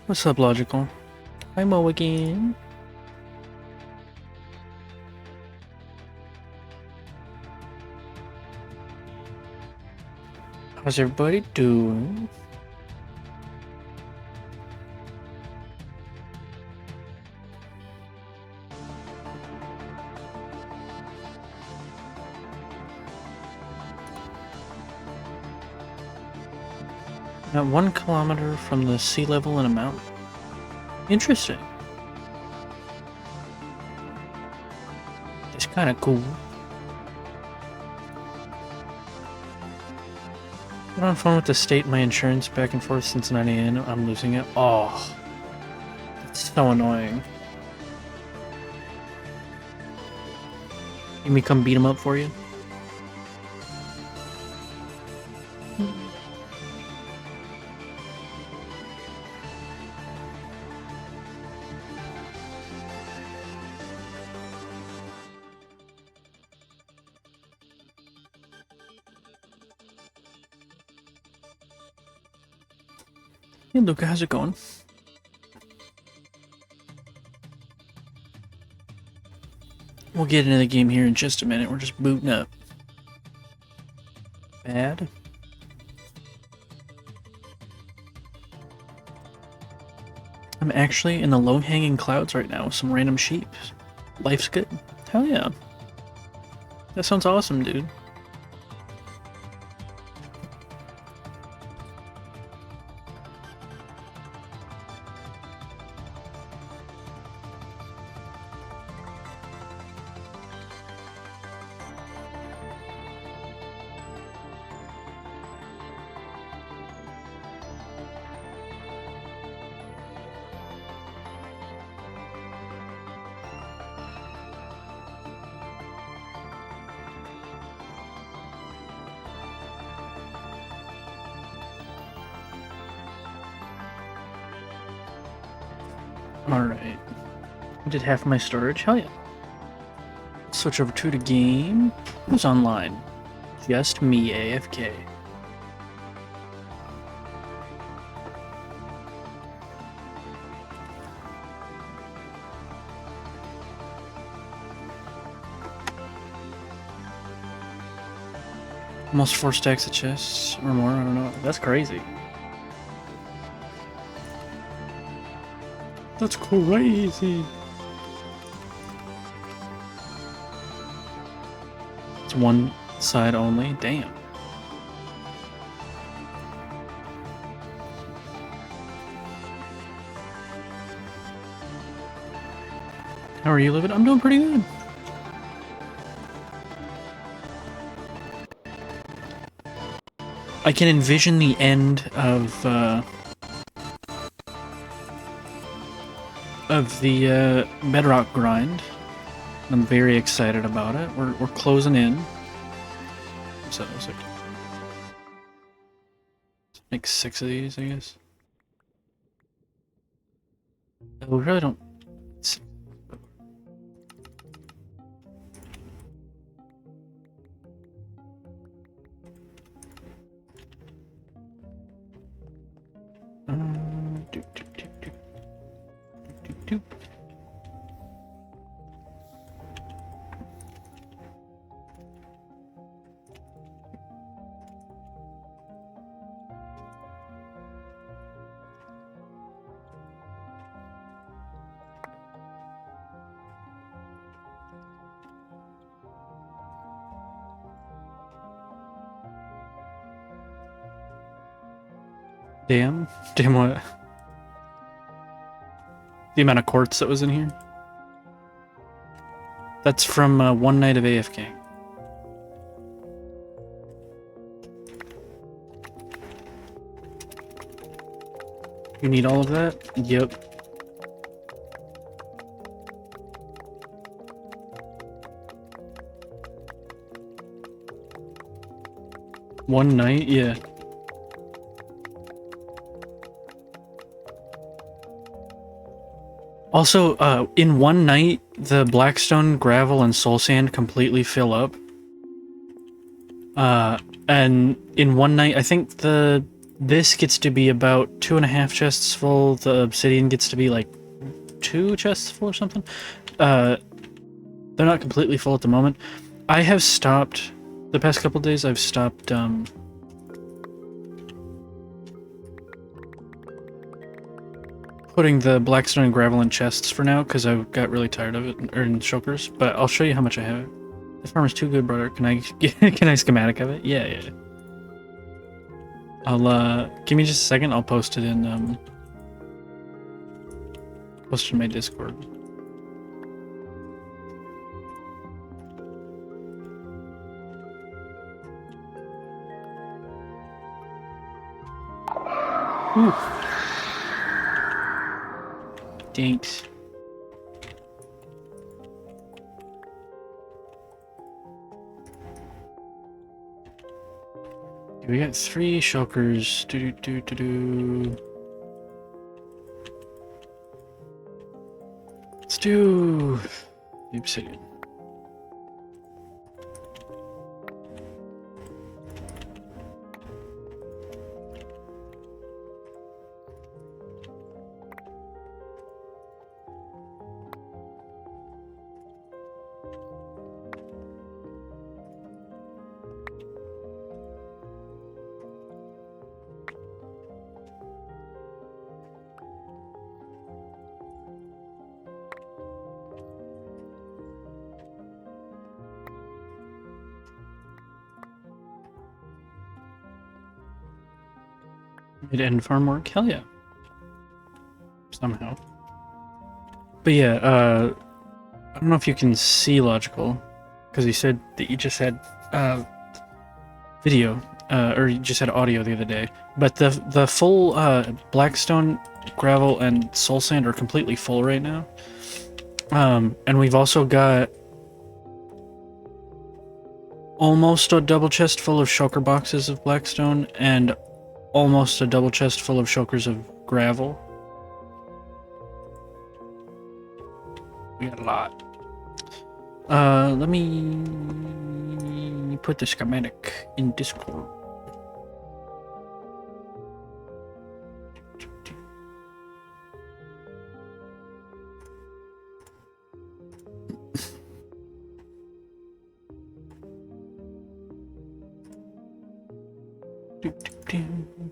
What's up, Logical? Hi, Mo again. How's everybody doing? At 1 kilometer from the sea level in a mountain. Interesting. It's kind of cool. Been on phone with the state and my insurance back and forth since 9 a.m. I'm losing it. Oh, that's so annoying. Need me come beat him up for you? Hey Luca, how's it going? We'll get into the game here in just a minute. We're just booting up. Bad. I'm actually in the low-hanging clouds right now with some random sheep. Life's good. Hell yeah. That sounds awesome, dude. Alright. I did half my storage. Hell yeah. Switch over to the game. Who's online? Just me, AFK. Almost 4 stacks of chests or more. I don't know. That's crazy. That's crazy. It's one side only. Damn. How are you living? I'm doing pretty good. I can envision the end of the bedrock grind. I'm very excited about it. We're closing in. So it's like make 6 of these, I guess. We really don't. Damn what? The amount of quartz that was in here? That's from one night of AFK. You need all of that? Yep. One night? Yeah. Also, in one night, the blackstone, gravel, and soul sand completely fill up. And in one night, I think the this gets to be about 2.5 chests full. The obsidian gets to be like 2 chests full or something. They're not completely full at the moment. I have stopped, the past couple days, I've stopped putting the blackstone and gravel in chests for now, because I got really tired of it, or in shulkers, but I'll show you how much I have. This farm is too good, brother. Can I can I schematic of it? Yeah. I'll give me just a second, I'll post it in my Discord. Ooh. Thanks. We got 3 shulkers. Let's do the obsidian. It end farm work? Hell yeah. Somehow. But yeah, I don't know if you can see Logical, because you said that you just had video, or you just had audio the other day. But the full blackstone, gravel, and soul sand are completely full right now. And we've also got almost a double chest full of shulker boxes of blackstone, and almost a double chest full of shulkers of gravel. We got a lot. Let me put the schematic in Discord.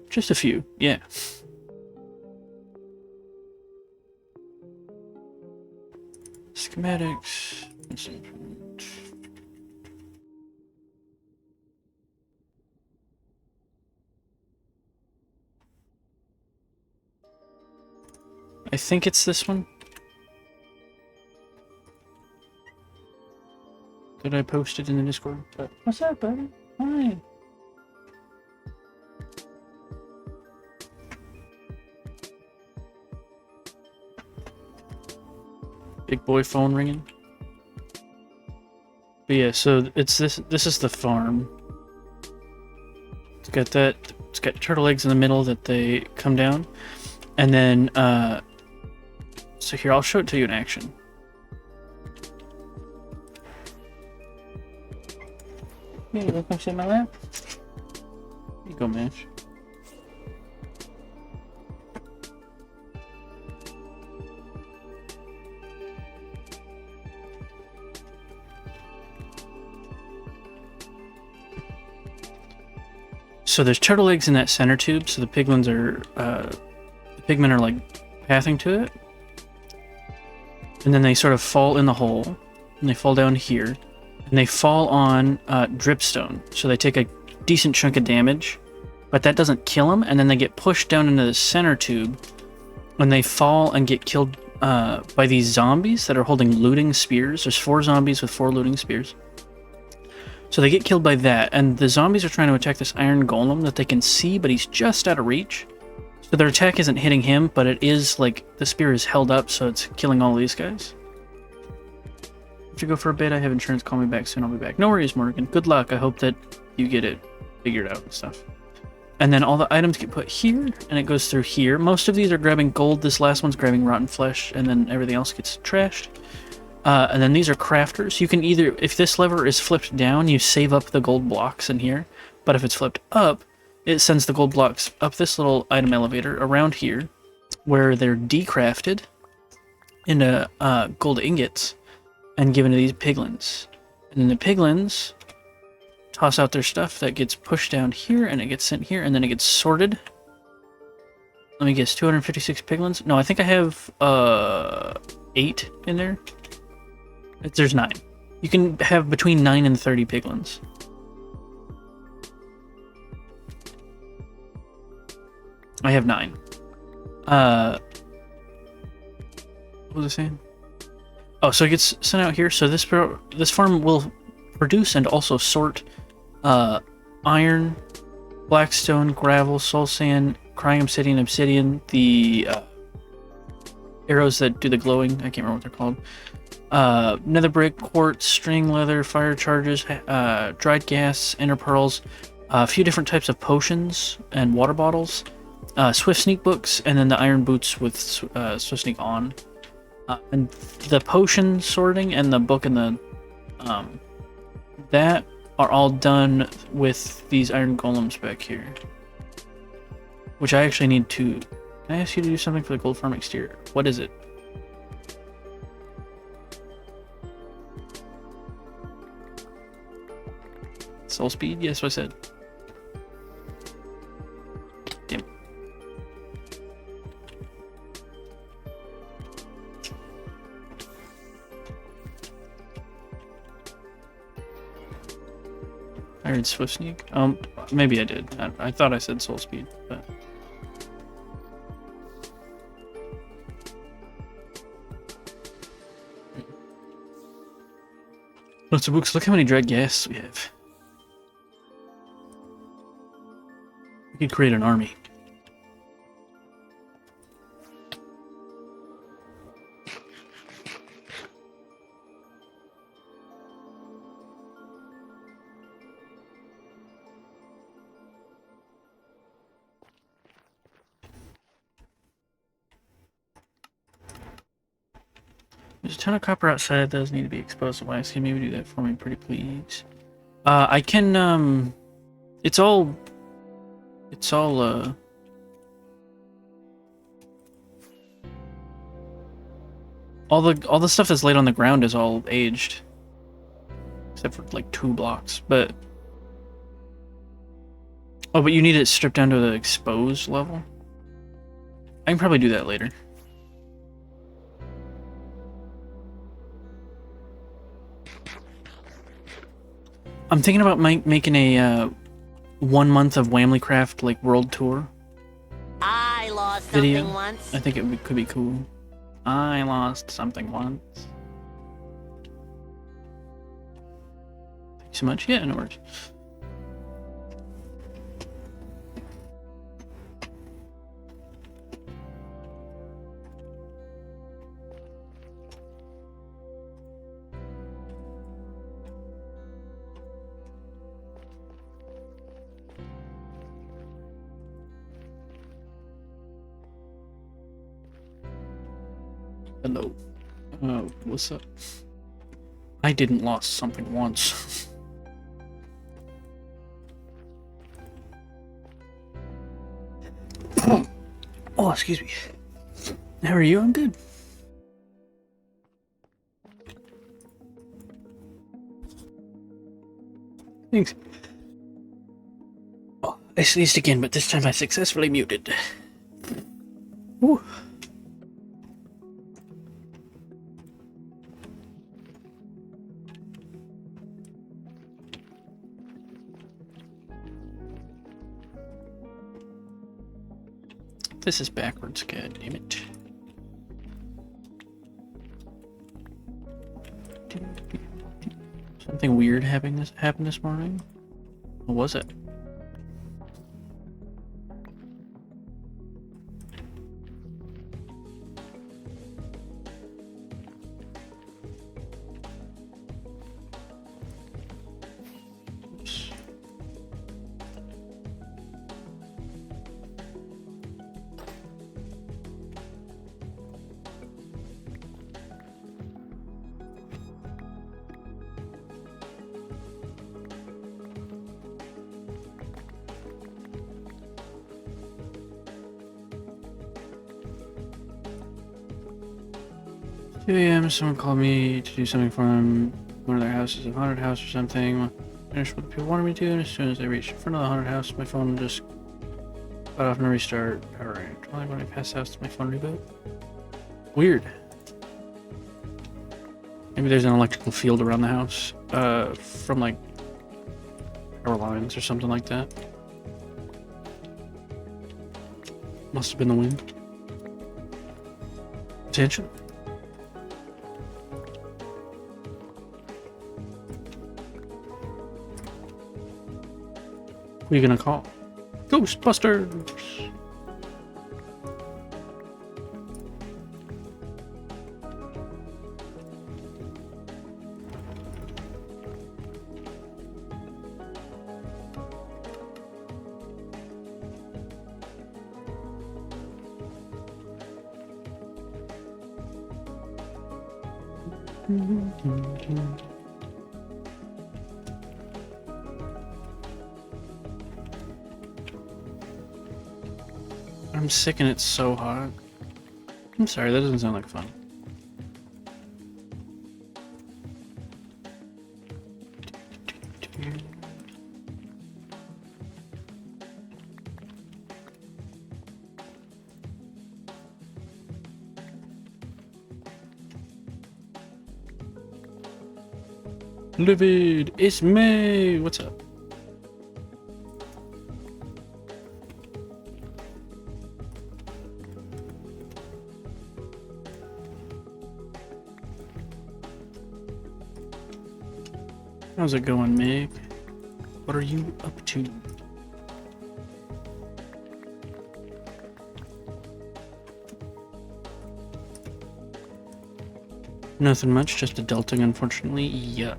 Just a few, yeah. Schematics. I think it's this one. Did I post it in the Discord? What's up, buddy? Hi. Big boy phone ringing. But yeah, so it's this is the farm. It's got that, it's got turtle eggs in the middle that they come down. And then so here, I'll show it to you in action. Here you go, come sit in my lap. Here you go, Match. So there's turtle eggs in that center tube, so the piglins are, the pigmen are like pathing to it. And then they sort of fall in the hole, and they fall down here. And they fall on dripstone, so they take a decent chunk of damage, but that doesn't kill them, and then they get pushed down into the center tube, and they fall and get killed by these zombies that are holding looting spears. There's 4 zombies with 4 looting spears. So they get killed by that, and the zombies are trying to attack this iron golem that they can see, but he's just out of reach. So their attack isn't hitting him, but it is, like, the spear is held up, so it's killing all these guys. If you go for a bit, I have insurance, call me back soon, I'll be back. No worries, Morgan. Good luck, I hope that you get it figured out and stuff. And then all the items get put here, and it goes through here. Most of these are grabbing gold, this last one's grabbing rotten flesh, and then everything else gets trashed. And then these are crafters. You can either, if this lever is flipped down, you save up the gold blocks in here. But if it's flipped up, it sends the gold blocks up this little item elevator around here, where they're decrafted into gold ingots and given to these piglins. And then the piglins toss out their stuff that gets pushed down here, and it gets sent here, and then it gets sorted. Let me guess, 256 piglins? No, I think I have 8 in there. There's 9. You can have between 9 and 30 piglins. I have 9. What was I saying? Oh, so it gets sent out here. So this farm will produce and also sort iron, blackstone, gravel, soul sand, crying obsidian, the arrows that do the glowing. I can't remember what they're called. Nether brick, quartz, string, leather, fire charges, dried gas, ender pearls, a few different types of potions and water bottles, swift sneak books, and then the iron boots with swift sneak on. And the potion sorting and the book and the that are all done with these iron golems back here. Which I actually need to... Can I ask you to do something for the gold farm exterior? What is it? Soul speed? Yes, what I said. Damn. I heard swift sneak. Maybe I did. I thought I said soul speed, but... Lots of books. Look how many dried gas we have. We could create an army. There's a ton of copper outside that does need to be exposed. Why? Can you maybe do that for me, pretty please? I can, it's all, all the stuff that's laid on the ground is all aged. Except for, like, 2 blocks, but... Oh, but you need it stripped down to the exposed level? I can probably do that later. I'm thinking about making a 1 month of WamilyCraft like world tour. I lost video. something once. I think it could be cool. I lost something once. Thank you so much. Yeah, no worries. Hello. What's up? I didn't lost something once. Oh, excuse me. How are you? I'm good. Thanks. Oh, I sneezed again, but this time I successfully muted. Ooh. This is backwards, god damn it. Something weird happened this morning? What was it? Oops. 2 a.m. Someone called me to do something for them. One of their houses, a haunted house or something. Finished what the people wanted me to, and as soon as I reached in front of the haunted house, my phone just got off and restart. Alright, only when I pass the house to my phone reboot. Weird. Maybe there's an electrical field around the house, from like power lines or something like that. Must have been the wind. Attention. Who are you gonna call? Ghostbusters! I'm sick and it's so hot. I'm sorry, that doesn't sound like fun. Livid, it's May. What's up? How's it going, Meg? What are you up to? Nothing much, just adulting, unfortunately. Yeah.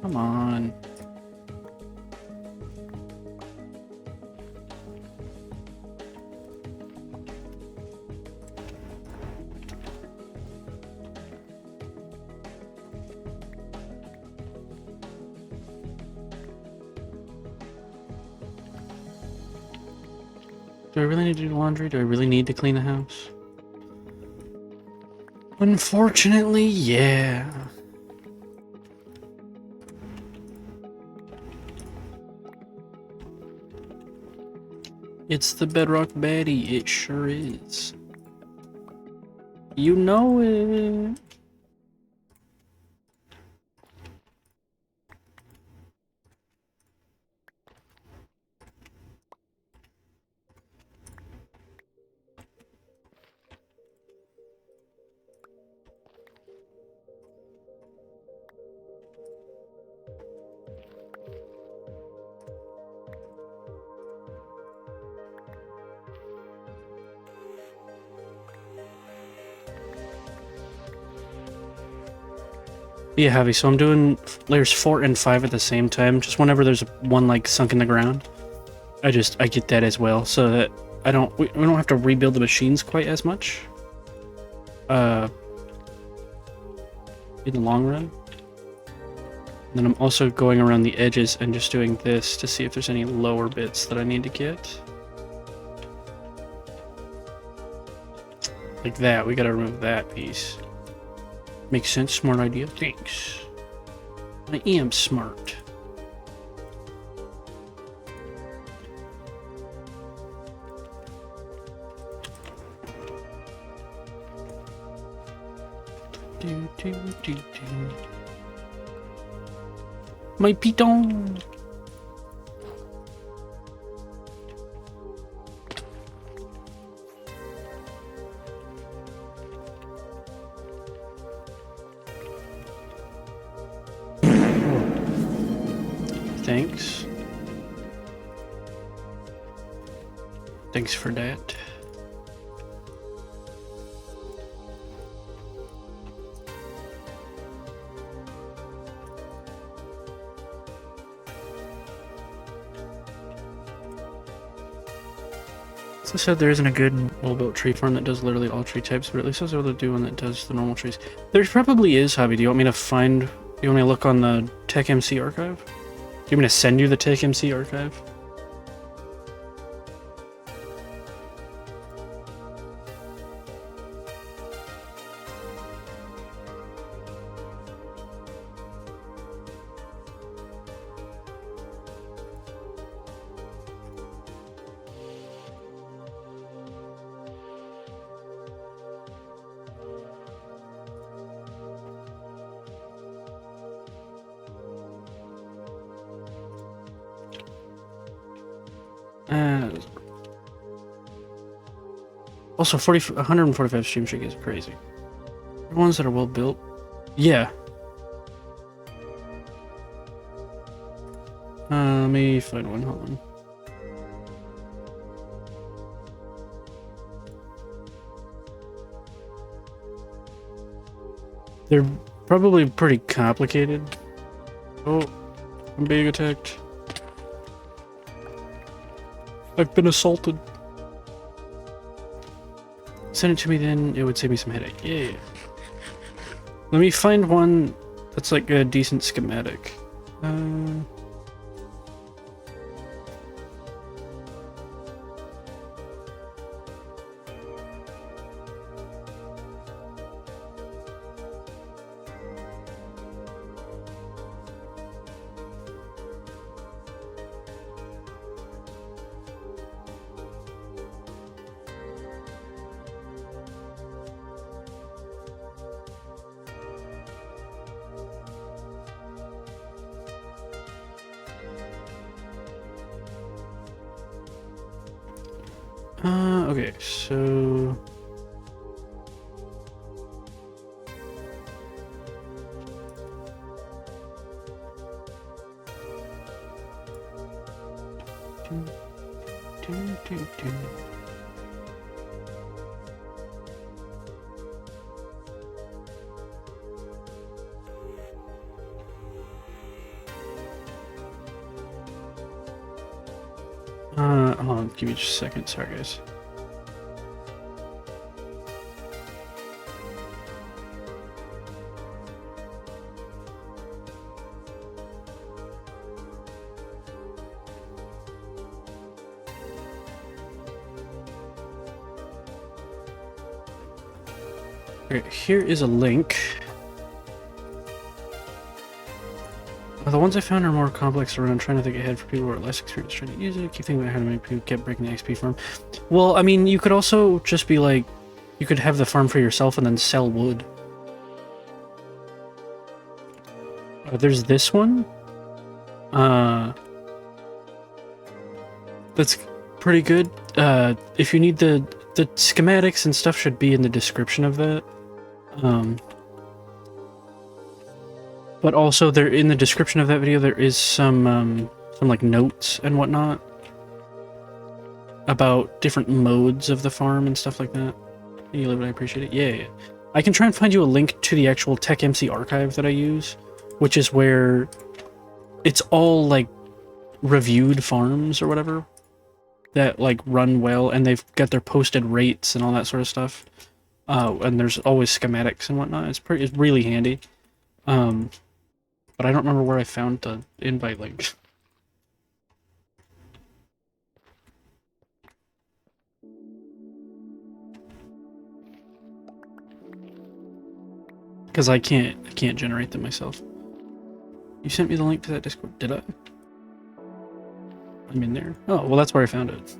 Come on. Do I really need to do laundry? Do I really need to clean the house? Unfortunately, yeah. It's the bedrock baddie, it sure is. You know it. Yeah, Javi, so I'm doing layers 4 and 5 at the same time. Just whenever there's one like sunk in the ground, I get that as well, so that we don't have to rebuild the machines quite as much. In the long run. And then I'm also going around the edges and just doing this to see if there's any lower bits that I need to get. Like that, we gotta remove that piece. Makes sense, smart idea, thanks. I am smart. My piton! Thanks. Thanks for that. So I said there isn't a good well-built tree farm that does literally all tree types, but at least I was able to do one that does the normal trees. There probably is, Hobby. Do you want me to find... Do you want me to look on the TechMC archive? you want me to send you the TechMC archive? Also, 145 stream streak is crazy. The ones that are well built. Yeah. Let me find one. Hold on. They're probably pretty complicated. Oh, I'm being attacked. I've been assaulted. Send it to me then, it would save me some headache. Yeah. Let me find one that's like a decent schematic. Okay, so... hold on, give me just a second, sorry guys. Okay, here is a link. The ones I found are more complex around trying to think ahead for people who are less experienced trying to use it. Keep thinking about how many people kept breaking the XP farm. Well, I mean, you could also just be like, you could have the farm for yourself and then sell wood. There's this one. That's pretty good. If you need the schematics and stuff should be in the description of that. But also there in the description of that video there is some like notes and whatnot about different modes of the farm and stuff like that. You live it, I appreciate it. Yeah. I can try and find you a link to the actual TechMC archive that I use, which is where it's all like reviewed farms or whatever that like run well and they've got their posted rates and all that sort of stuff. And there's always schematics and whatnot. It's really handy. But I don't remember where I found the invite link. Because I can't generate them myself. You sent me the link to that Discord, did I? I'm in there. Oh, well that's where I found it.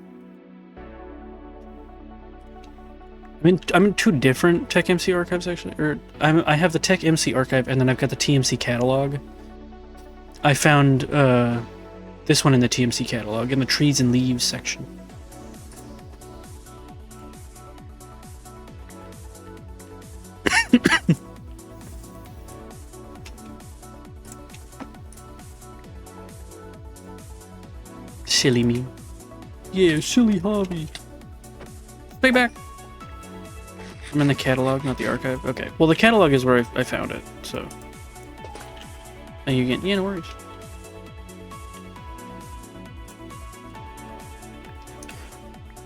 I'm in two different TechMC archives actually, or I have the TechMC archive and then I've got the TMC catalog. I found this one in the TMC catalog in the trees and leaves section. Silly me. Yeah, silly hobby. Stay back. I'm in the catalog, not the archive. Okay. Well, the catalog is where I found it, so. And you get, yeah, no worries.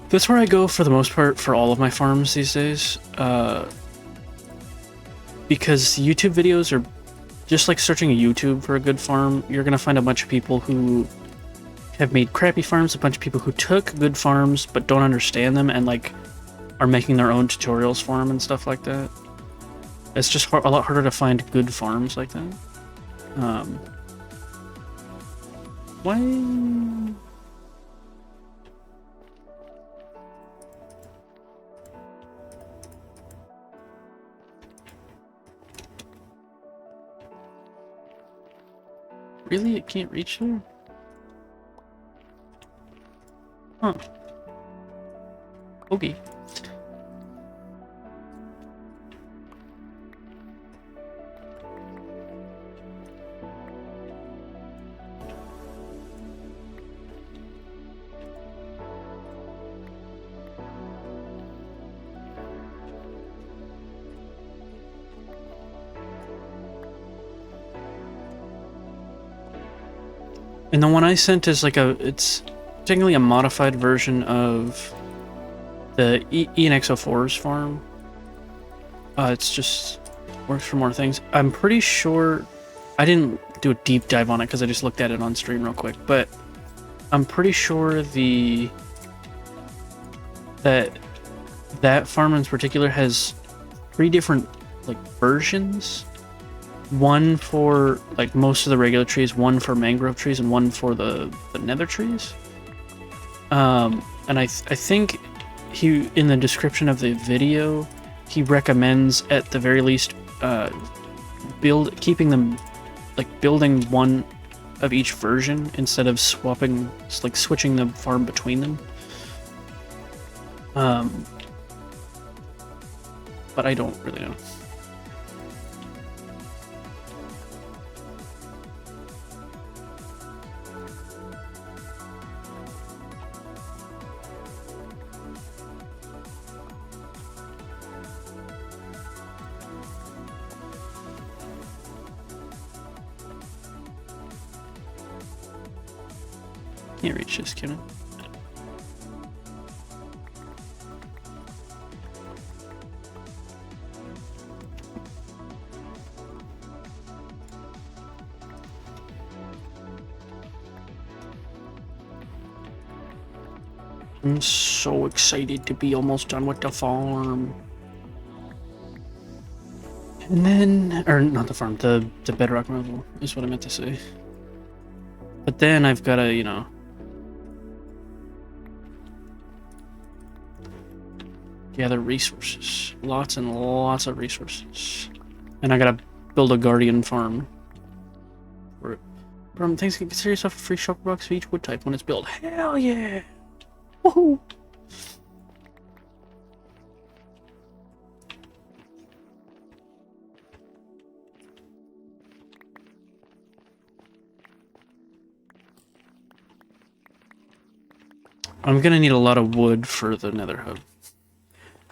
That's where I go for the most part for all of my farms these days. Because YouTube videos are just like searching YouTube for a good farm, you're gonna find a bunch of people who have made crappy farms, a bunch of people who took good farms but don't understand them and like are making their own tutorials for them and stuff like that. It's just a lot harder to find good farms like that. Why? Really? It can't reach there? Huh. Okay. And the one I sent is like it's technically a modified version of the ENX04's farm. It's just works for more things. I'm pretty sure I didn't do a deep dive on it because I just looked at it on stream real quick, but I'm pretty sure that farm in particular has 3 different like versions. One for like most of the regular trees, one for mangrove trees, and one for the nether trees. And I think he, in the description of the video, he recommends at the very least keeping them like building one of each version instead of switching the farm between them. But I don't really know. Can't reach this, can I? I'm so excited to be almost done with the farm. And then, or not the farm, the bedrock removal is what I meant to say. But then I've got to, you know, gather resources. Lots and lots of resources. And I gotta build a guardian farm. Thanks, consider yourself a free shulker box for each wood type when it's built. Hell yeah! Woohoo! I'm gonna need a lot of wood for the nether hub.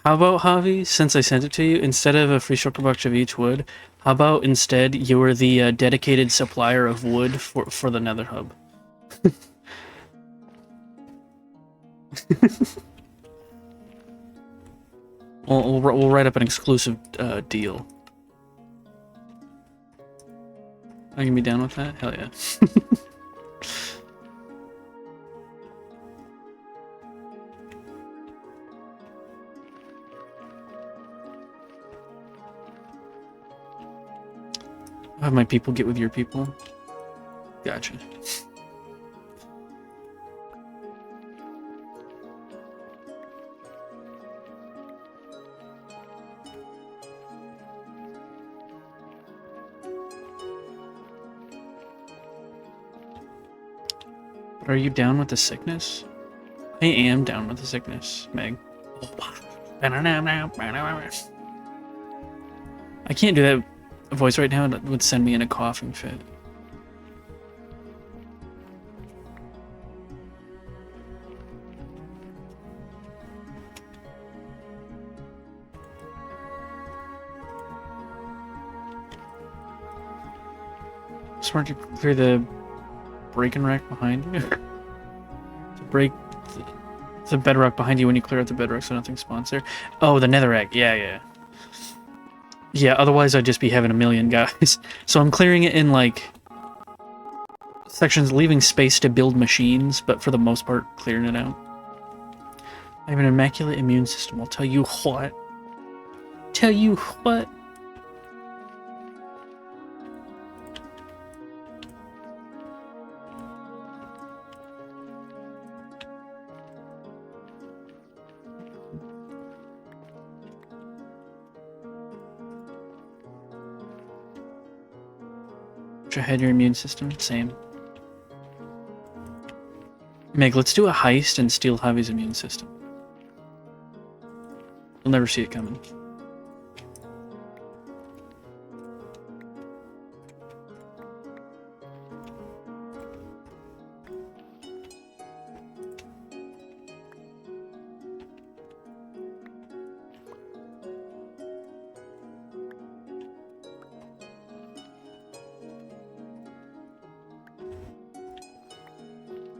How about, Javi, since I sent it to you, instead of a free shulker box of each wood, how about instead you were the dedicated supplier of wood for the nether hub? We'll write up an exclusive deal. I can be down with that? Hell yeah. I'll have my people get with your people. Gotcha. But are you down with the sickness? I am down with the sickness, Meg. I can't do that voice right now. It would send me in a coughing fit. Smart to clear the break-and rack behind you. To break the bedrock behind you when you clear out the bedrock so nothing spawns there. Oh, the netherrack. Yeah, yeah. Yeah, otherwise I'd just be having a million guys. So I'm clearing it in, like, sections, leaving space to build machines, but for the most part, clearing it out. I have an immaculate immune system, I'll tell you what. Tell you what. Had your immune system? Same. Meg, let's do a heist and steal Javi's immune system. You'll never see it coming.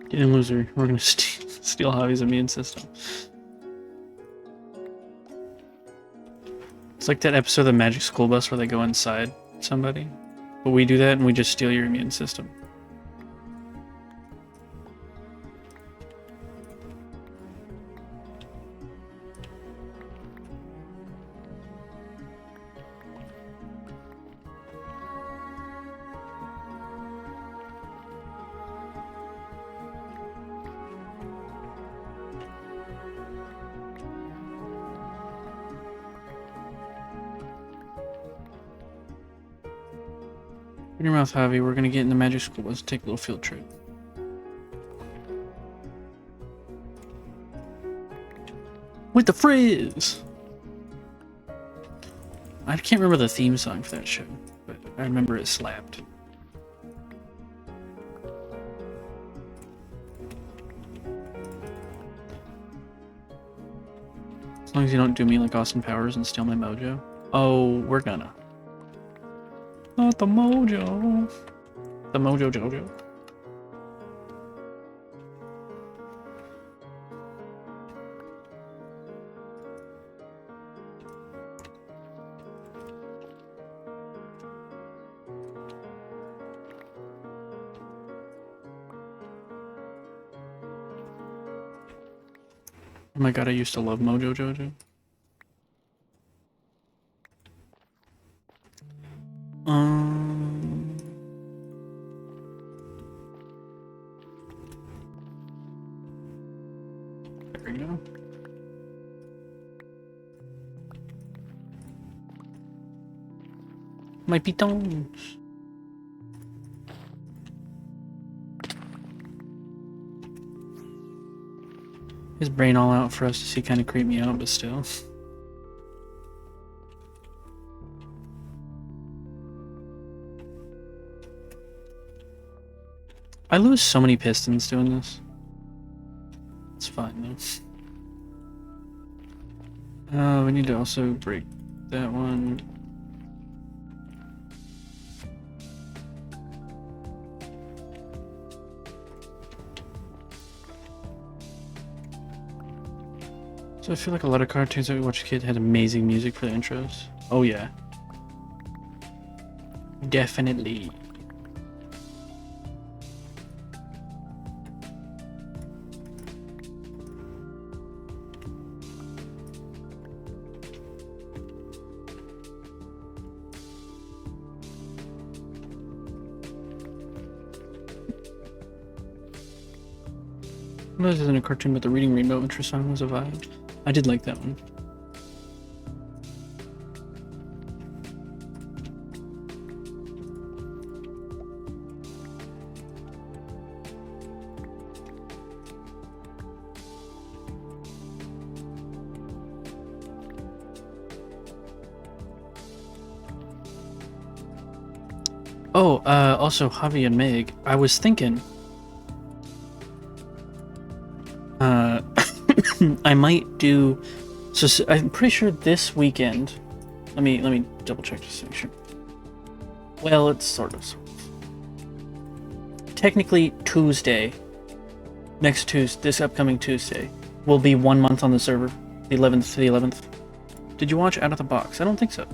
Damn loser, we're gonna steal Javi's immune system. It's like that episode of the Magic School Bus where they go inside somebody. But we do that and we just steal your immune system. In your mouth, Javi. We're gonna get in the Magic School Bus and take a little field trip. With the frizz! I can't remember the theme song for that show, but I remember it slapped. As long as you don't do me like Austin Powers and steal my mojo. Oh, we're gonna. Not the mojo. The mojo jojo. Oh my god, I used to love Mojo Jojo. There we go. My pitons. His brain all out for us to see kind of creep me out, but still. I lose so many pistons doing this. It's fine though. We need to also break that one. So I feel like a lot of cartoons that we watched as a kid had amazing music for the intros. Oh yeah. Definitely. This isn't a cartoon, but the Reading Rainbow intro song was a vibe. I did like that one. Oh, also Javi and Meg, I was thinking I might do so I'm pretty sure this weekend. Let me double check just to make sure. Well, it's sort of. Technically Tuesday. Next Tuesday, this upcoming Tuesday will be 1 month on the server, the 11th to the 11th. Did you watch Out of the Box? I don't think so.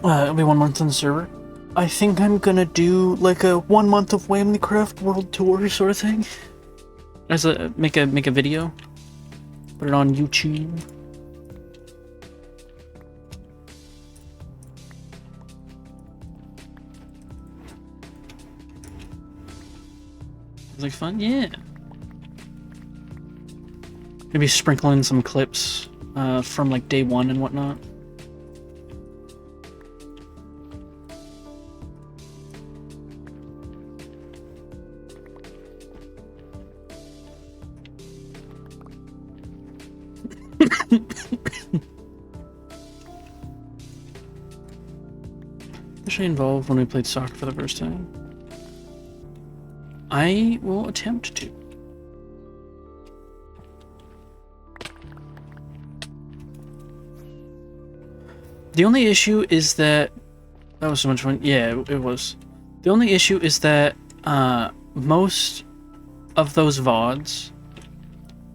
It'll be 1 month on the server. I think I'm gonna do like a 1 month of WamilyCraft World Tour sort of thing. As a make a video. Put it on YouTube. It's like fun, yeah. Maybe sprinkle in some clips from like day one and whatnot. Was I involved when we played soccer for the first time? I will attempt to. The only issue is that was so much fun. Yeah, it was. The only issue is that most of those VODs,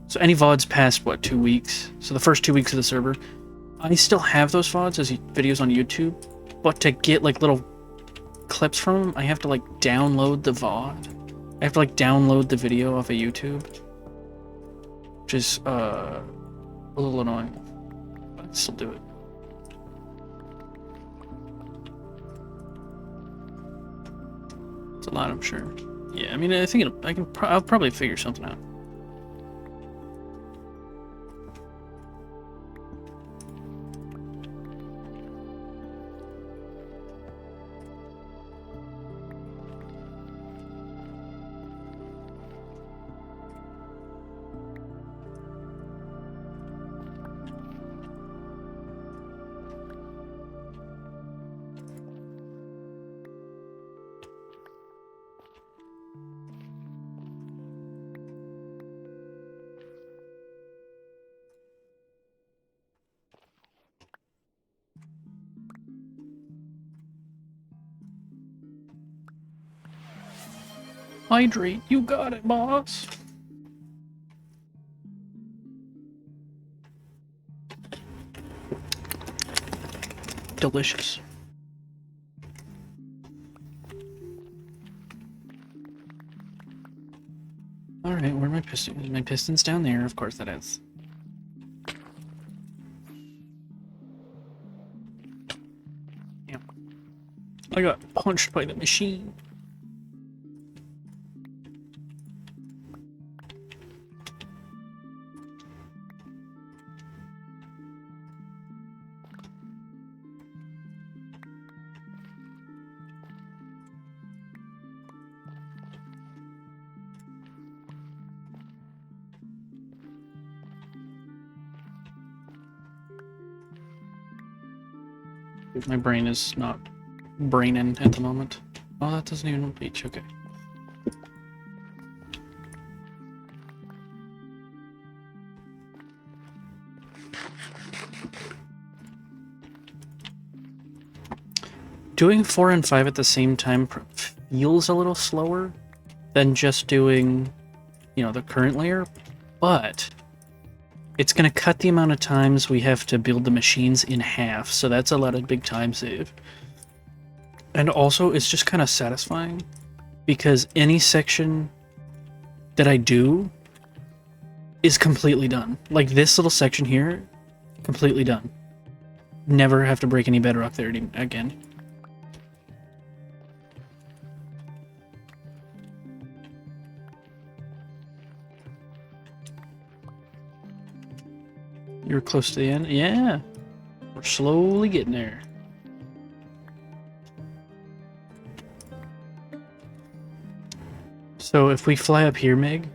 so any VODs past what, 2 weeks, so the first 2 weeks of the server, I still have those VODs as videos on YouTube, but to get like little clips from them, I have to like download the VOD. I have to like download the video off of YouTube, which is a little annoying, but I can still do it. It's a lot, I'm sure. Yeah, I mean, I think I'll probably figure something out. Hydrate, you got it, boss. Delicious. Alright, where are my pistons? My piston's down there, of course that is. Yeah. I got punched by the machine. My brain is not braining at the moment. Oh, that doesn't even reach. Okay. Doing 4 and 5 at the same time feels a little slower than just doing, you know, the current layer, but it's going to cut the amount of times we have to build the machines in half, so that's a lot of big time save. And also, it's just kind of satisfying, because any section that I do is completely done. Like this little section here, completely done. Never have to break any bedrock there again. You're close to the end? Yeah. We're slowly getting there. So if we fly up here, Meg,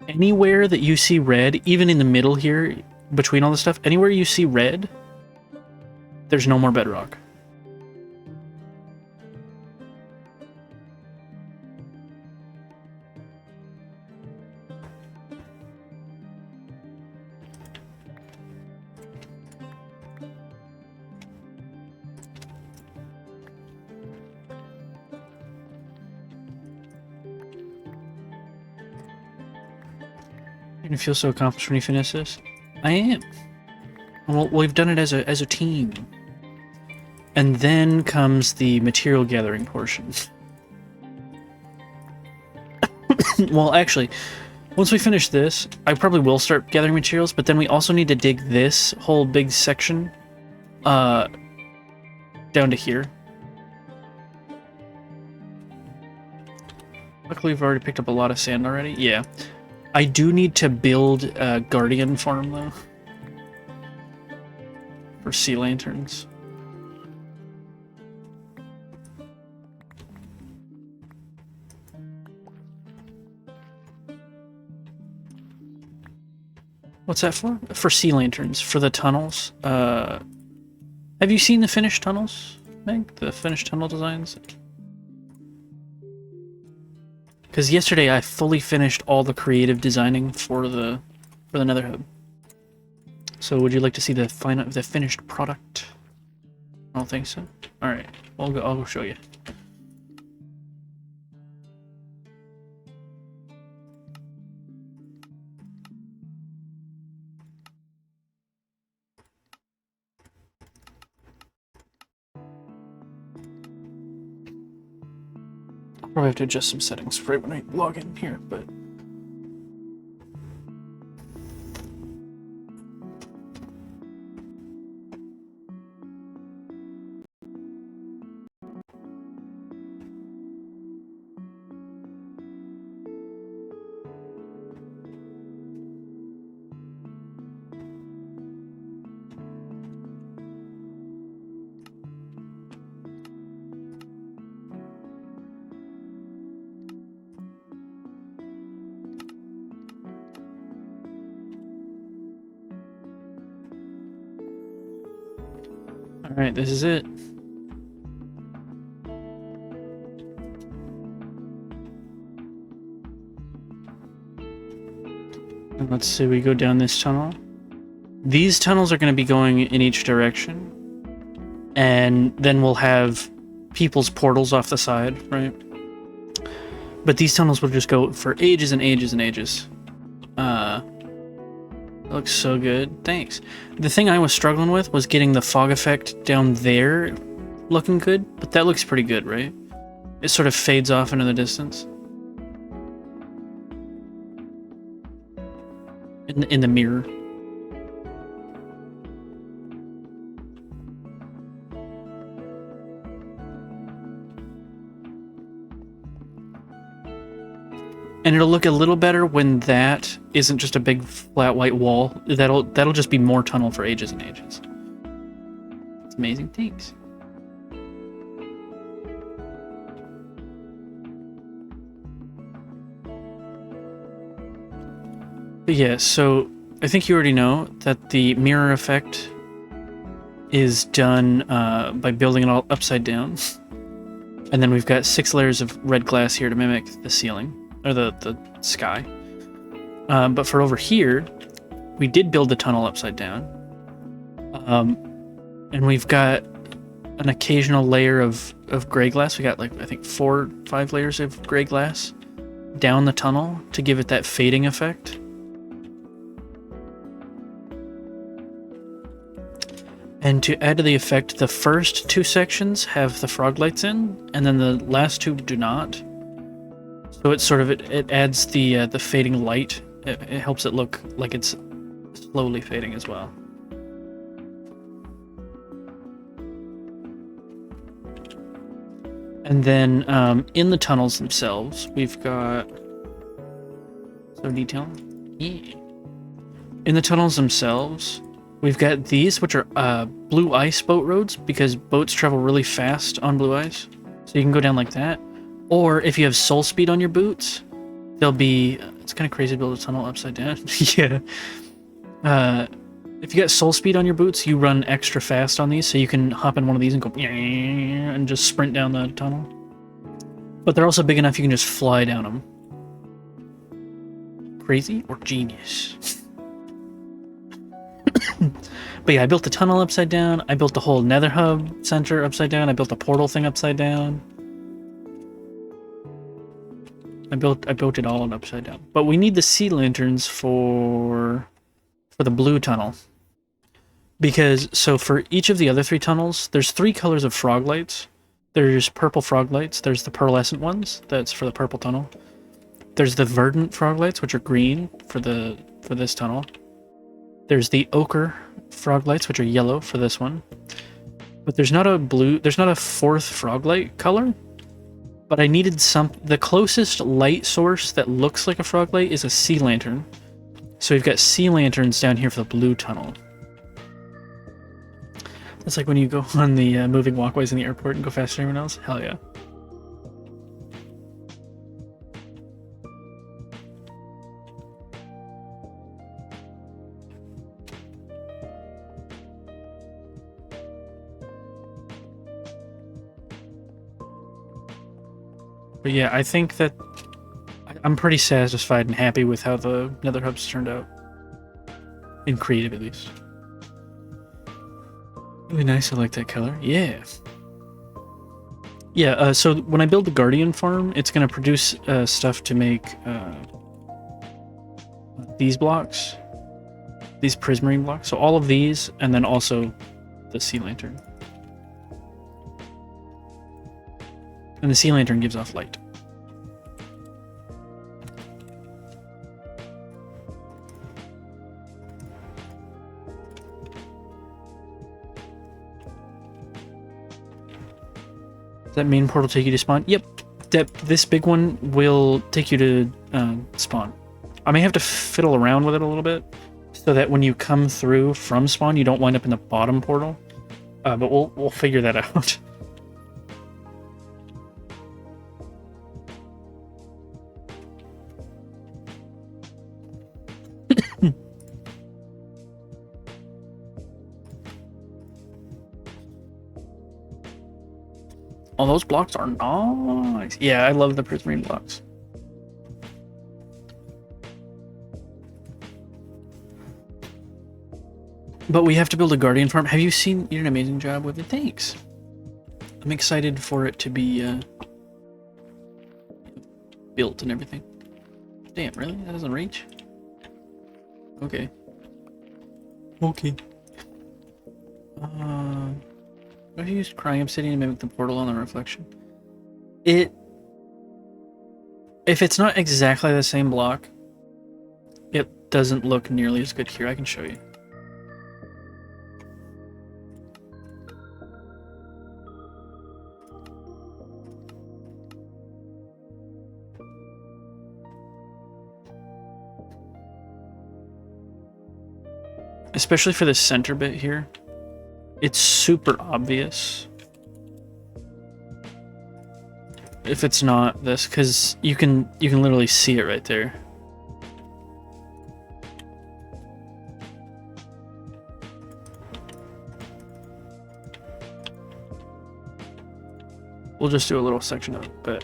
anywhere that you see red, even in the middle here, between all the stuff, anywhere you see red, there's no more bedrock. You feel so accomplished when you finish this? I am. Well, we've done it as a team. And then comes the material gathering portion. Well, actually, once we finish this, I probably will start gathering materials, but then we also need to dig this whole big section down to here. Luckily, we've already picked up a lot of sand already. Yeah. I do need to build a guardian farm, though. For sea lanterns. What's that for? For sea lanterns, for the tunnels. Have you seen the finished tunnels, Meg? The finished tunnel designs? Because yesterday I fully finished all the creative designing for the Nether Hub. So would you like to see the finished product? I don't think so. All right, I'll go show you. Probably have to adjust some settings right when I log in here, but... Alright, this is it. And let's see, we go down this tunnel. These tunnels are going to be going in each direction. And then we'll have people's portals off the side, right? But these tunnels will just go for ages and ages and ages. It looks so good. Thanks. The thing I was struggling with was getting the fog effect down there looking good, but that looks pretty good, right? It sort of fades off into the distance. In the mirror. And it'll look a little better when that isn't just a big flat white wall. That'll just be more tunnel for ages and ages. It's amazing. Thanks. But yeah, so I think you already know that the mirror effect is done by building it all upside down. And then we've got 6 layers of red glass here to mimic the ceiling. Or the sky. But for over here, we did build the tunnel upside down. And we've got an occasional layer of gray glass. We got like, I think 4 or 5 layers of gray glass down the tunnel to give it that fading effect. And to add to the effect, the first 2 sections have the frog lights in, and then the last 2 do not. So it sort of it adds the fading light. It helps it look like it's slowly fading as well. And then in the tunnels themselves, we've got so detail. Yeah. In the tunnels themselves, we've got these, which are blue ice boat roads, because boats travel really fast on blue ice. So you can go down like that. Or if you have soul speed on your boots, they'll be... It's kind of crazy to build a tunnel upside down. Yeah. If you got soul speed on your boots, you run extra fast on these, so you can hop in one of these and go... and just sprint down the tunnel. But they're also big enough you can just fly down them. Crazy or genius? But yeah, I built the tunnel upside down. I built the whole Nether Hub center upside down. I built the portal thing upside down. I built it all upside down. But we need the sea lanterns for the blue tunnel. Because, so for each of the other 3 tunnels, there's 3 colors of frog lights. There's purple frog lights, there's the pearlescent ones, that's for the purple tunnel. There's the verdant frog lights, which are green for this tunnel. There's the ochre frog lights, which are yellow for this one. But there's not a 4th frog light color. But I needed the closest light source that looks like a frog light is a sea lantern. So we've got sea lanterns down here for the blue tunnel. It's like when you go on the moving walkways in the airport and go faster than everyone else. Hell yeah. But yeah, I think that I'm pretty satisfied and happy with how the Nether hubs turned out. In creative, at least. Really nice, I like that color. Yeah. Yeah, so when I build the Guardian farm, it's going to produce stuff to make these blocks. These prismarine blocks. So all of these, and then also the sea lantern. And the sea lantern gives off light. Does that main portal take you to spawn? Yep. This big one will take you to spawn. I may have to fiddle around with it a little bit, so that when you come through from spawn, you don't wind up in the bottom portal. But we'll figure that out. Oh, those blocks are nice. Yeah, I love the prismarine blocks. But we have to build a guardian farm. Have you seen? You did an amazing job with it. Thanks. I'm excited for it to be built and everything. Damn, really? That doesn't reach? Okay. Okay. I've used crying obsidian to mimic the portal on the reflection. If it's not exactly the same block, it doesn't look nearly as good here. I can show you. Especially for the center bit here. It's super obvious if it's not this, because you can literally see it right there. We'll just do a little section of it, but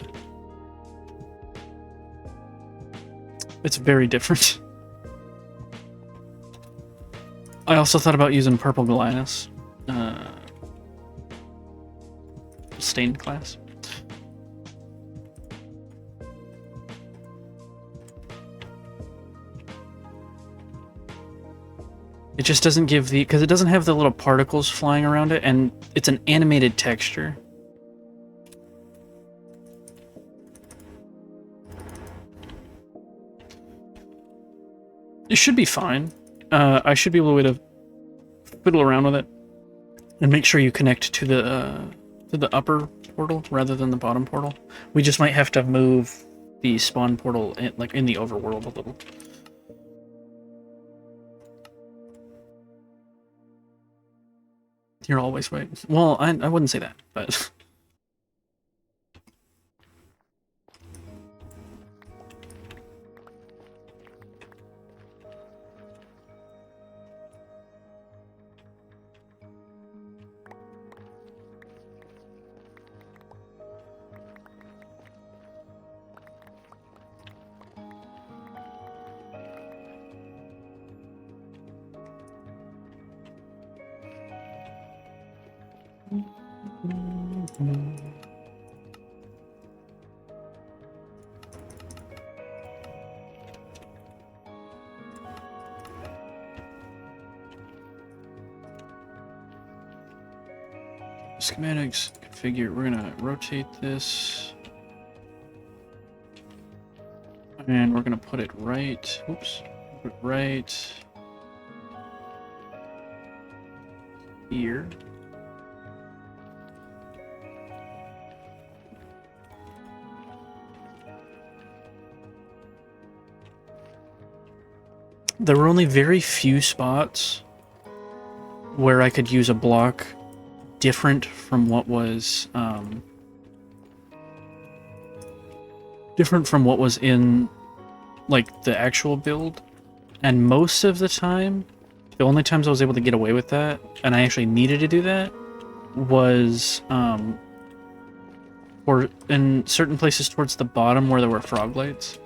it's very different. I also thought about using purple glass. Stained glass. It just doesn't give the, because it doesn't have the little particles flying around it, and it's an animated texture. It should be fine. I should be able to fiddle around with it and make sure you connect to the upper portal rather than the bottom portal. We just might have to move the spawn portal in, like in the overworld a little. You're always right. Well, I wouldn't say that, but Schematics, configure. We're gonna rotate this. And we're gonna put it right. Oops. Put it right here. There were only very few spots where I could use a block different from what was in like the actual build, and most of the time, the only times I was able to get away with that, and I actually needed to do that, was or in certain places towards the bottom where there were frog lights.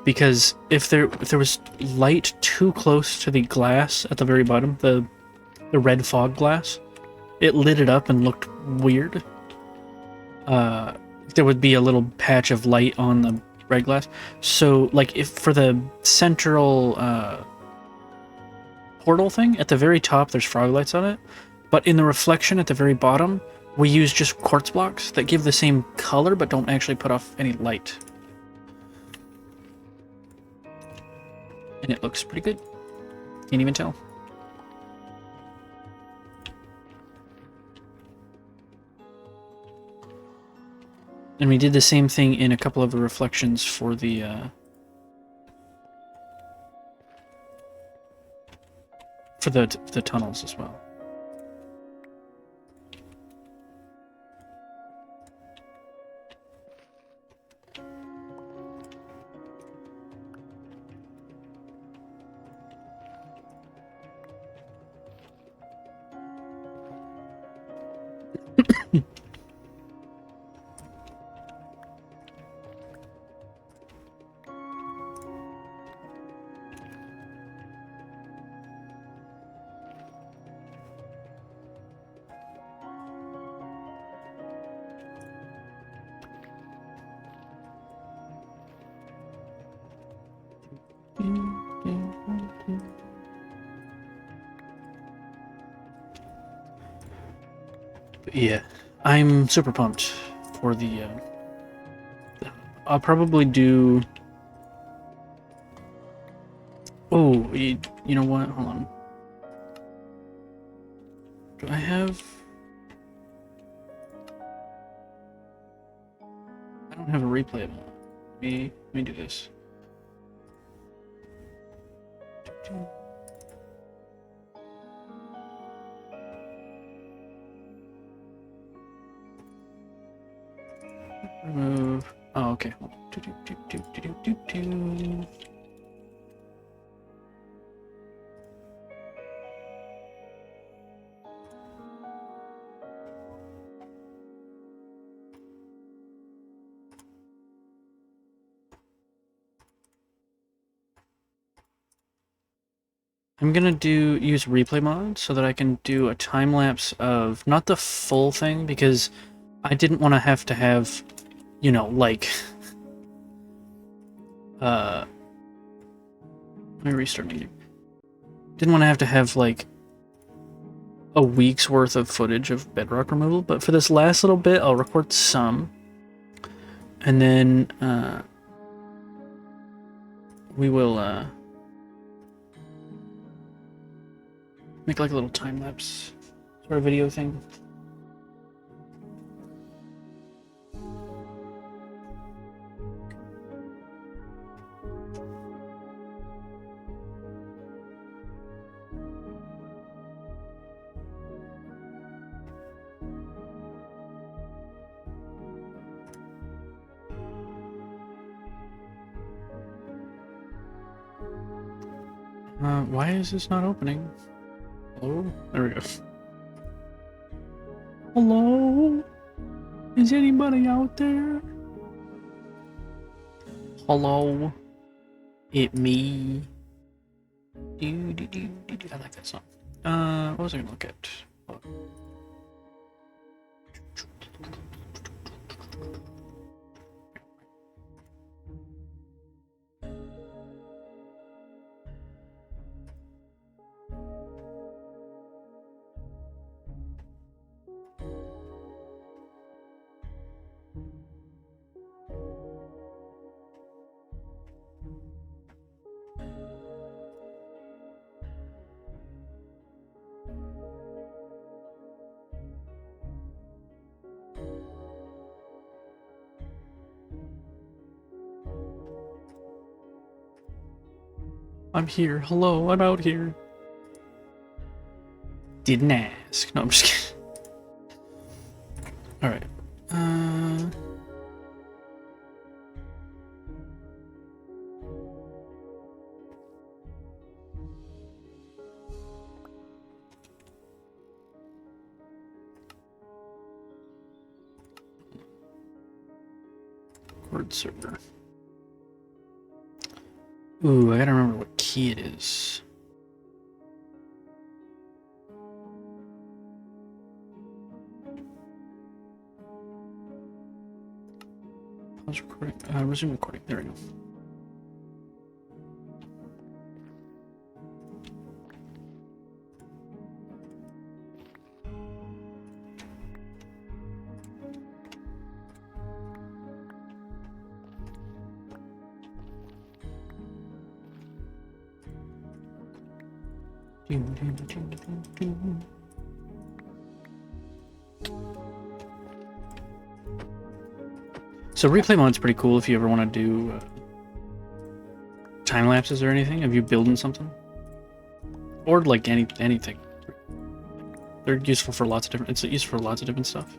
Because if there was light too close to the glass at the very bottom, the red fog glass, it lit it up and looked weird. There would be a little patch of light on the red glass. So, like, if for the central portal thing at the very top, there's frog lights on it, but in the reflection at the very bottom, we use just quartz blocks that give the same color but don't actually put off any light. And it looks pretty good. Can't even tell. And we did the same thing in a couple of the reflections for the tunnels as well. Yeah, I'm super pumped for the. I'll probably do. Oh, you know what? Hold on. Do I have? I don't have a replay of it. Let me do this. Remove. Oh, okay. I'm gonna use replay mod so that I can do a time lapse of not the full thing, because I didn't want to have, you know, like let me restart my game. Didn't want to have like a week's worth of footage of bedrock removal, but for this last little bit, I'll record some, and then we will make like a little time lapse sort of video thing. Why is this not opening? Hello? There we go. Hello? Is anybody out there? Hello? It me. I like that song. What was I gonna look at? I'm here. Hello, I'm out here. Didn't ask. No, I'm just kidding. Alright. Word server. Ooh, I gotta remember what key it is. Pause recording. Resume recording. There we go. So replay mode's pretty cool if you ever want to do time lapses or anything of you building something, or like anything. They're useful for lots of different. It's useful for lots of different stuff.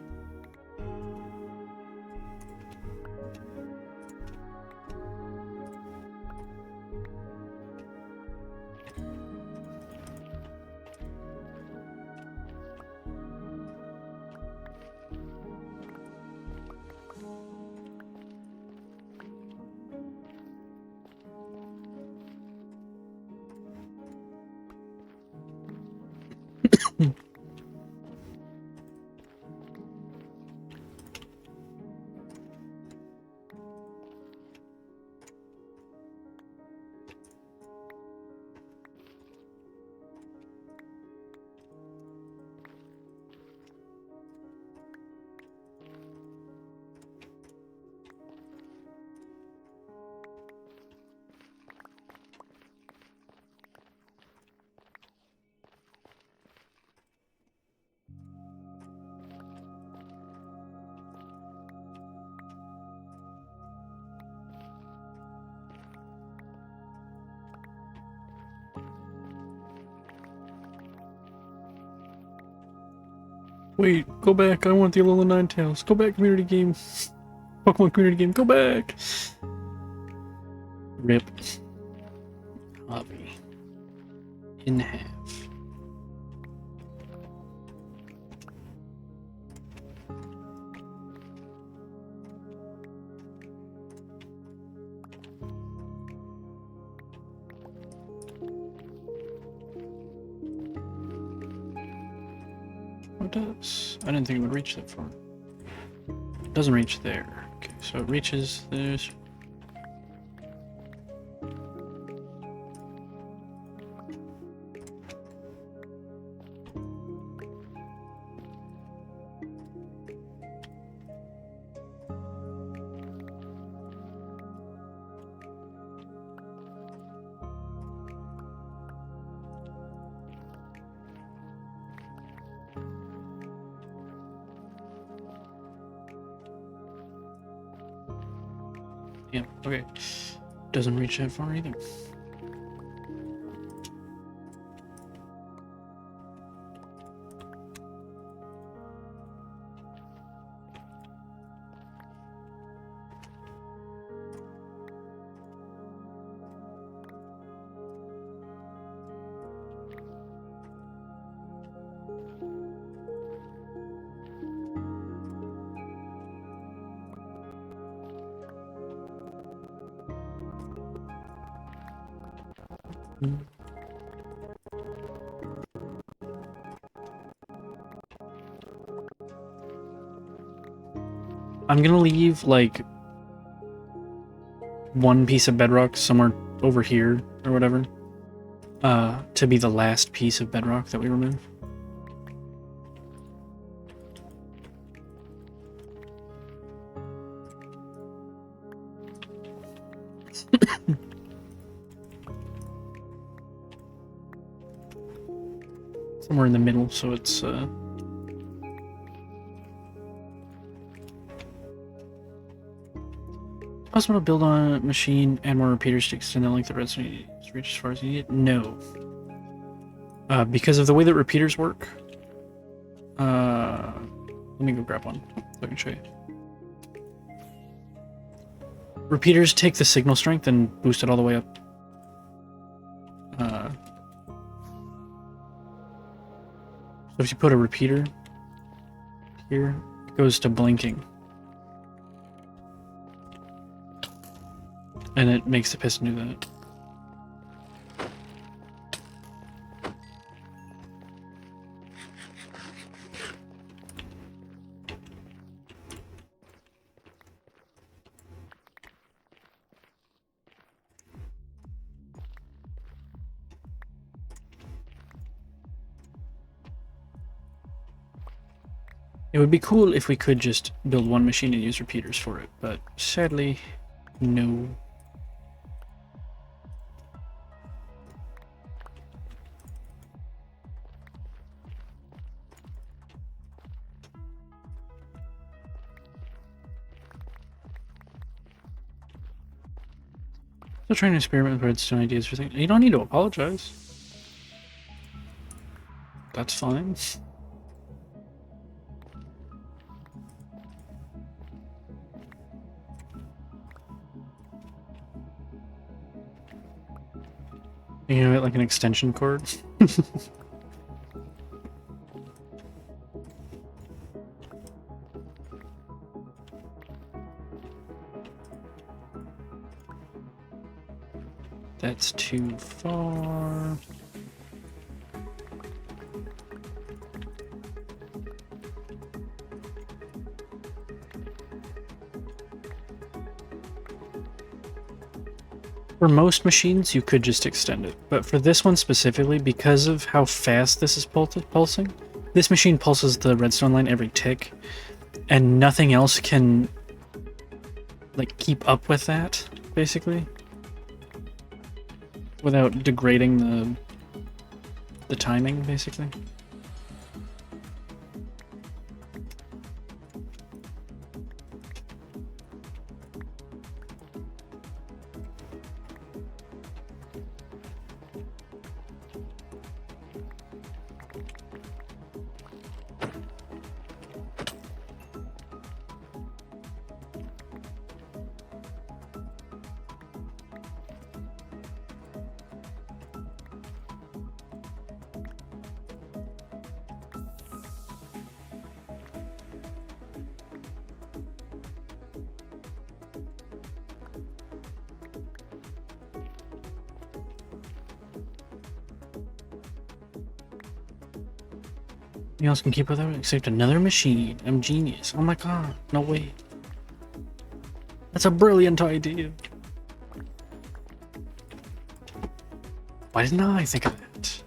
Wait, go back. I want the Alola Ninetales. Go back, community game. Pokemon community game. Go back. Rip. Hobby. In half. It does. I didn't think it would reach that far. It doesn't reach there. Okay, so it reaches this. Yeah, okay. Doesn't reach that far either. I'm gonna leave like one piece of bedrock somewhere over here or whatever to be the last piece of bedrock that we remove. Somewhere in the middle, so it's Possible to build on a machine and more repeaters to extend the length of redstone you reach as far as you need it? No. Because of the way that repeaters work. Let me go grab one so I can show you. Repeaters take the signal strength and boost it all the way up. So if you put a repeater here, it goes to blinking. And it makes the piston do that. It would be cool if we could just build one machine and use repeaters for it, but sadly, no. Still trying to experiment with redstone ideas for things. You don't need to apologize. That's fine. You know, like an extension cord. That's too far. For most machines, you could just extend it, but for this one specifically, because of how fast this is pulsing, this machine pulses the redstone line every tick, and nothing else can, like, keep up with that, basically, without degrading the timing, basically. Nothing else can keep with it except another machine. I'm genius. Oh my god. No way. That's a brilliant idea. Why didn't I think of that?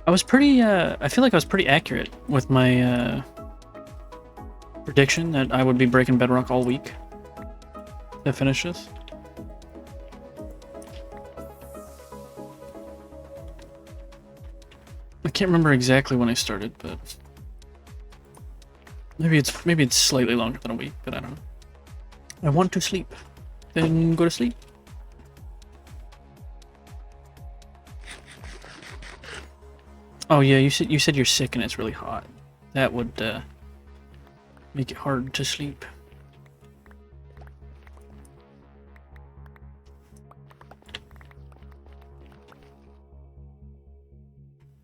I was pretty, I feel like I was pretty accurate with my, prediction that I would be breaking bedrock all week to finish this. I can't remember exactly when I started, but maybe it's slightly longer than a week, but I don't know. I want to sleep. Then go to sleep. Oh yeah, you said you're sick and it's really hot. That would make it hard to sleep.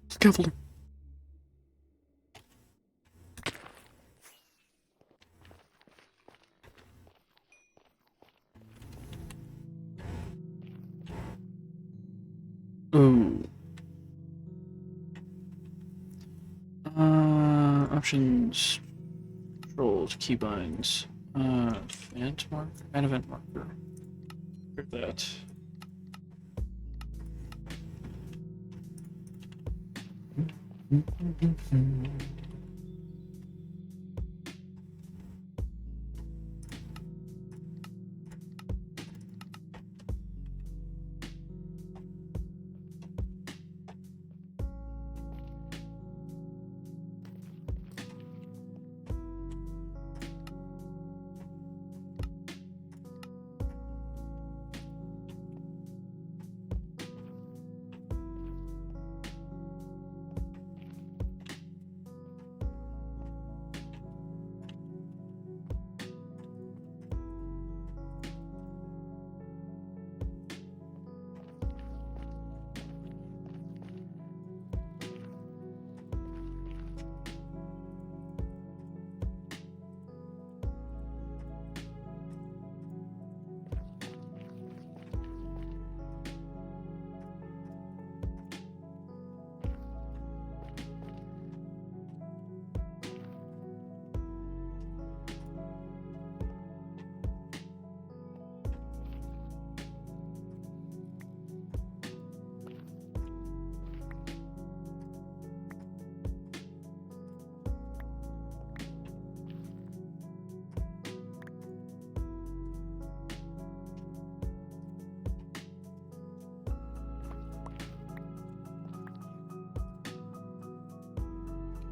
Scaffolding. Ooh. Options. Controls, keybinds. Event marker. An event marker. Here's that.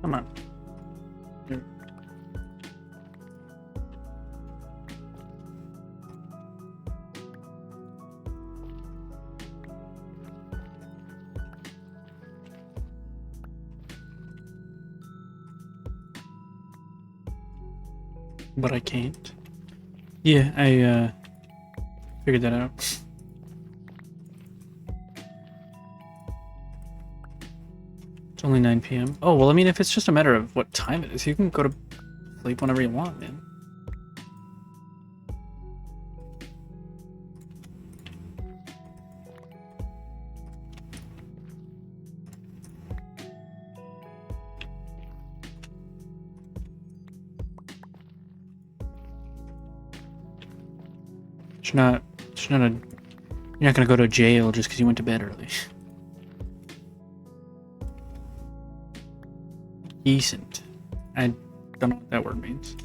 Come on. Here. But I can't. Yeah, I figured that out. It's only 9 p.m. Oh, well, I mean, if it's just a matter of what time it is, you can go to sleep whenever you want, man. You're not gonna go to jail just because you went to bed early. Decent. I don't know what that word means.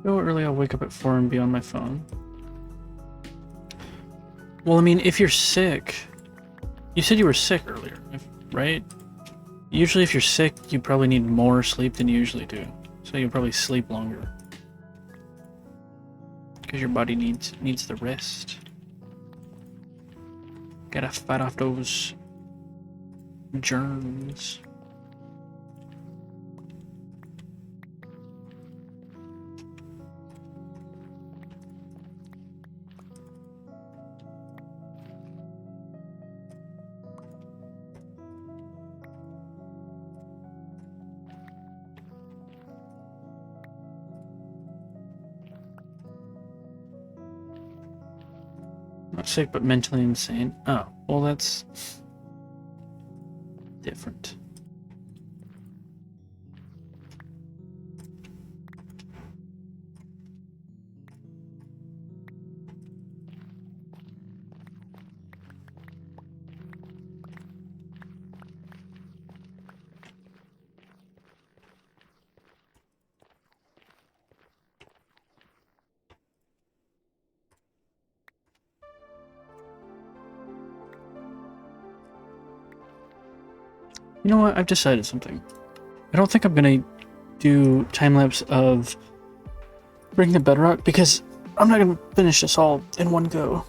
Go early, I'll wake up at 4 and be on my phone. Well, I mean, if you're sick... You said you were sick earlier, right? Usually if you're sick, you probably need more sleep than you usually do. So you'll probably sleep longer. Because your body needs the rest. Gotta fight off those germs. dyslexic but mentally insane. Oh, well, that's different. You know what? I've decided something. I don't think I'm gonna do time-lapse of breaking the bedrock because I'm not gonna finish this all in one go.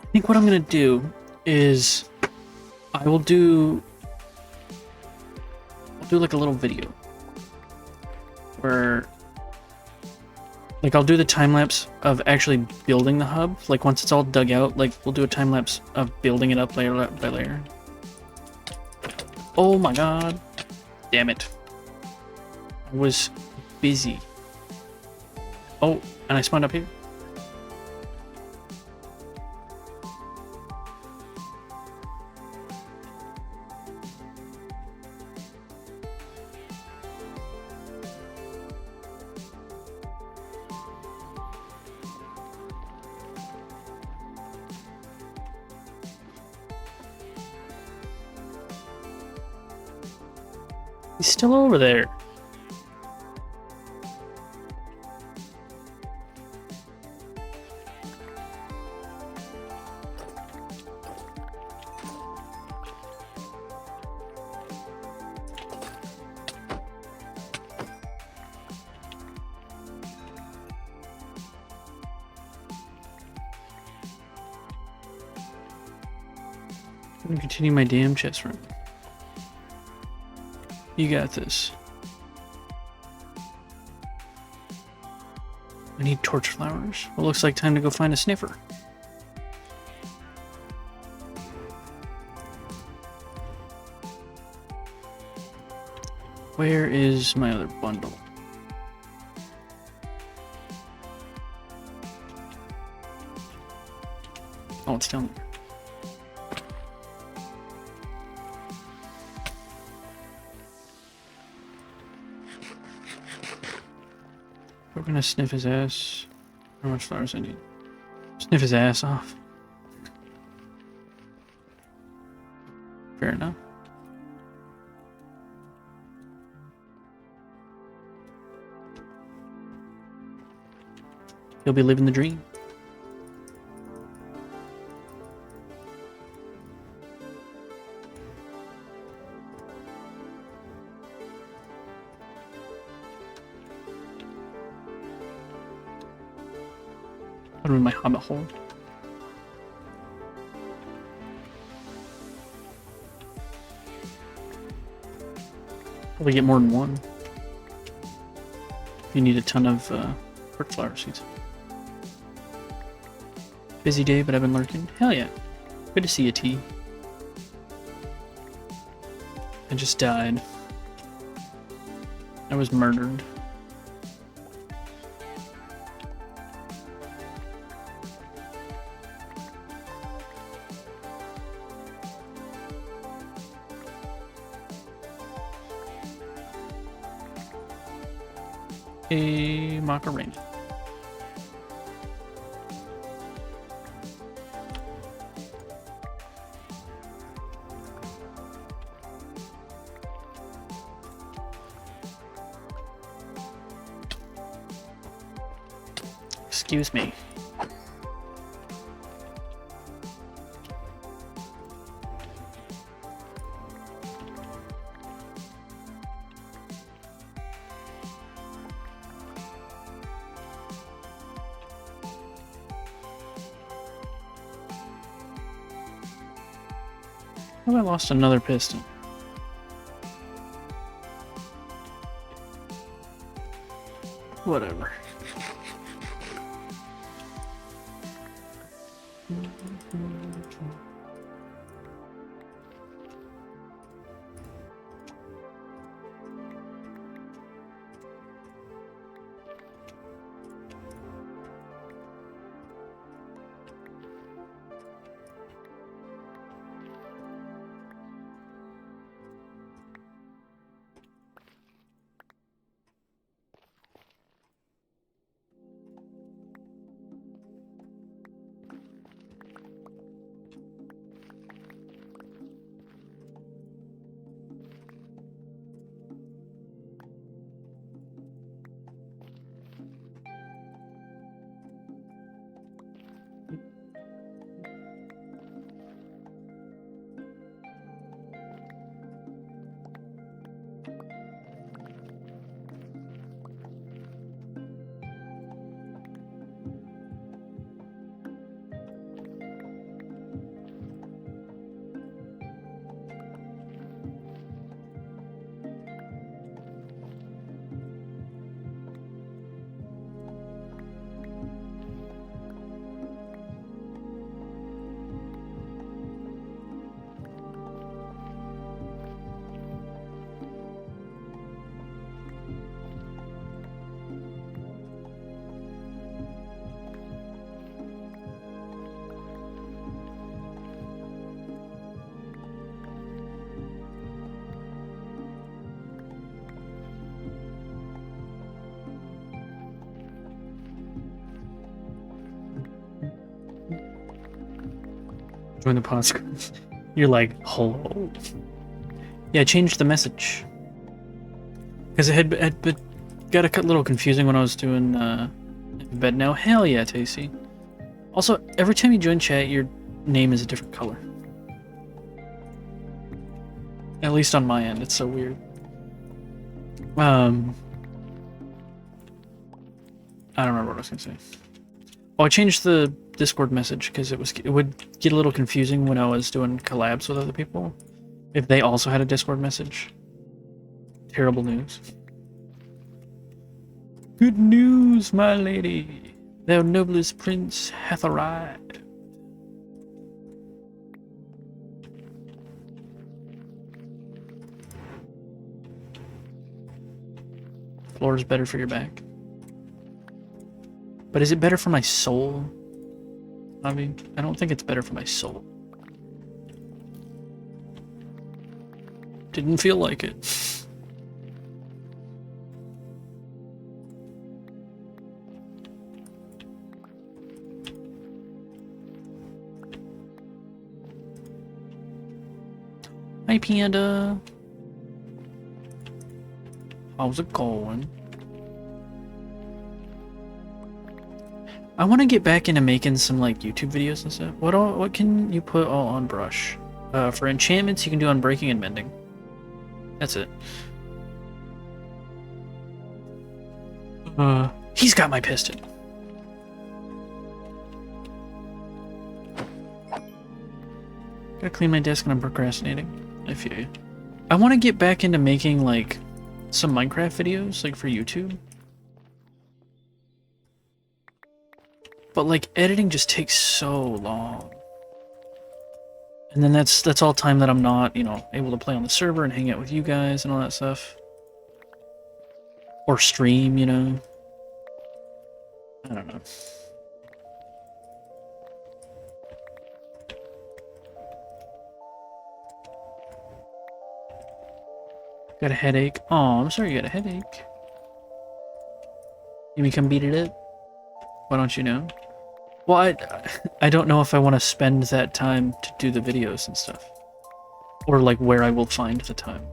I think what I'm gonna do is I'll do like a little video where like I'll do the time-lapse of actually building the hub. Like once it's all dug out, like we'll do a time-lapse of building it up layer by layer. Oh my god. Damn it. I was busy. Oh, and I spawned up here. He's still over there. I'm gonna continue my damn chest run. You got this. I need torch flowers. Well, looks like time to go find a sniffer. Where is my other bundle? Oh, it's down there. We're gonna sniff his ass. How much flowers I need? Sniff his ass off. Fair enough. He'll be living the dream. Put him in my hobbit hole. Probably get more than one. You need a ton of quick flower seeds. Busy day, but I've been lurking. Hell yeah. Good to see you, T. I just died. I was murdered. A Macarena. Excuse me. Have I lost another piston? Whatever. Join the pod screen. You're like, hello. Yeah, I changed the message. Because it had got a little confusing when I was doing bed now. Hell yeah, Tasty. Also, every time you join chat, your name is a different color. At least on my end, it's so weird. I don't remember what I was gonna say. Oh, I changed the Discord message because it would get a little confusing when I was doing collabs with other people if they also had a Discord message. Terrible news. Good news, my lady. Thou noblest prince hath arrived. Floor is better for your back. But is it better for my soul? I mean, I don't think it's better for my soul. Didn't feel like it. Hi, Panda. How's it going? I want to get back into making some like YouTube videos and stuff. What can you put all on brush? For enchantments, you can do unbreaking and mending. That's it. He's got my piston. Gotta clean my desk and I'm procrastinating. I feel you. I want to get back into making like some Minecraft videos, like for YouTube. But like editing just takes so long. And then that's all time that I'm not, you know, able to play on the server and hang out with you guys and all that stuff. Or stream, you know. I don't know. Got a headache. Oh, I'm sorry you got a headache. You mean come beat it up? Why don't you know? Well, I don't know if I want to spend that time to do the videos and stuff. Or like where I will find the time.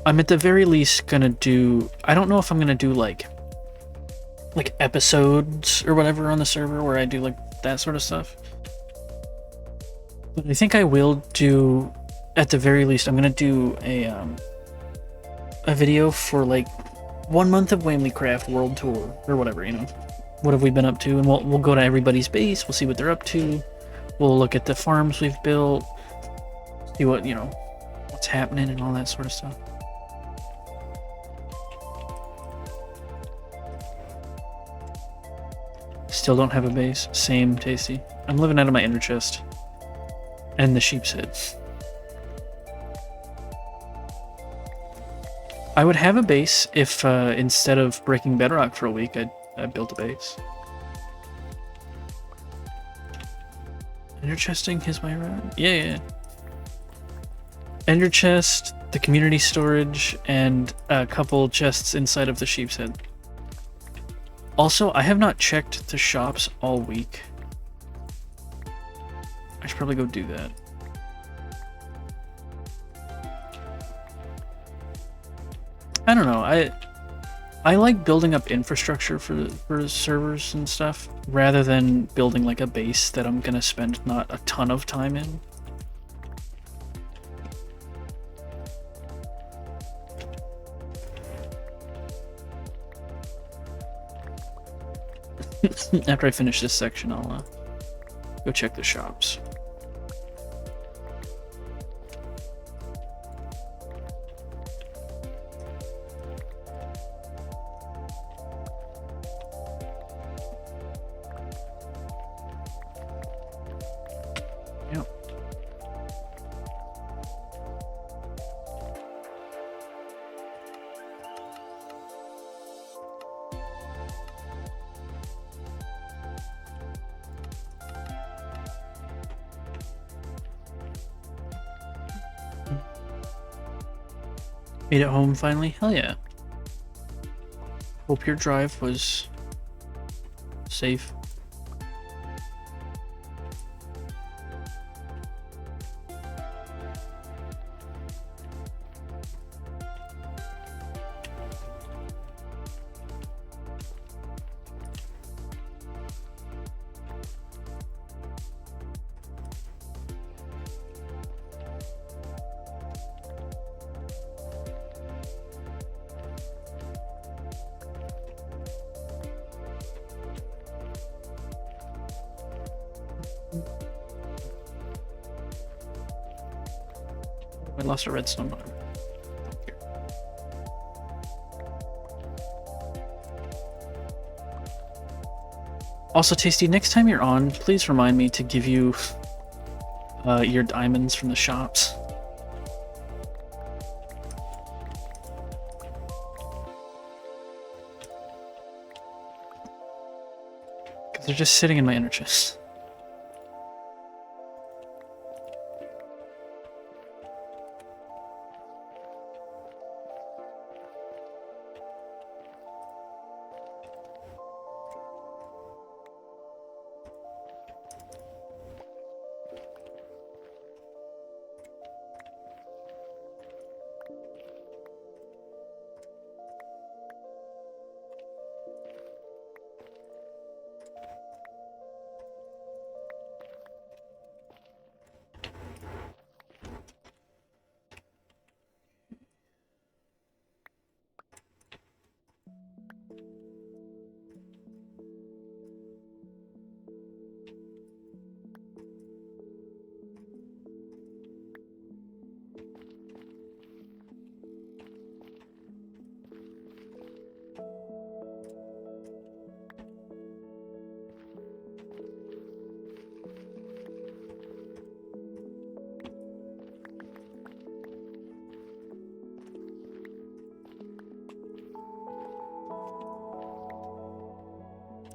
I'm at the very least gonna do... I don't know if I'm gonna do like episodes or whatever on the server where I do like that sort of stuff. But I think I will do... At the very least, I'm gonna do a video for like 1 month of WamilyCraft World Tour or whatever, you know. What have we been up to? And we'll go to everybody's base. We'll see what they're up to. We'll look at the farms we've built. See what, you know, what's happening and all that sort of stuff. Still don't have a base. Same, Tasty. I'm living out of my inner chest. And the sheep's head. I would have a base if instead of breaking bedrock for a week, I built a base. Ender chesting his way around? Yeah. Ender chest, the community storage, and a couple chests inside of the sheep's head. Also, I have not checked the shops all week. I should probably go do that. I don't know. I like building up infrastructure for servers and stuff rather than building like a base that I'm gonna spend not a ton of time in. After I finish this section, I'll go check the shops. Made it home finally? Hell yeah. Hope your drive was safe. I lost a redstone, whatever. Here. Also, Tasty, next time you're on, please remind me to give you your diamonds from the shops. Because they're just sitting in my inner chest.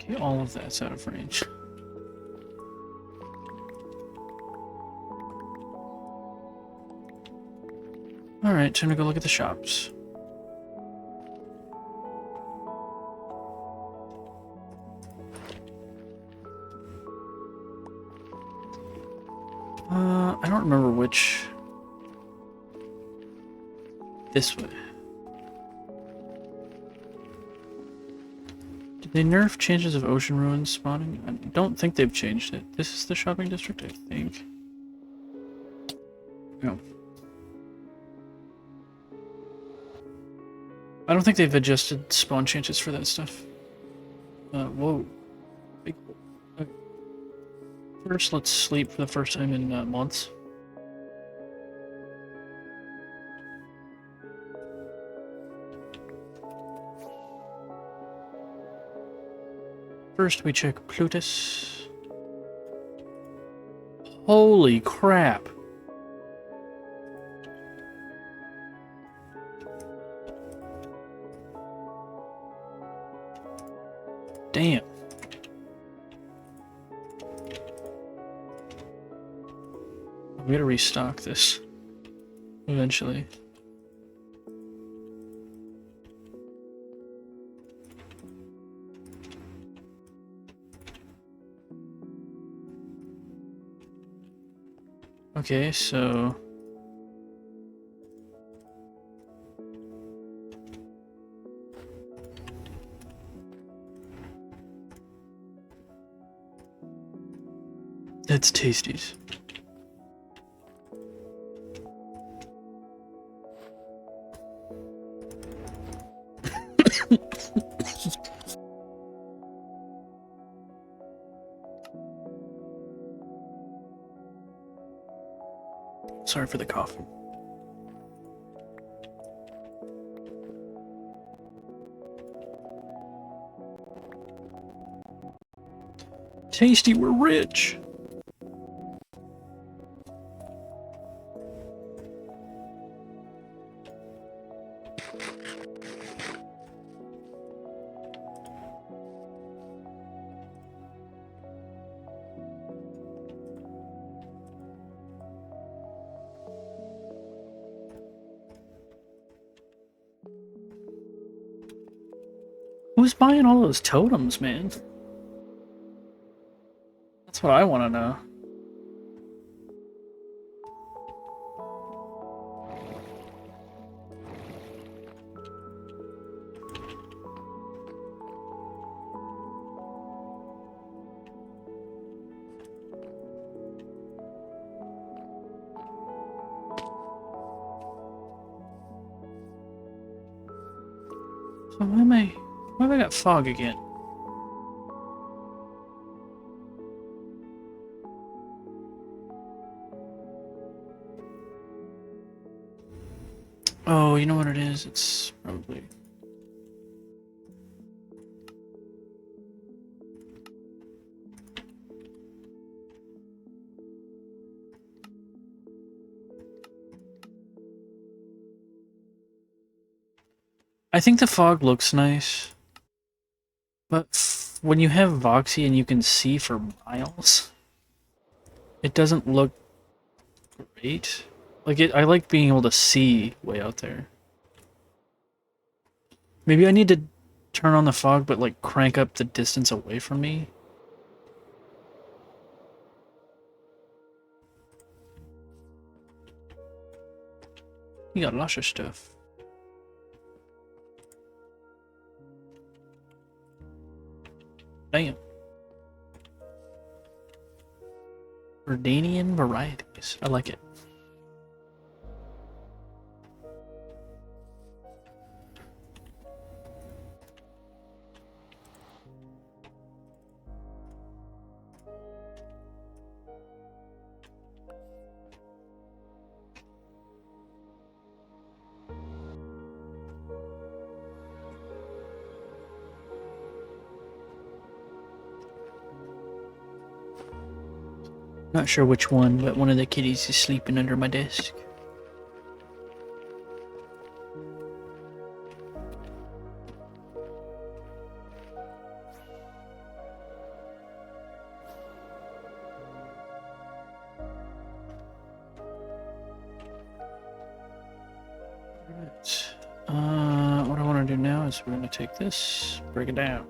Okay, all of that's out of range. Alright, time to go look at the shops. I don't remember which... This way. Did they nerf changes of ocean ruins spawning? I don't think they've changed it. This is the shopping district, I think. No. I don't think they've adjusted spawn changes for that stuff. Whoa. Big... Okay. First, let's sleep for the first time in months. First, we check Plutus. Holy crap! Damn. We gotta restock this eventually. Okay, so... That's Tasty's. Sorry for the cough. Tasty, we're rich! Who's buying all those totems, man? That's what I want to know. So why have I got fog again? Oh, you know what it is? It's probably... I think the fog looks nice, but when you have Voxy and you can see for miles, it doesn't look great. Like I like being able to see way out there. Maybe I need to turn on the fog, but like crank up the distance away from me. You got lots of stuff. Damn. Verdanian varieties. I like it. Not sure which one, but one of the kitties is sleeping under my desk. What I want to do now is we're going to take this, break it down.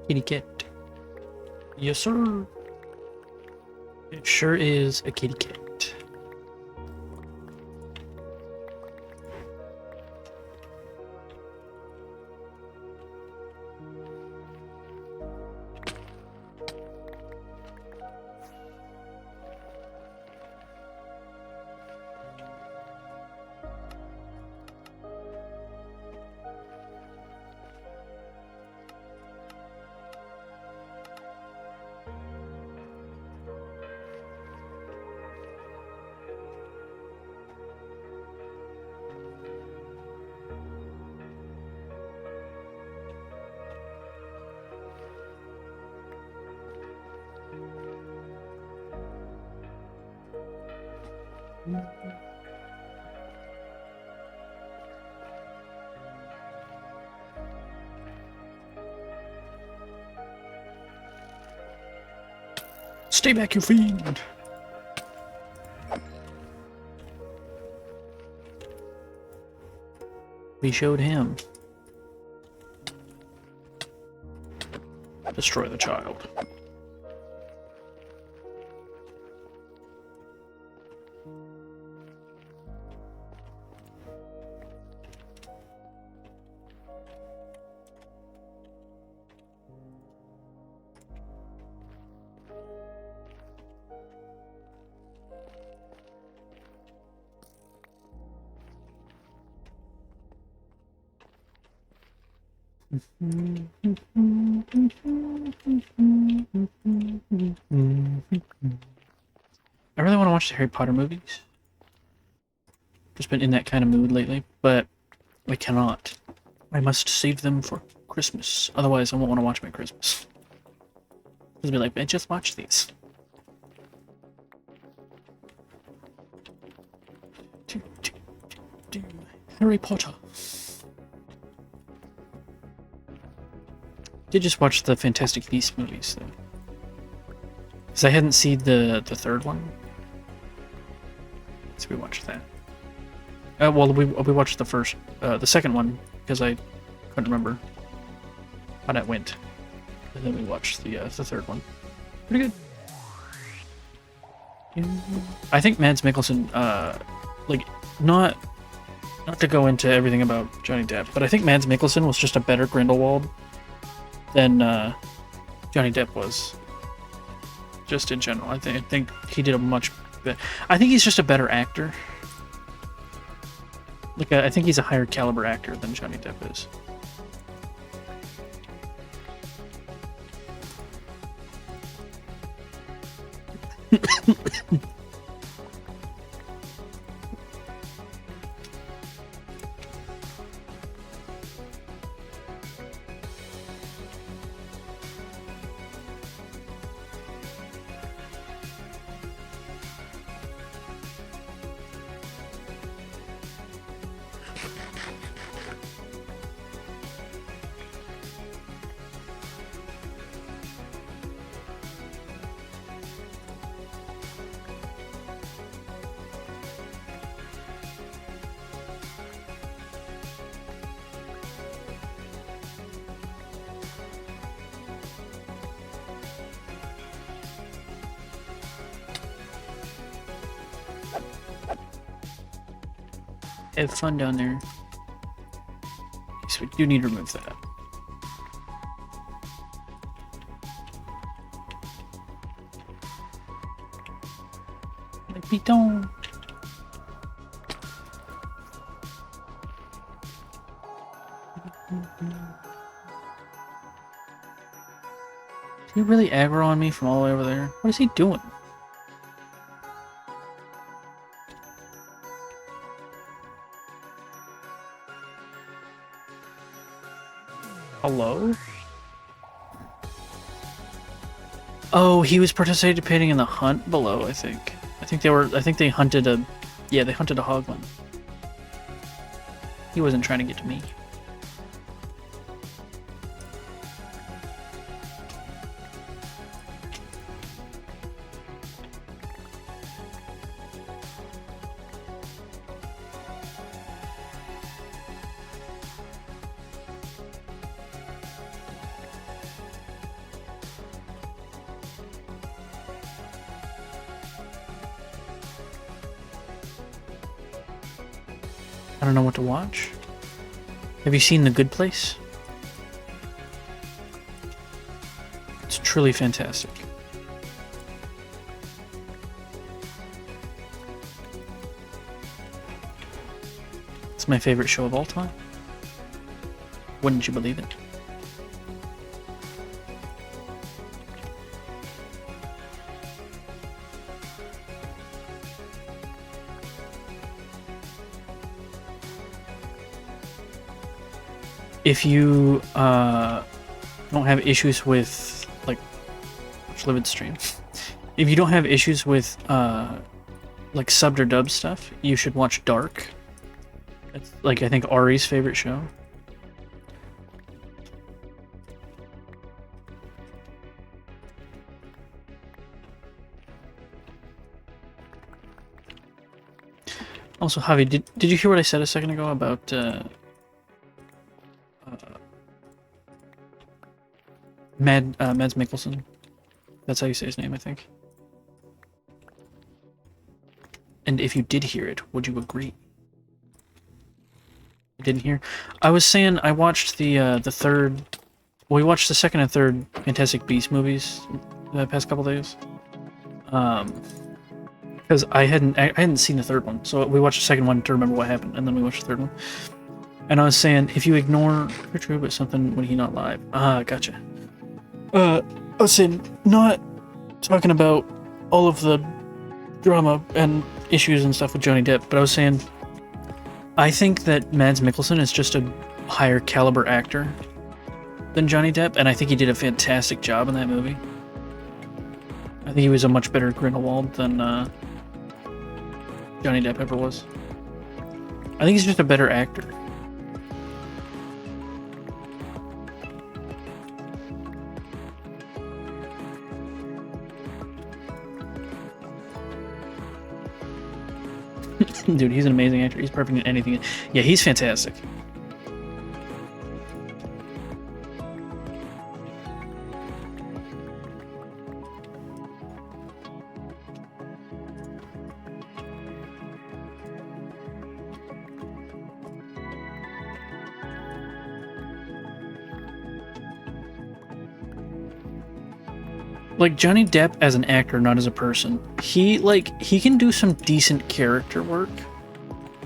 Kitty cat. Yes, sir. It sure is a kitty cat. Stay back, you fiend! We showed him. Destroy the child. I really want to watch the Harry Potter movies. Just been in that kind of mood lately, but I cannot. I must save them for Christmas. Otherwise, I won't want to watch my Christmas. I'll be like, I just watched these. Harry Potter. Did just watch the Fantastic Beasts movies though, because I hadn't seen the third one, so we watched that. Well, we watched the second one because I couldn't remember how that went, and then we watched the third one. Pretty good. I think Mads Mikkelsen, like not to go into everything about Johnny Depp, but I think Mads Mikkelsen was just a better Grindelwald than Johnny Depp was. Just in general, I think he did a much better. I think he's just a better actor. Like I think he's a higher caliber actor than Johnny Depp is. Have fun down there. Okay, so we do need to remove that. Like we don't. Is he really aggro on me from all the way over there? What is he doing? Hello? Oh, he was participating in the hunt below, I think. I think they hunted a... Yeah, they hunted a hoglin. He wasn't trying to get to me. I don't know what to watch. Have you seen The Good Place? It's truly fantastic. It's my favorite show of all time. Wouldn't you believe it? If you don't have issues with like livid stream, if you don't have issues with like subbed or dubbed stuff, you should watch Dark. It's like I think Ari's favorite show. Also, Javi, did you hear what I said a second ago about Mads Mikkelsen? That's how you say his name, I think. And if you did hear it, would you agree? You didn't hear? I was saying I watched the third... Well, we watched the second and third Fantastic Beasts movies the past couple days. Because I hadn't seen the third one, so we watched the second one to remember what happened, and then we watched the third one. And I was saying, if you ignore true, but something when he not live. Ah, gotcha. I was saying, not talking about all of the drama and issues and stuff with Johnny Depp, but I was saying, I think that Mads Mikkelsen is just a higher caliber actor than Johnny Depp, and I think he did a fantastic job in that movie. I think he was a much better Grindelwald than Johnny Depp ever was. I think he's just a better actor. Dude, he's an amazing actor. He's perfect in anything. Yeah, he's fantastic. Like Johnny Depp as an actor, not as a person. He can do some decent character work.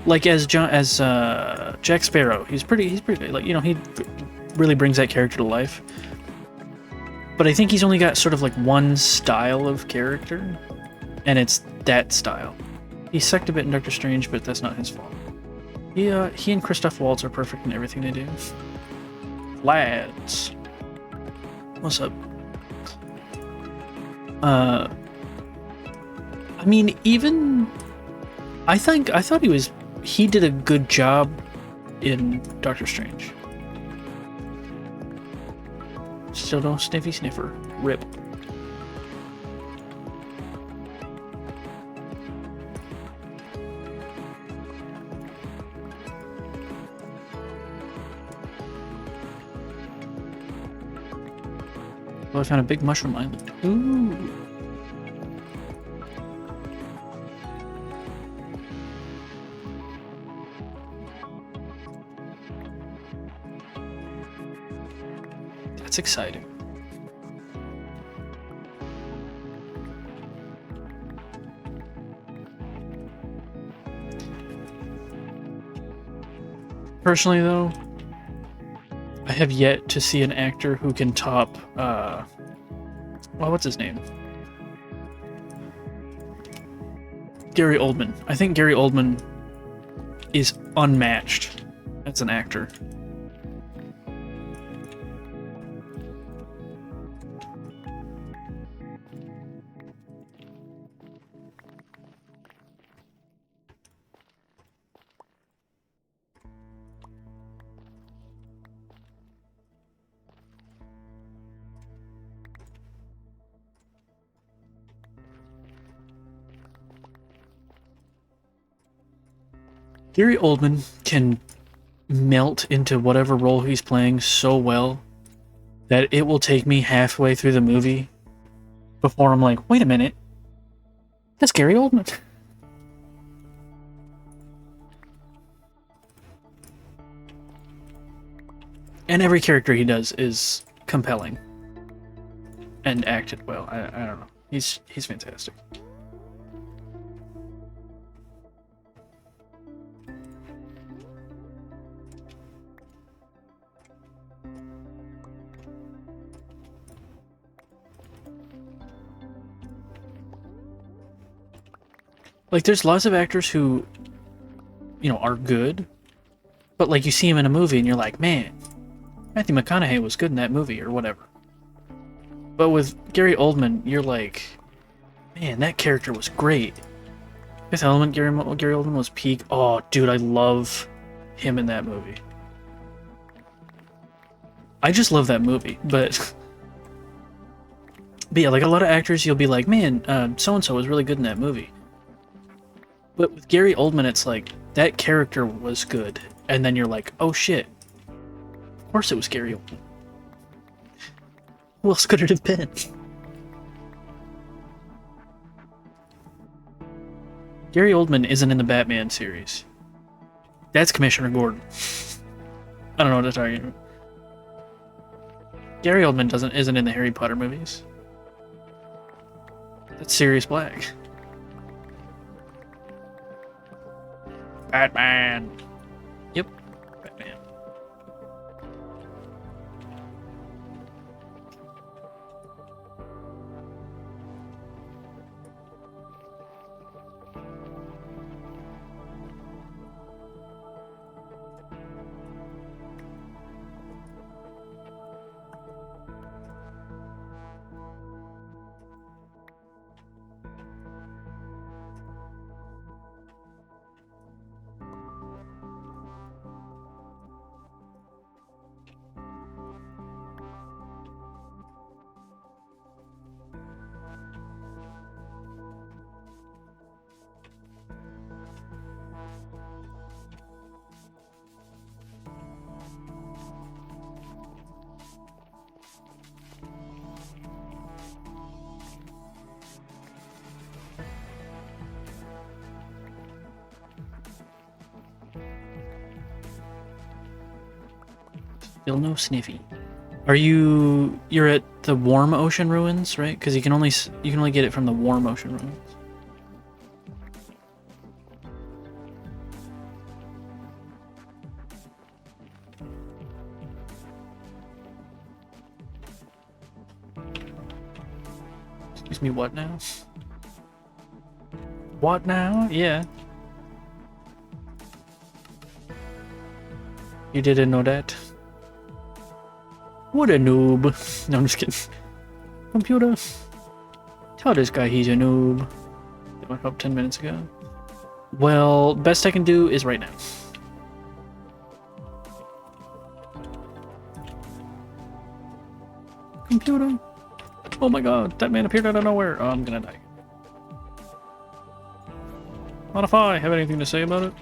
Like as Jack Sparrow, he's pretty good. Like, you know, he really brings that character to life. But I think he's only got sort of like one style of character, and it's that style. He sucked a bit in Doctor Strange, but that's not his fault. He and Christoph Waltz are perfect in everything they do. Lads, what's up? I mean, even I thought he did a good job in Doctor Strange. Still don't sniffy sniffer. Rip. Oh, I found a big mushroom island. Ooh. That's exciting. Personally, though, I have yet to see an actor who can top, well, what's his name? Gary Oldman. I think Gary Oldman is unmatched as an actor. Gary Oldman can melt into whatever role he's playing so well that it will take me halfway through the movie before I'm like, wait a minute, that's Gary Oldman. And every character he does is compelling and acted well. I don't know. He's fantastic. Like, there's lots of actors who, you know, are good, but like you see him in a movie and you're like, man, Matthew McConaughey was good in that movie or whatever. But with Gary Oldman, you're like, man, that character was great. Fifth Element, Gary Oldman was peak. Oh, dude, I love him in that movie. I just love that movie, but yeah, like a lot of actors, you'll be like, man, so-and-so was really good in that movie. But with Gary Oldman, it's like, that character was good. And then you're like, oh shit. Of course it was Gary Oldman. Who else could it have been? Gary Oldman isn't in the Batman series. That's Commissioner Gordon. I don't know what to tell you. Gary Oldman isn't in the Harry Potter movies. That's Sirius Black. Batman. Yep, Batman. Still no Sniffy. You're at the warm ocean ruins, right? Because you can only get it from the warm ocean ruins. Excuse me, what now? What now? Yeah. You didn't know that? What a noob. No, I'm just kidding. Computer, tell this guy he's a noob. That went up 10 minutes ago. Well, best I can do is right now. Computer. Oh my god, that man appeared out of nowhere. Oh, I'm gonna die. Modify, have anything to say about it?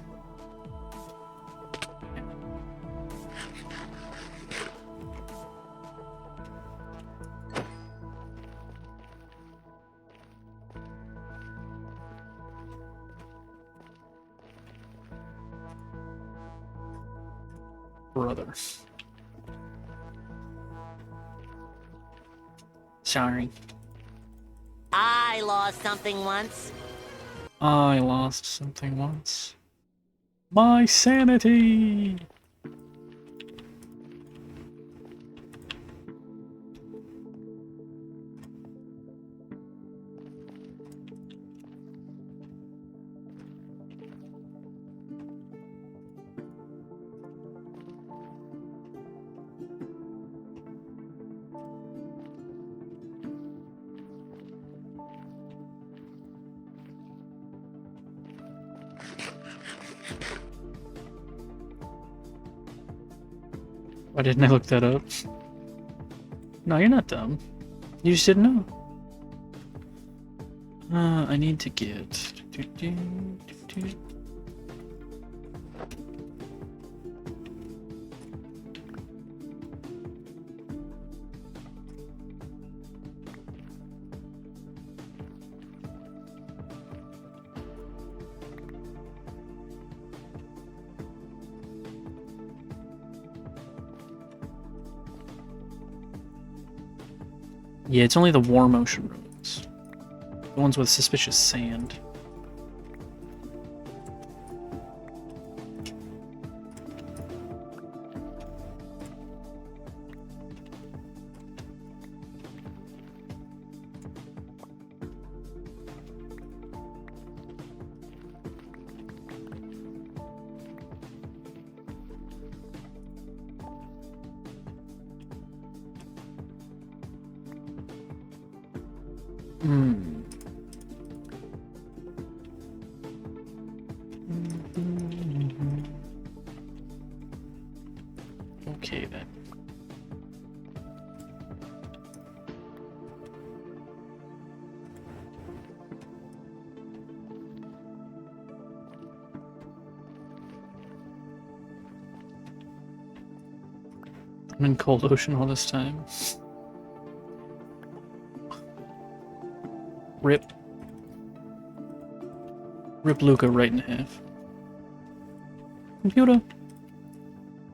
Brother. Sorry. I lost something once. I lost something once. My sanity! Why didn't I look that up? No, you're not dumb. You just didn't know. I need to get... Yeah, it's only the warm ocean ruins. The ones with suspicious sand. Okay then. I'm in cold ocean all this time. Rip. Rip Luca right in half. Computer.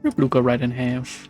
Rip Luca right in half.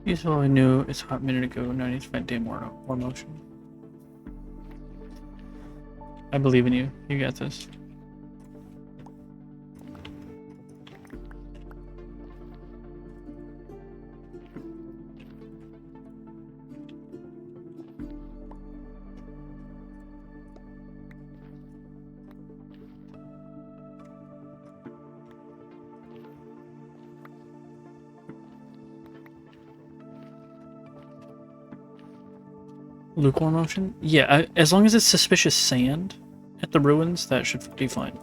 Here's all I knew. It's a hot minute ago. Now I need to find damn more motion. I believe in you. You got this. Lukewarm ocean? Yeah, as long as it's suspicious sand at the ruins, that should be fine.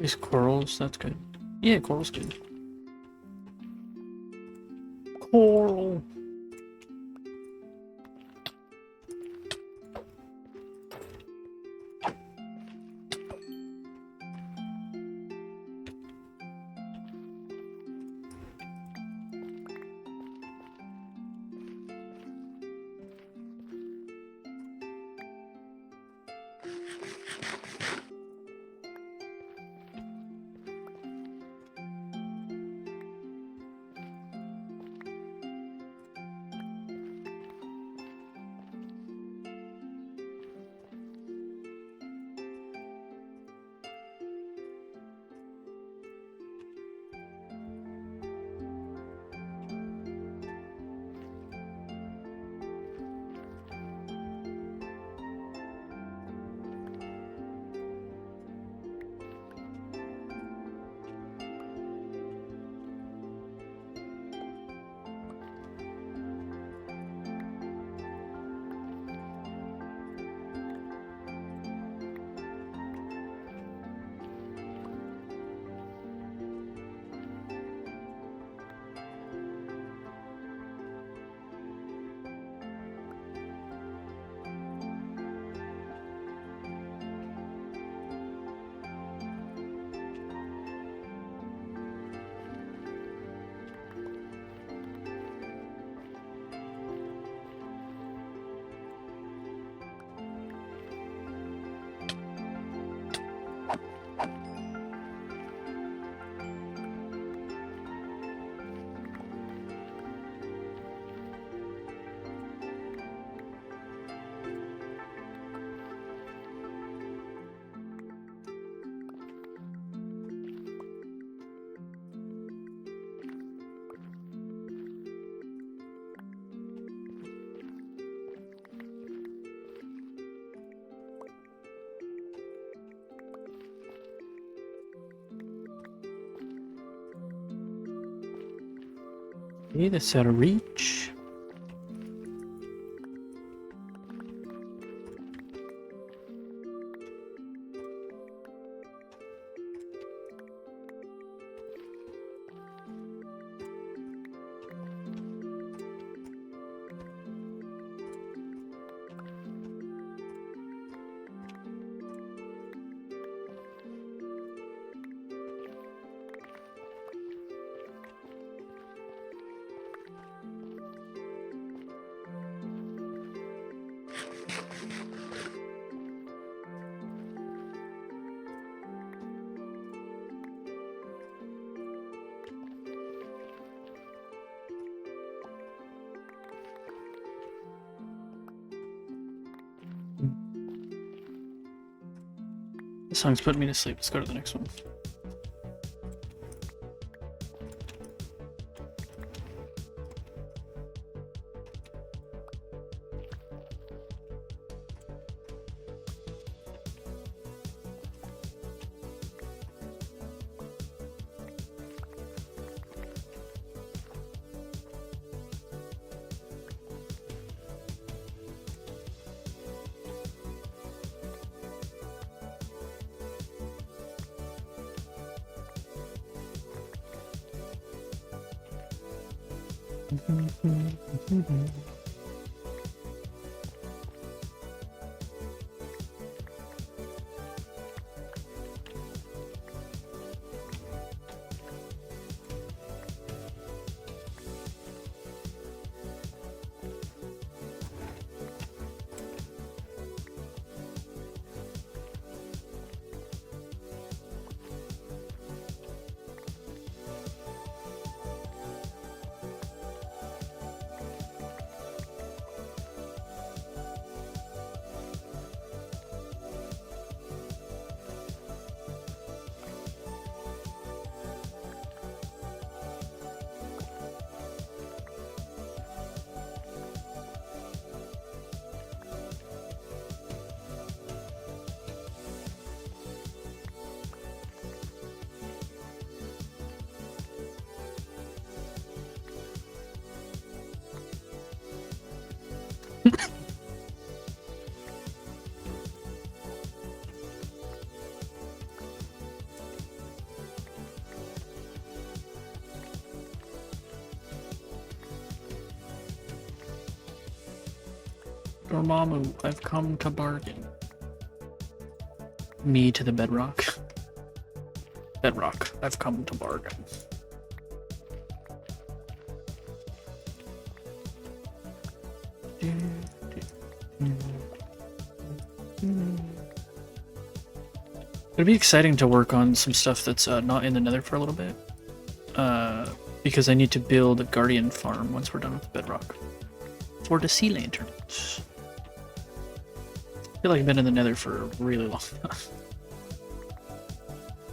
These corals, that's good. Yeah, coral's good. Coral. Okay, that's out of reach. This song's putting me to sleep. Let's go to the next one. Dormammu, I've come to bargain. Me to the bedrock. Bedrock, I've come to bargain. It'd be exciting to work on some stuff that's not in the Nether for a little bit. Because I need to build a Guardian farm once we're done with the bedrock. For the sea lanterns. I feel like I've been in the Nether for a really long time.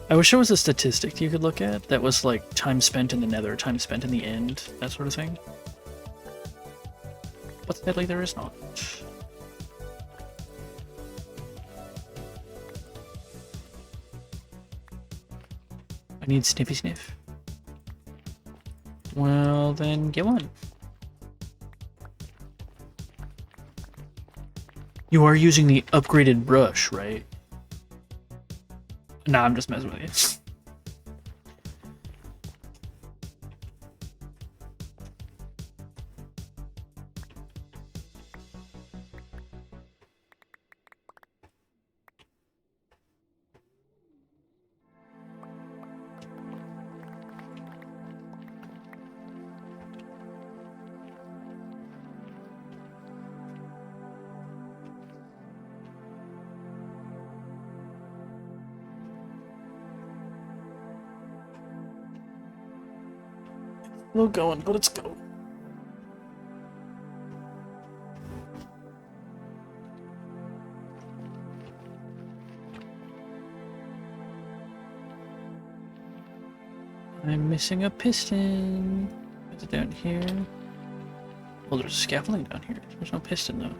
I wish there was a statistic you could look at that was like time spent in the Nether, time spent in the end, that sort of thing. But sadly there is not. I need Sniffy Sniff. Well, then get one. You are using the upgraded brush, right? Nah, I'm just messing with you. We're going, but let's go. I'm missing a piston. Is it down here? Well, there's scaffolding down here. There's no piston though.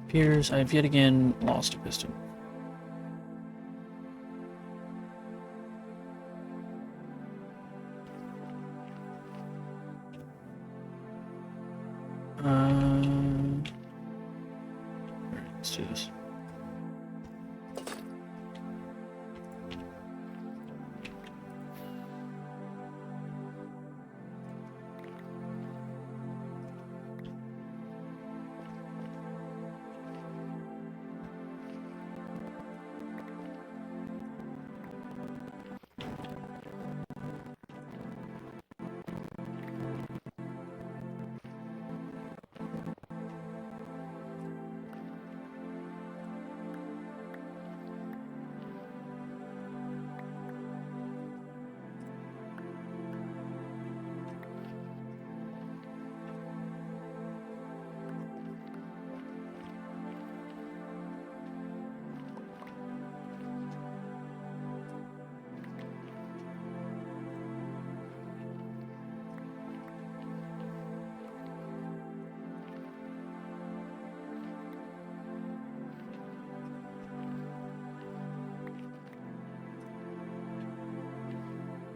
Appears I've yet again lost a piston. do this.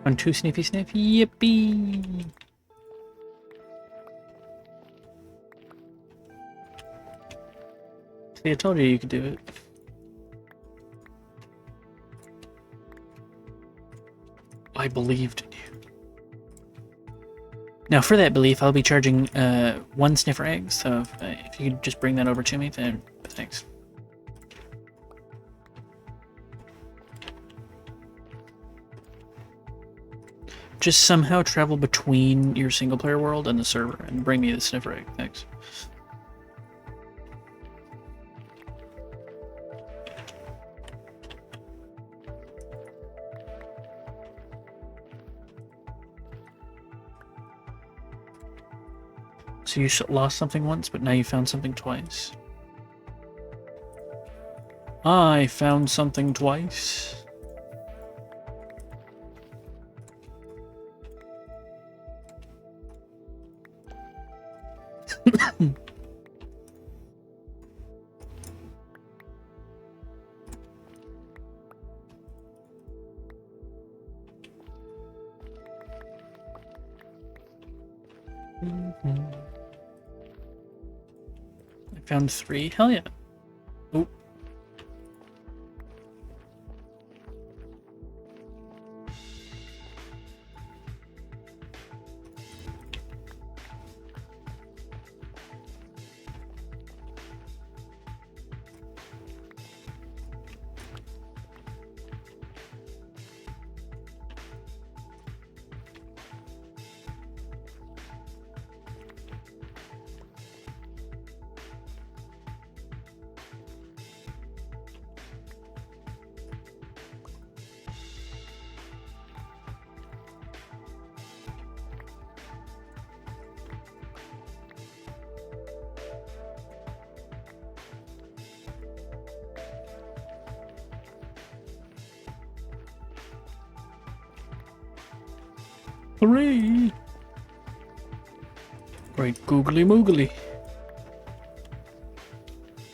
On two sniffy sniff, yippee! See, I told you could do it. I believed in you. Now, for that belief, I'll be charging 1 sniffer egg, so if you could just bring that over to me, then thanks. Just somehow travel between your single-player world and the server and bring me the sniffer egg. Thanks. So you lost something once, but now you found something twice. I found something twice. I found 3. Hell yeah. Oop. Hooray! Great googly moogly.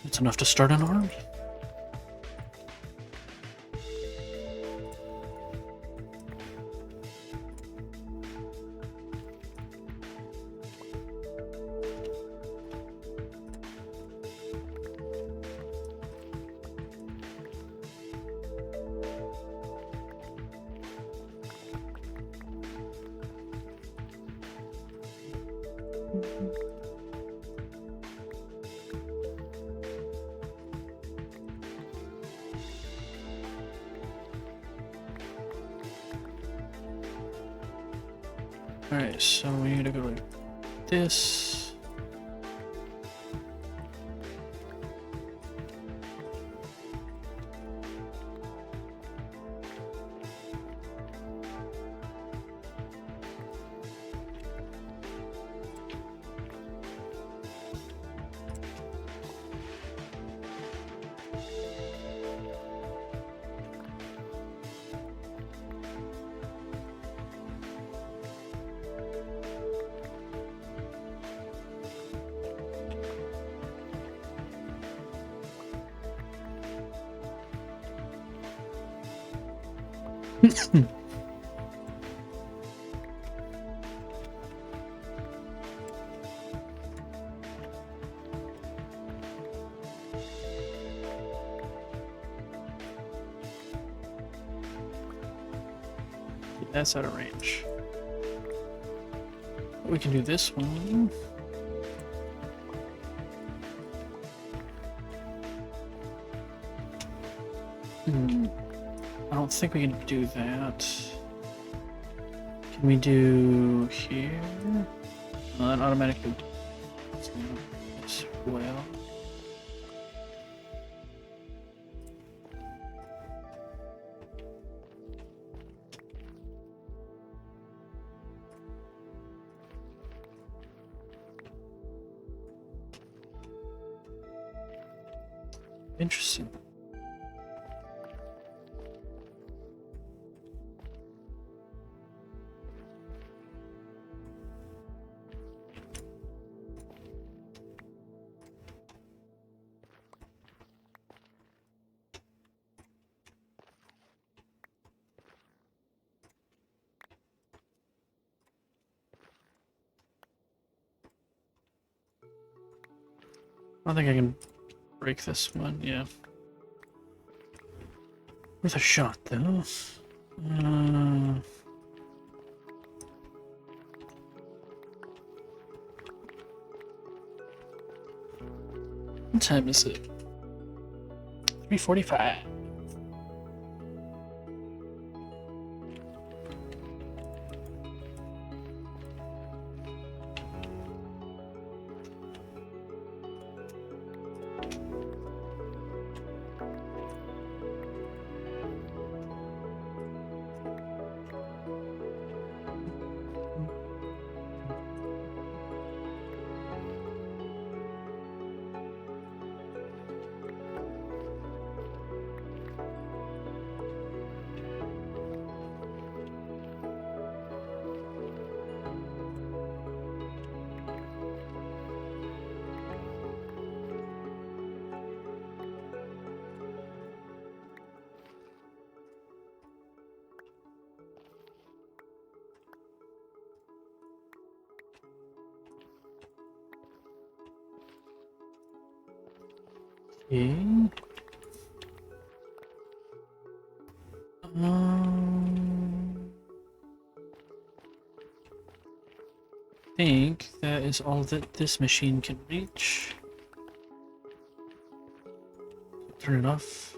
That's enough to start an army. Alright, so we need to go like this. That's out of range. We can do this one. I don't think we can do that. Can we do here? No, that automatically does that as well. Interesting. I don't think I can break this one, yeah. Worth a shot, though. What time is it? 3:45. Okay. I think that is all that this machine can reach. Turn it off.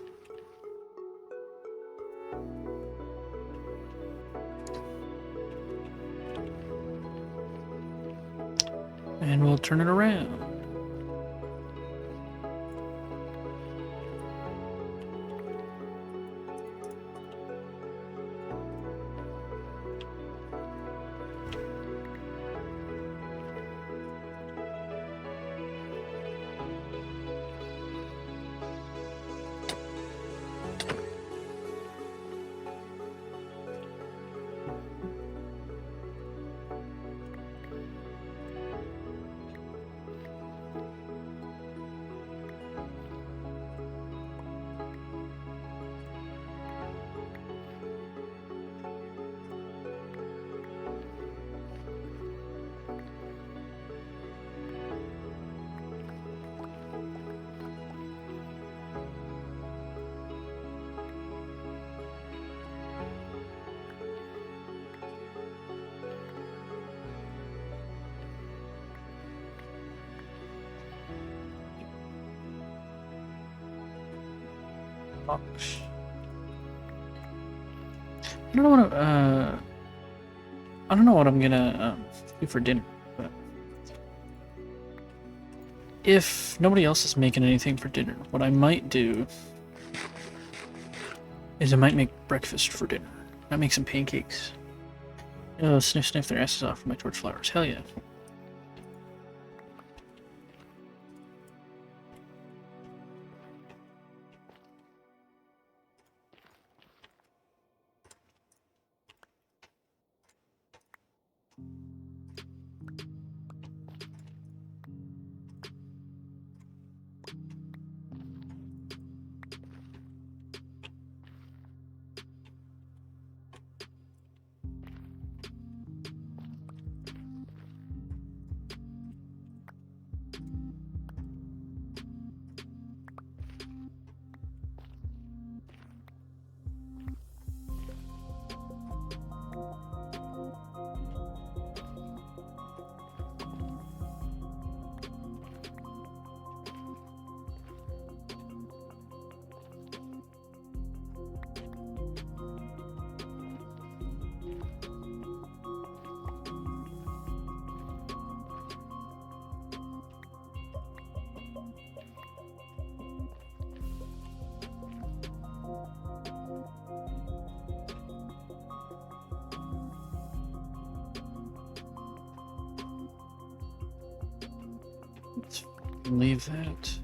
And we'll turn it around. Box. I don't know what I don't know what I'm gonna do for dinner, but if nobody else is making anything for dinner, what I might do is I might make breakfast for dinner. I might make some pancakes. Oh, sniff sniff their asses off with my torch flowers. Hell yeah. Leave that.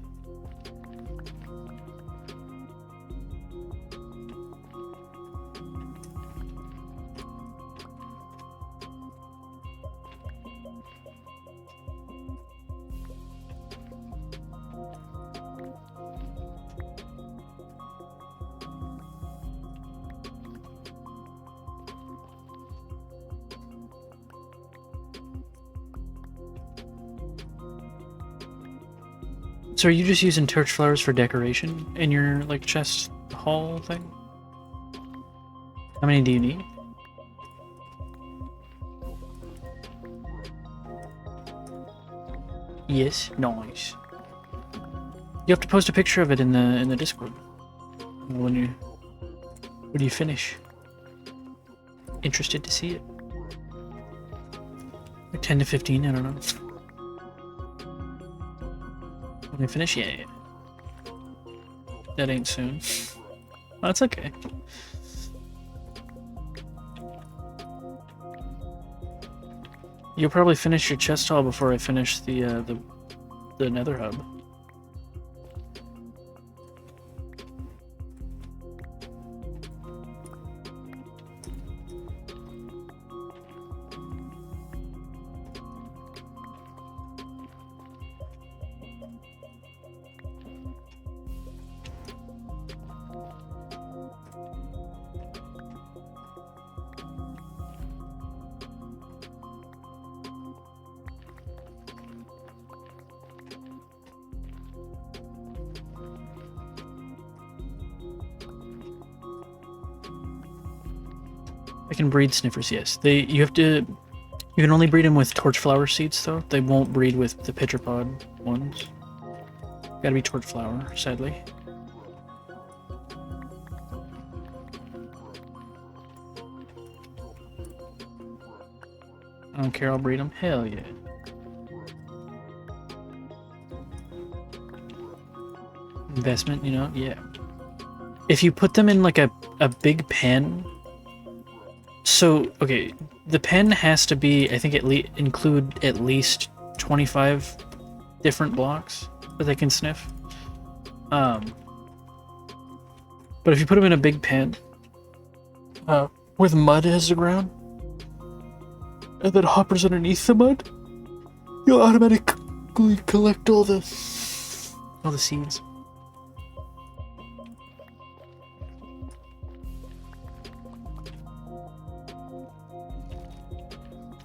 So are you just using torch flowers for decoration in your like chest hall thing? How many do you need? Yes, nice. You have to post a picture of it in the Discord when you finish. Interested to see it. Like 10 to 15, I don't know. When we finish, yeah. That ain't soon. Oh, that's okay. You'll probably finish your chest hall before I finish the nether hub. I can breed sniffers, yes. You can only breed them with torch flower seeds though. They won't breed with the pitcherpod ones. Gotta be torch flower, sadly. I don't care, I'll breed them. Hell yeah. Investment, you know, yeah. If you put them in like a big pen. So, okay, the pen has to be, I think, include at least 25 different blocks that they can sniff. But if you put them in a big pen with mud as the ground, and then hoppers underneath the mud, you'll automatically collect all the seeds.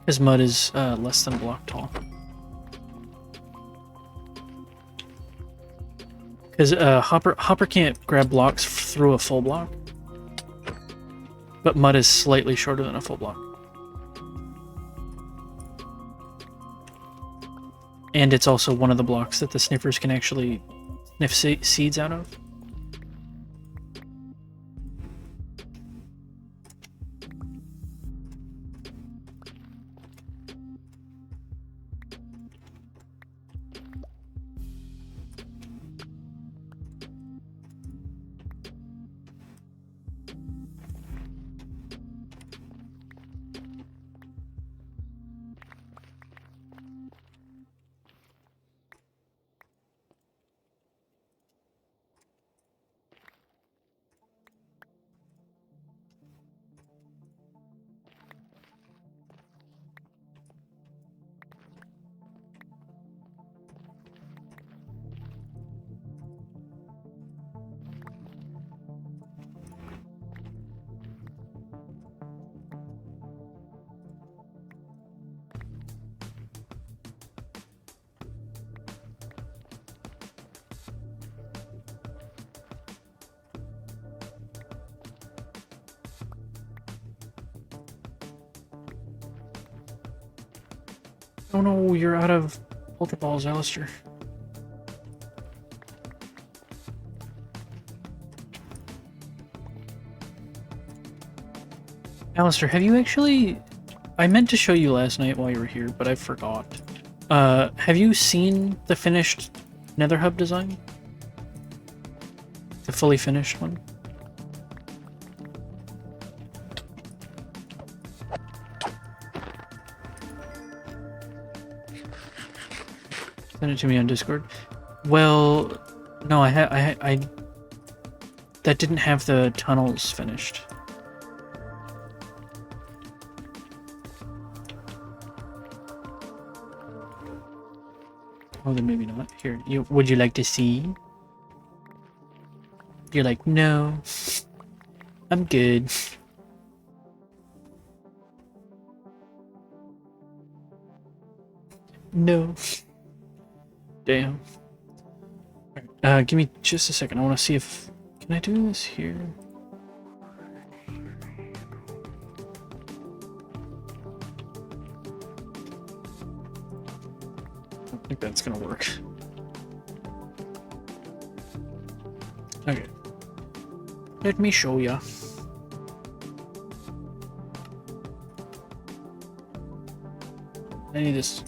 Because mud is less than a block tall. Because Hopper can't grab blocks through a full block, but mud is slightly shorter than a full block. And it's also one of the blocks that the sniffers can actually sniff seeds out of. Oh no, you're out of Ultra Balls, Alistair. Alistair, have you actually... I meant to show you last night while you were here, but I forgot. Have you seen the finished Nether Hub design? The fully finished one? Send it to me on Discord. Well, no, I that didn't have the tunnels finished. Oh, then maybe not. Here, would you like to see? You're like, no, I'm good. No. Damn. Give me just a second. I want to see if... Can I do this here? I don't think that's gonna work. Okay. Let me show ya. I need this.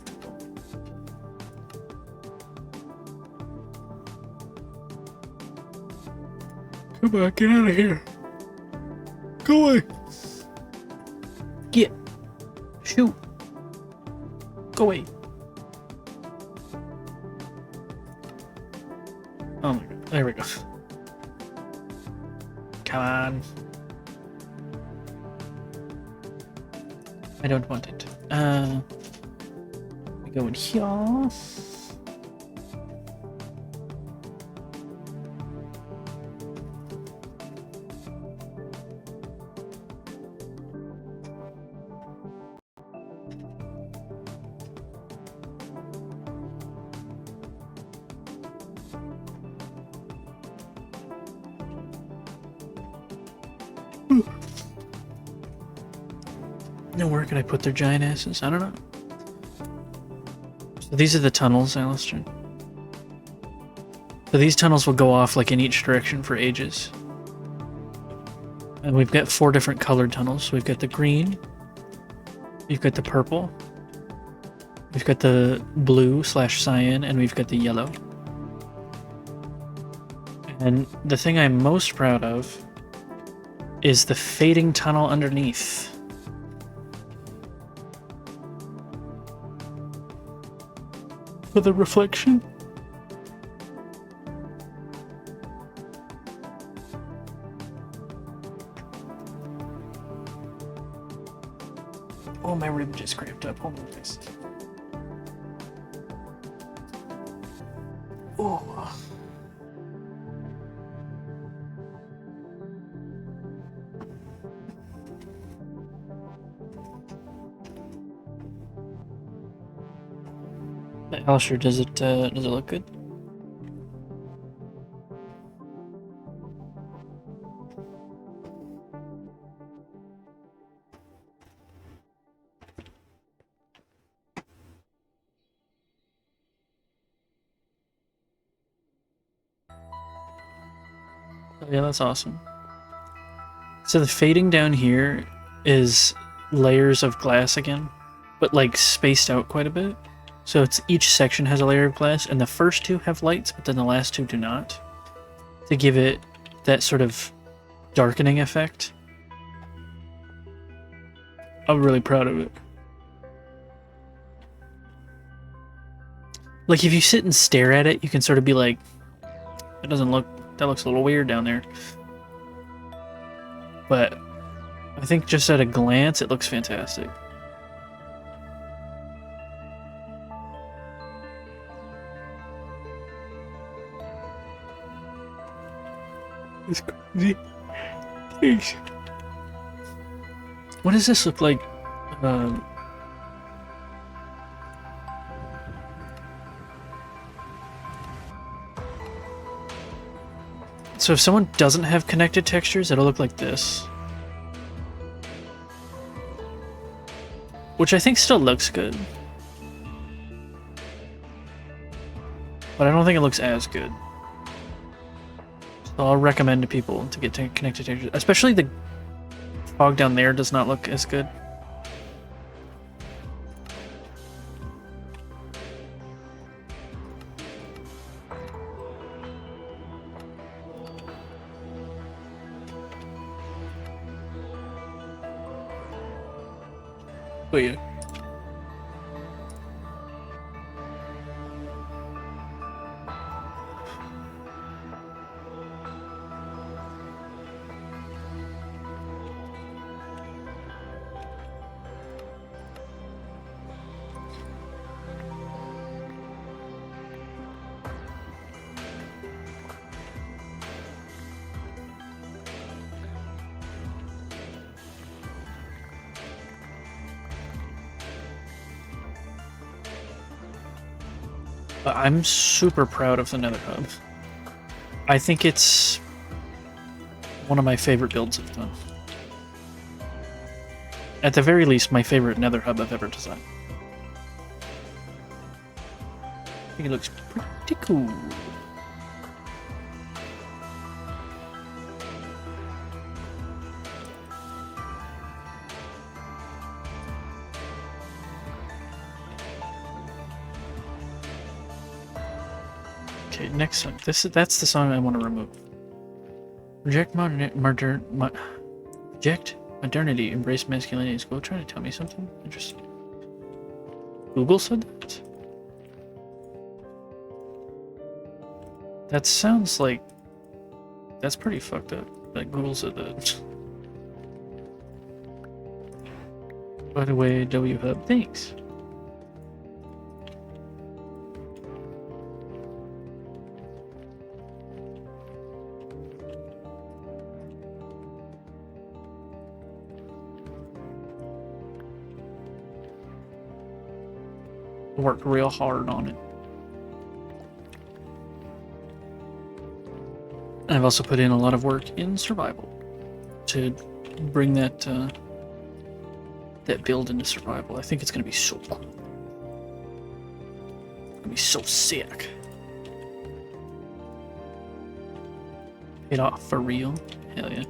Come on, get out of here. Go away. Get. Shoot. Go away. Oh my god. There we go. Come on. I don't want it. We go in here. Now where can I put their giant asses? I don't know. So these are the tunnels, Alistair. So these tunnels will go off like in each direction for ages. And we've got 4 different colored tunnels. We've got the green, we've got the purple, we've got the blue/cyan, and we've got the yellow. And the thing I'm most proud of is the fading tunnel underneath. For the reflection. Oh, my rib just cramped up. Hold on, guys. Oh. Alistair, does it look good? Oh, yeah, that's awesome. So the fading down here is layers of glass again, but like spaced out quite a bit. So it's each section has a layer of glass, and the first 2 have lights, but then the last 2 do not, to give it that sort of darkening effect. I'm really proud of it. Like if you sit and stare at it, you can sort of be like, that looks a little weird down there. But I think just at a glance, it looks fantastic. It's crazy. Thanks. What does this look like? So if someone doesn't have connected textures, it'll look like this. Which I think still looks good. But I don't think it looks as good. So I'll recommend to people to get connected textures. Especially the fog down there does not look as good. But yeah. But I'm super proud of the Nether Hub. I think it's one of my favorite builds I've done. At the very least, my favorite Nether Hub I've ever designed. I think it looks pretty cool. Okay, next song. That's the song I want to remove. Reject reject modernity, embrace masculinity. Is Google trying to tell me something interesting? Google said that? That sounds like that's pretty fucked up. Like Google said that. By the way, W Hub, thanks. Worked real hard on it. I've also put in a lot of work in survival to bring that that build into survival. I think it's gonna be so cool. It's gonna be so sick. Paid off for real? Hell yeah.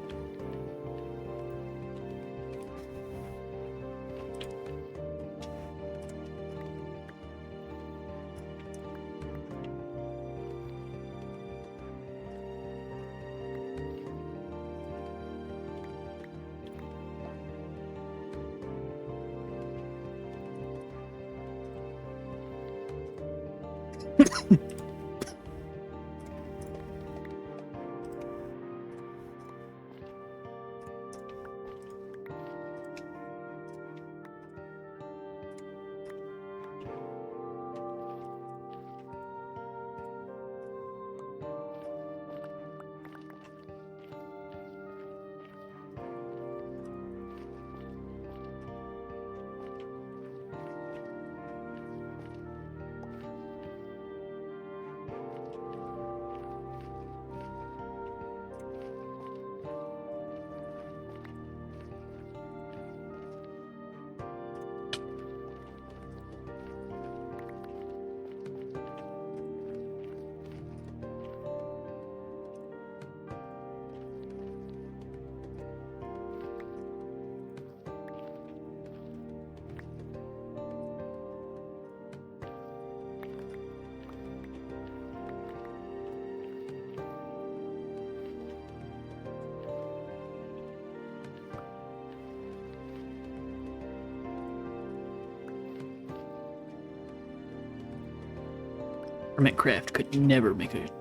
WamilyCraft could never make it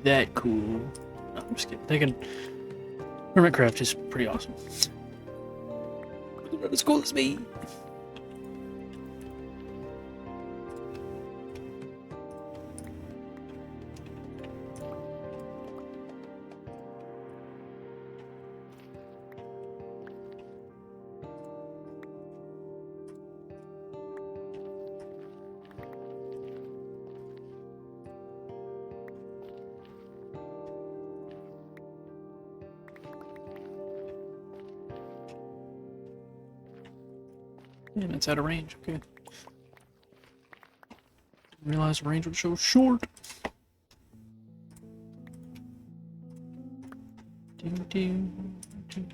that cool. No, I'm just kidding. WamilyCraft is pretty awesome. Not as cool as me. And it's out of range, okay. Didn't realize range was so short. Ding, ding, ding.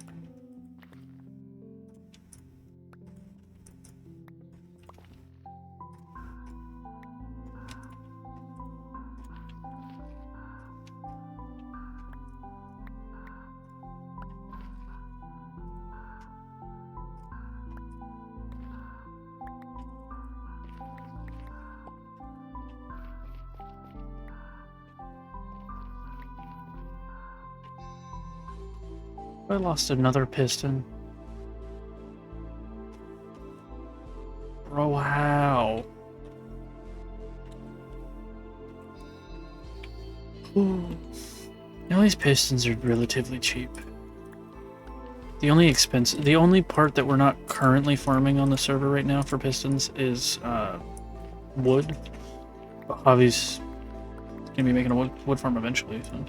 I lost another piston. Bro, how? Now these pistons are relatively cheap. The only part that we're not currently farming on the server right now for pistons is wood. But Javi's gonna be making a wood farm eventually, so.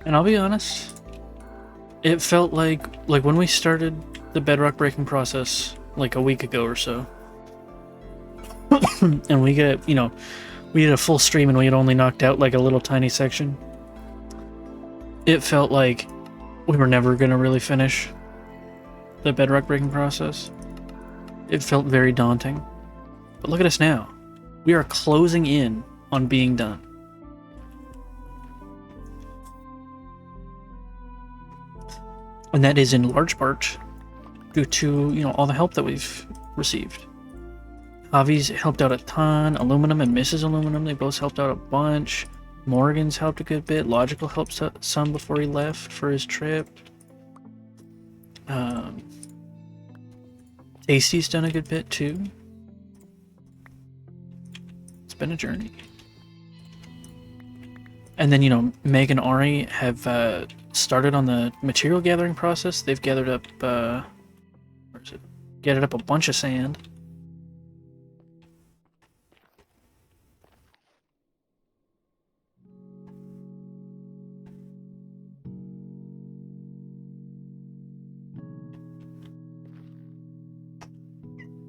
And I'll be honest, it felt like when we started the bedrock breaking process like a week ago or so, and we get, we did a full stream and we had only knocked out like a little tiny section. It felt like we were never gonna really finish the bedrock breaking process. It felt very daunting. But look at us now. We are closing in on being done. And that is in large part due to, all the help that we've received. Javi's helped out a ton, Aluminum and Mrs. Aluminum, they both helped out a bunch. Morgan's helped a good bit, Logical helped some before he left for his trip. Tasty's done a good bit too. It's been a journey. And then, Meg and Ari have started on the material gathering process. They've gathered up, where is it? Gathered up a bunch of sand.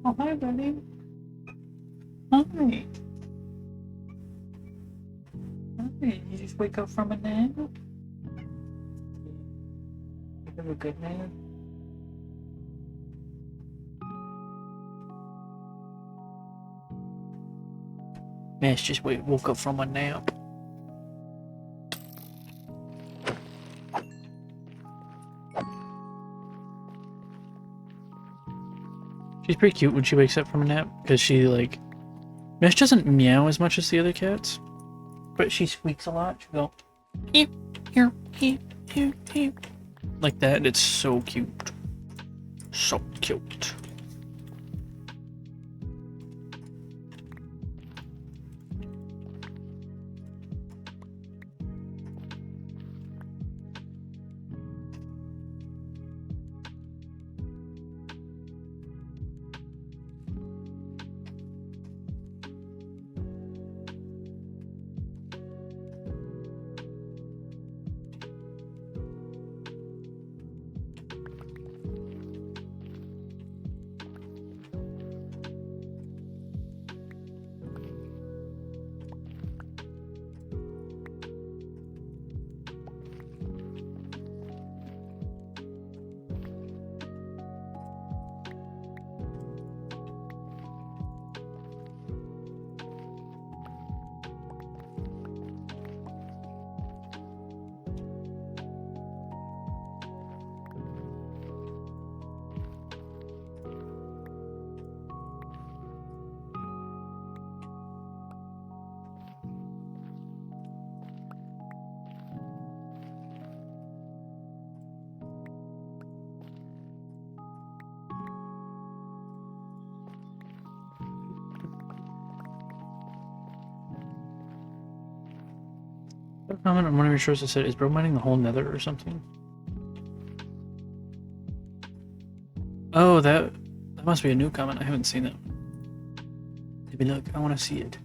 Oh, hi, buddy. Hi. Hi, you just wake up from a nap? You have a good nap? Mash just woke up from a nap. She's pretty cute when she wakes up from a nap, because she, Mesh doesn't meow as much as the other cats, but she squeaks a lot. She'll go, eep, eep, eep, eep, eep. Like that. It's so cute. So cute. Comment on one of your shows that said, is bro mining the whole nether or something? Oh, that must be a new comment. I haven't seen it. Maybe look, I want to see it.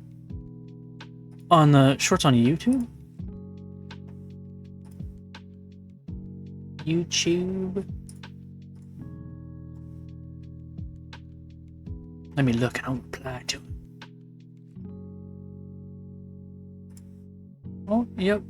On the shorts on YouTube? YouTube? Let me look and I'll reply to it. Oh, yep.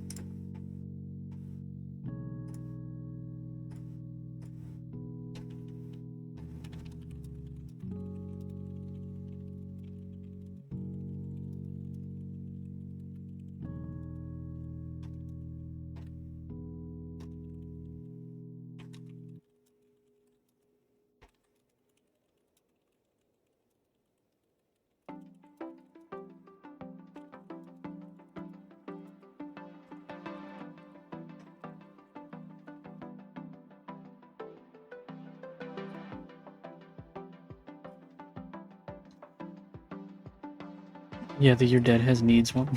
Yeah, the Your Dad Has Needs one.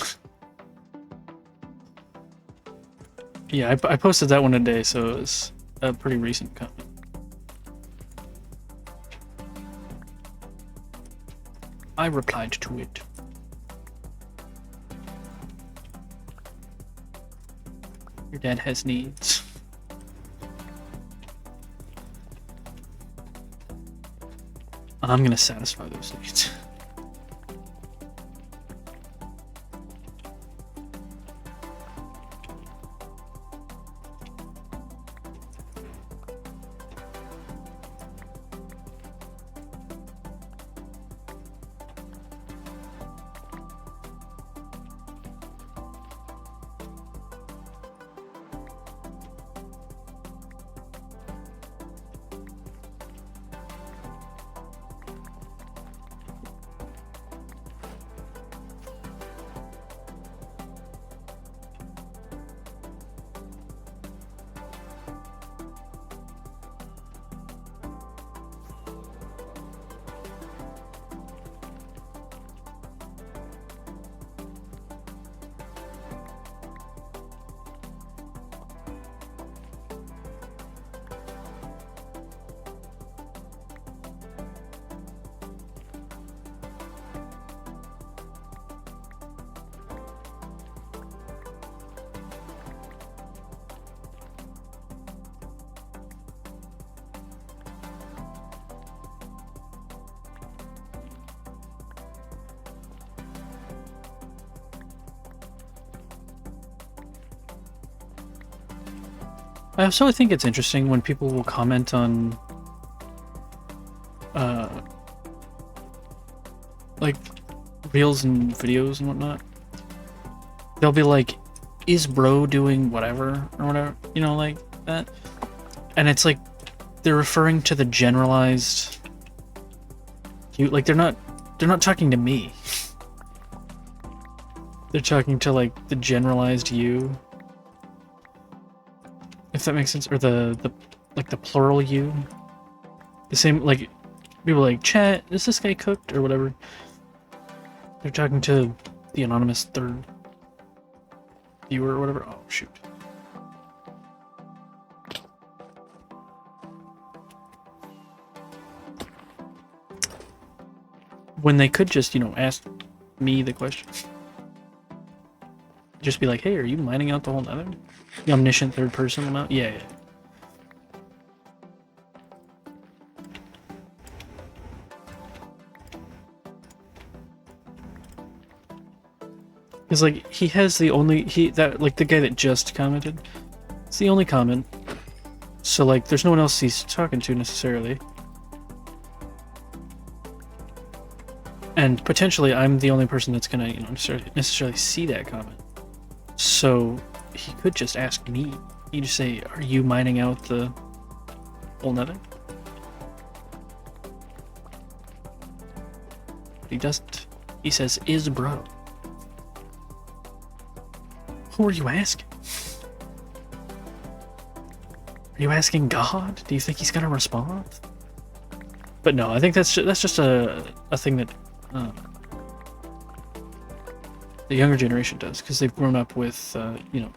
Yeah, I posted that one today, so it was a pretty recent comment. I replied to it. Your dad has needs. I'm gonna satisfy those needs. I also think it's interesting when people will comment on, like, reels and videos and whatnot. They'll be like, is bro doing whatever, or whatever, you know, like that. And it's like, they're referring to the generalized, you, like, they're not talking to me. They're talking to, like, the generalized you. If that makes sense, or the like the plural you. The same, like, people like, chat, is this guy cooked, or whatever. They're talking to the anonymous third viewer or whatever. Oh, shoot. When they could just, you know, ask me the question. Just be like, hey, are you mining out the whole nether? The omniscient third person amount? Yeah, yeah. Because, like, he has the only, like, the guy that just commented, it's the only comment. So, like, there's no one else he's talking to, necessarily. And potentially, I'm the only person that's gonna, you know, necessarily see that comment. So, he could just ask me. He'd just say, are you mining out the whole nether? But he doesn't. He says, is bro. Who are you asking? Are you asking God? Do you think he's gonna respond? But no, I think that's just a thing that the younger generation does, because they've grown up with you know,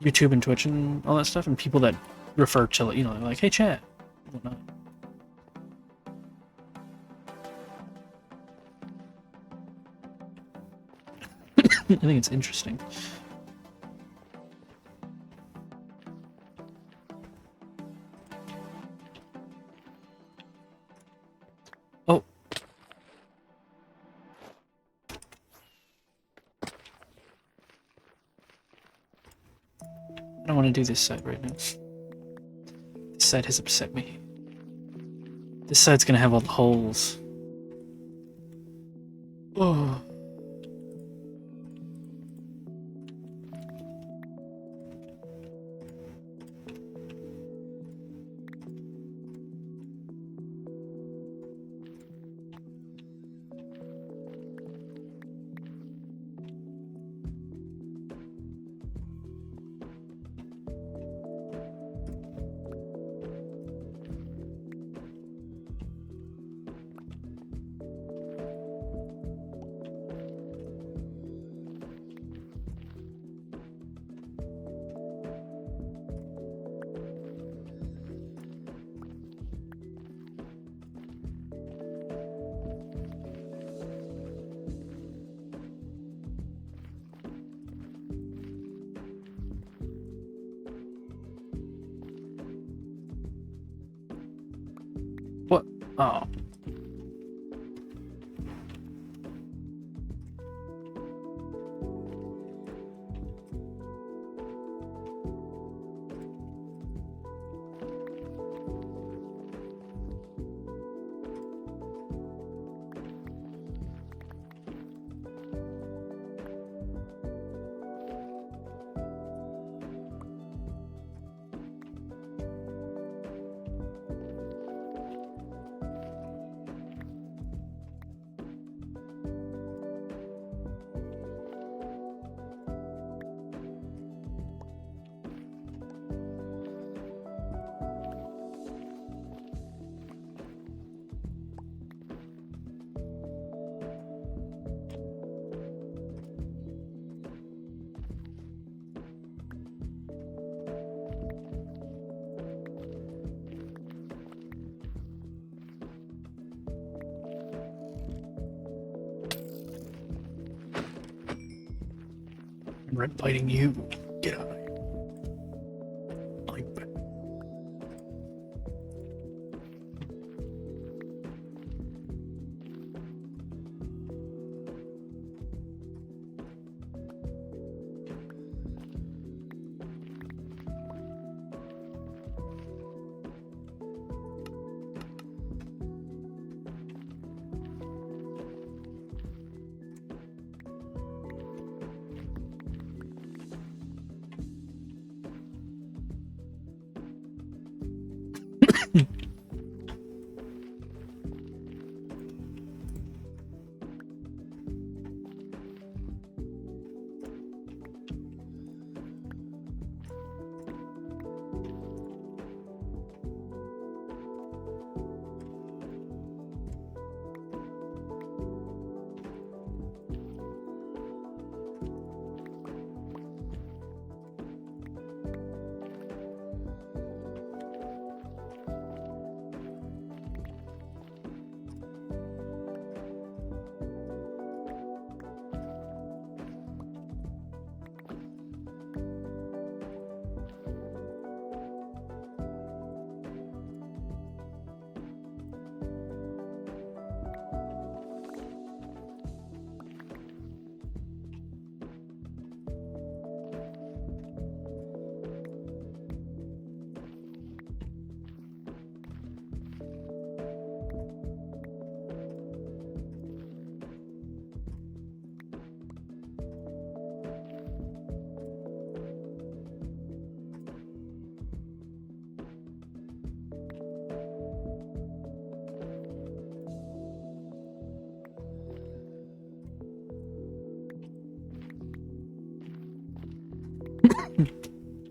YouTube and Twitch and all that stuff, and people that refer to, you know, like, hey chat, whatnot. I think it's interesting. Oh. I don't want to do this side right now. This side has upset me. This side's gonna have all the holes. Oh. What? Oh. I'm red biting you. Get out of here. Like that.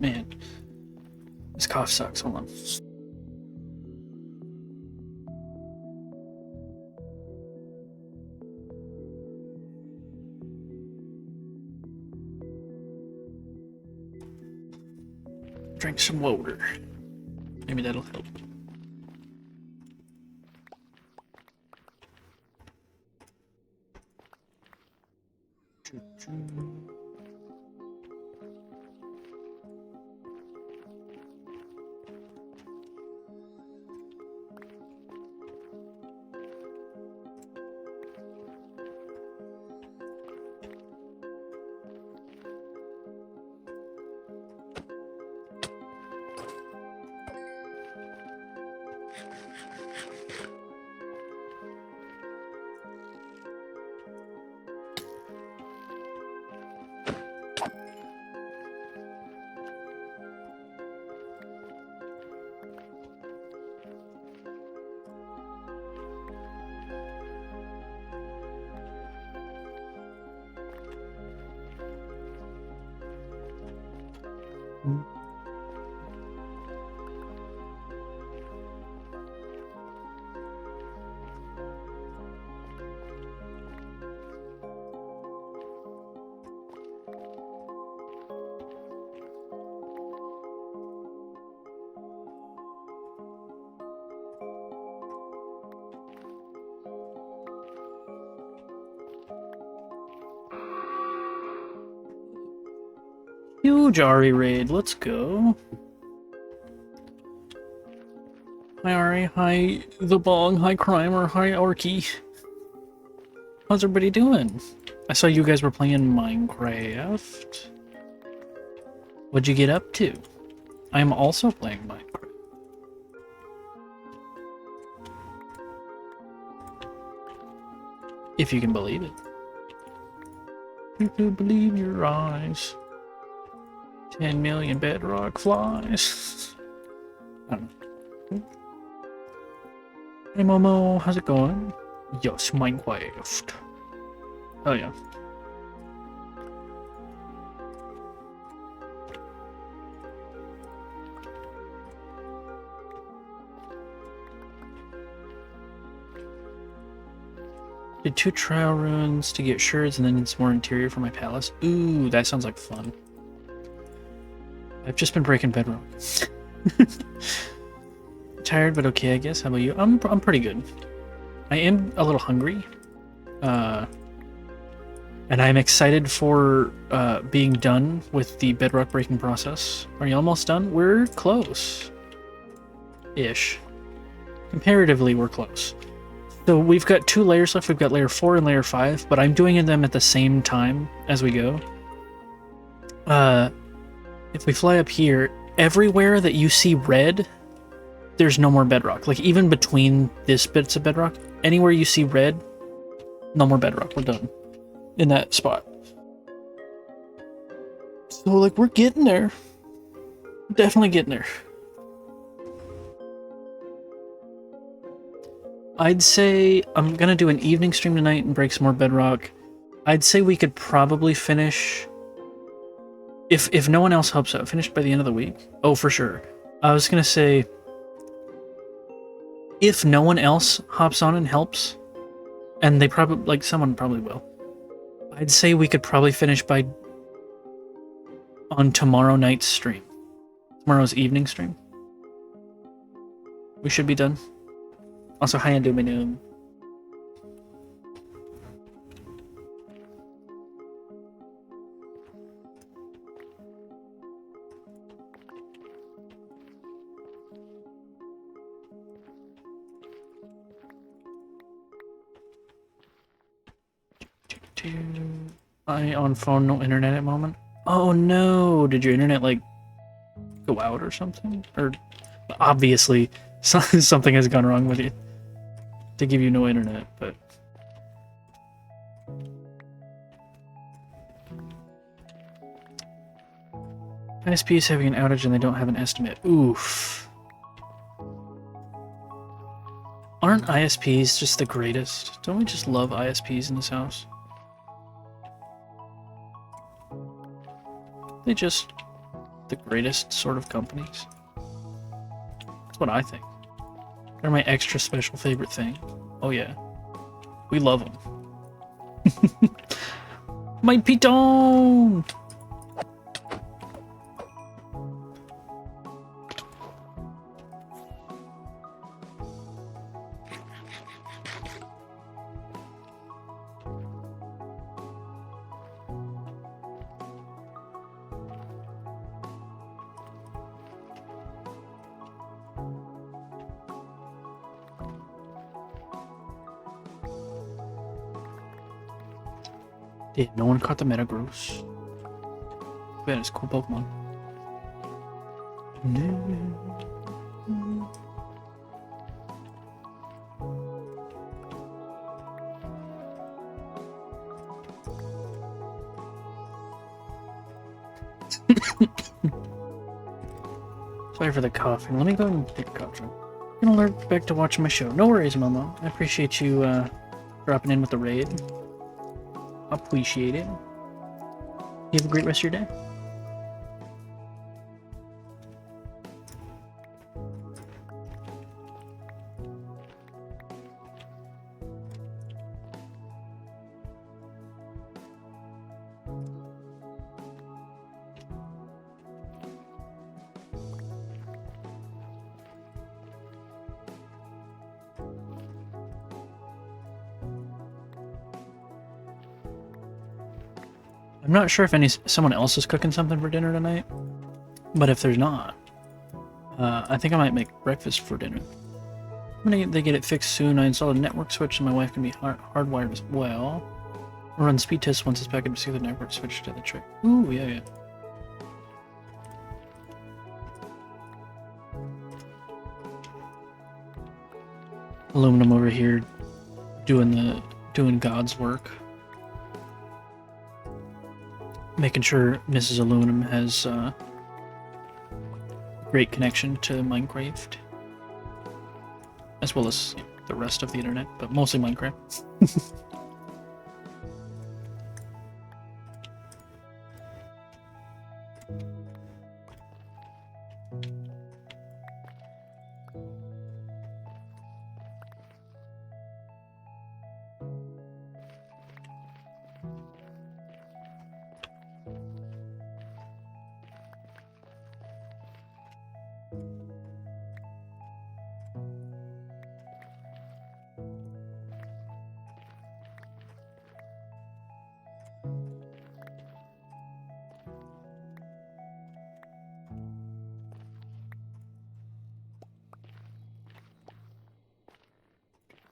Man, this cough sucks. Hold on. Drink some water. Maybe that'll help. Huge Ari raid, let's go. Hi Ari, hi The Bong, hi Crimer, hi Orky. How's everybody doing? I saw you guys were playing Minecraft. What'd you get up to? I'm also playing Minecraft. If you can believe it. You can believe your eyes. 10 million bedrock flies. I don't know. Hey Momo, how's it going? Yes, Minecraft. Oh yeah. Did 2 trial runs to get shards and then need some more interior for my palace. Ooh, that sounds like fun. I've just been breaking bedrock. Tired, but okay, I guess. How about you? I'm pretty good. I am a little hungry. And I'm excited for being done with the bedrock breaking process. Are you almost done? We're close. Ish. Comparatively, we're close. So we've got 2 layers left. We've got layer 4 and layer 5, but I'm doing them at the same time as we go. If we fly up here, everywhere that you see red, there's no more bedrock. Like, even between this bits of bedrock, anywhere you see red, no more bedrock. We're done. In that spot. So, like, we're getting there. Definitely getting there. I'd say I'm gonna do an evening stream tonight and break some more bedrock. I'd say we could probably finish... If no one else helps out, finish by the end of the week? Oh, for sure. I was gonna say... If no one else hops on and helps, and they probably... Like, someone probably will. I'd say we could probably finish by... on tomorrow night's stream. Tomorrow's evening stream. We should be done. Also, hi, Anduminum. I on phone, no internet at the moment. Oh no! Did your internet like go out or something? Or obviously something has gone wrong with you to give you no internet, but ISP is having an outage and they don't have an estimate. Oof. Aren't ISPs just the greatest? Don't we just love ISPs in this house? They just the greatest sort of companies. That's what I think. They're my extra special favorite thing. Oh yeah. We love them. My piton! Yeah, no one caught the Metagross. Man, it's a cool Pokemon. Sorry for the coughing. Let me go and take a cough drop. I'm gonna alert back to watching my show. No worries, Momo. I appreciate you dropping in with the raid. Appreciate it. You have a great rest of your day. I'm not sure if someone else is cooking something for dinner tonight, but if there's not, I think I might make breakfast for dinner. They get it fixed soon. I installed a network switch, and my wife can be hardwired as well. I'll run speed tests once it's back up to see the network switch to the trick. Ooh, yeah, yeah. Aluminum over here, doing God's work. Making sure Mrs. Aluminum has great connection to Minecraft, as well as the rest of the internet, but mostly Minecraft.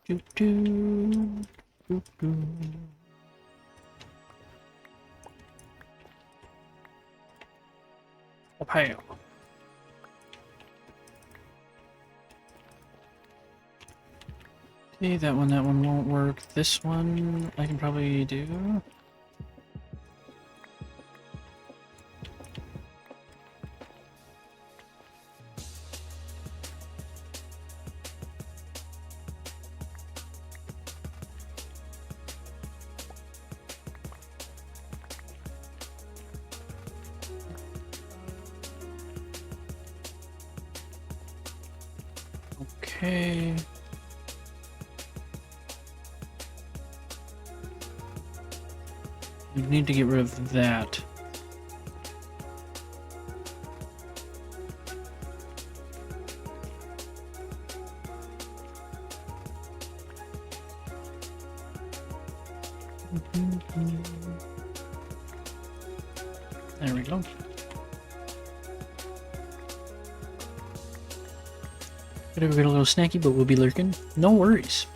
Do, do, do, do. Okay. Okay, that one won't work. This one I can probably do. Okay. You need to get rid of that. There we go. Gotta go get a little snacky, but we'll be lurking. No worries.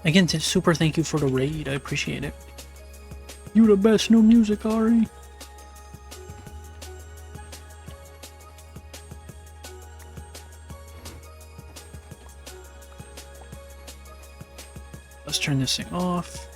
Again, super thank you for the raid. I appreciate it. You the best. New music, Ari. Let's turn this thing off.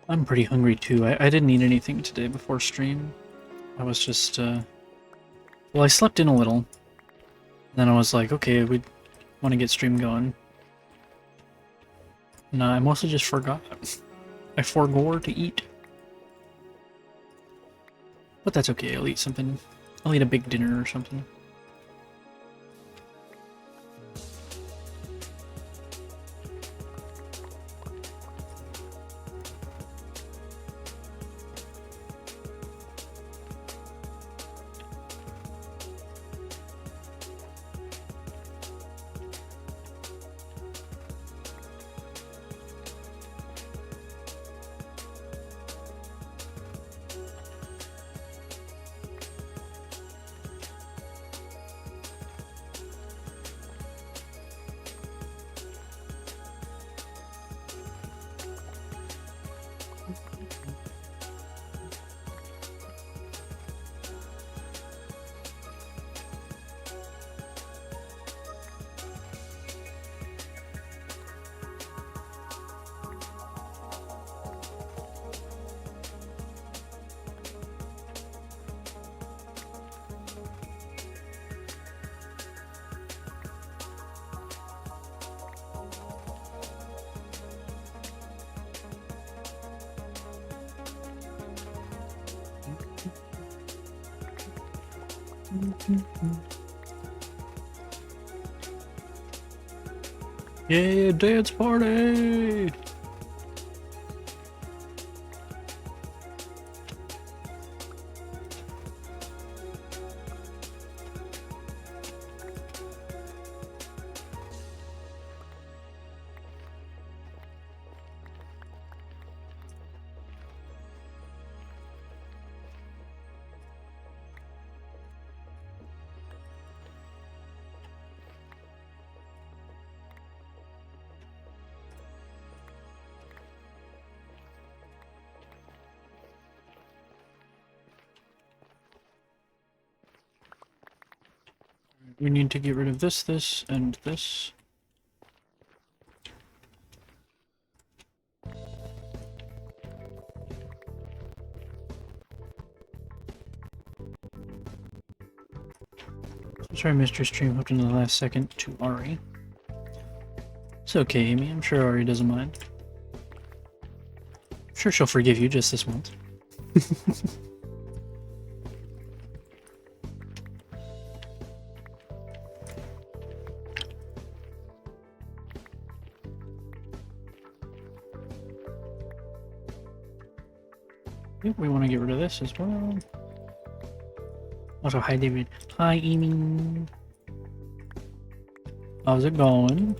I'm pretty hungry too. I didn't eat anything today before stream. I was just, well, I slept in a little. Then I was like, okay, we want to get stream going. And I mostly just forgot. I forgore to eat. But that's okay, I'll eat something. I'll eat a big dinner or something. Yeah, dance party! We need to get rid of this, this, and this. Sorry, Mr. Stream hooked in the last second to Ari. It's okay, Amy. I'm sure Ari doesn't mind. I'm sure she'll forgive you just this once. Yep, we want to get rid of this as well. Also, hi David. Hi Amy. How's it going?